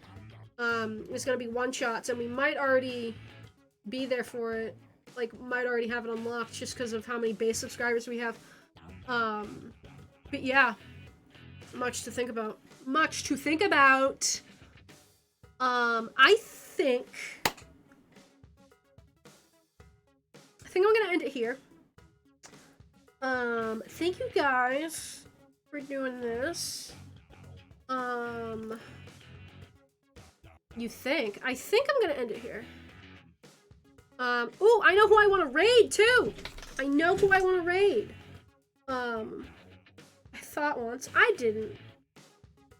is gonna be one-shots, and we might already be there for it. Like, might already have it unlocked just because of how many base subscribers we have. But yeah. Much to think about. Much to think about. I think I'm gonna end it here. Thank you guys for doing this. You think? I think I'm gonna end it here. Oh, I know who I want to raid too. I know who I want to raid. I thought once. I didn't.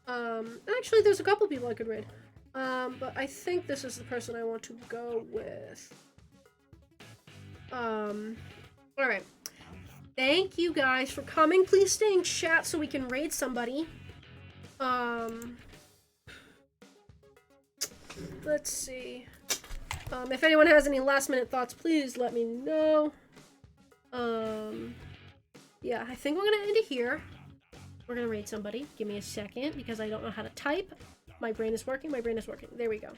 Actually, there's a couple people I could raid. But I think this is the person I want to go with. Alright. Thank you guys for coming. Please stay in chat so we can raid somebody. Let's see. If anyone has any last minute thoughts, please let me know. Yeah, I think we're gonna end it here. We're gonna raid somebody. Give me a second because I don't know how to type. My brain is working. My brain is working. There we go.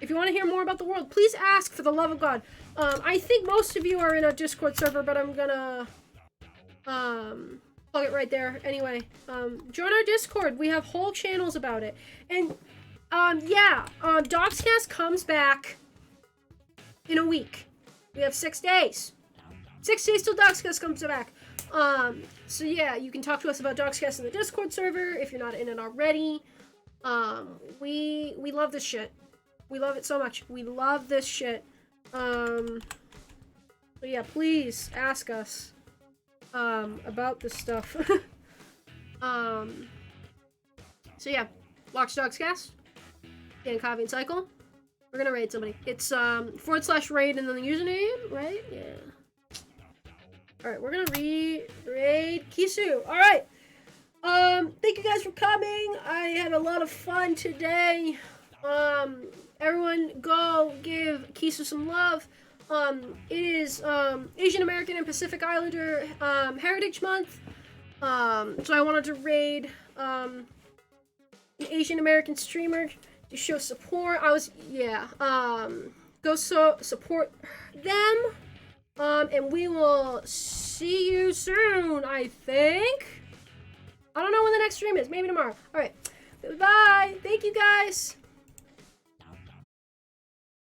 If you want to hear more about the world, please ask, for the love of God. I think most of you are in a Discord server, but I'm gonna plug it right there. Anyway, join our Discord. We have whole channels about it. And yeah, Dogscast comes back in a week. We have 6 days. 6 days till Dogscast comes back. So yeah, you can talk to us about Dogscast in the Discord server if you're not in it already. We love this shit. We love it so much. We love this shit. So yeah, please ask us about this stuff. So yeah, watch Dogscast and Coffee and Cycle. We're gonna raid somebody. It's /raid and then the username, right? Yeah. Alright, we're gonna raid Kisu. Alright. Thank you guys for coming. I had a lot of fun today. Everyone go give Kisu some love. It is Asian American and Pacific Islander Heritage Month. So I wanted to raid an Asian American streamer to show support. Go support them. And we will see you soon, I think. I don't know when the next stream is. Maybe tomorrow. Alright. Bye. Thank you, guys.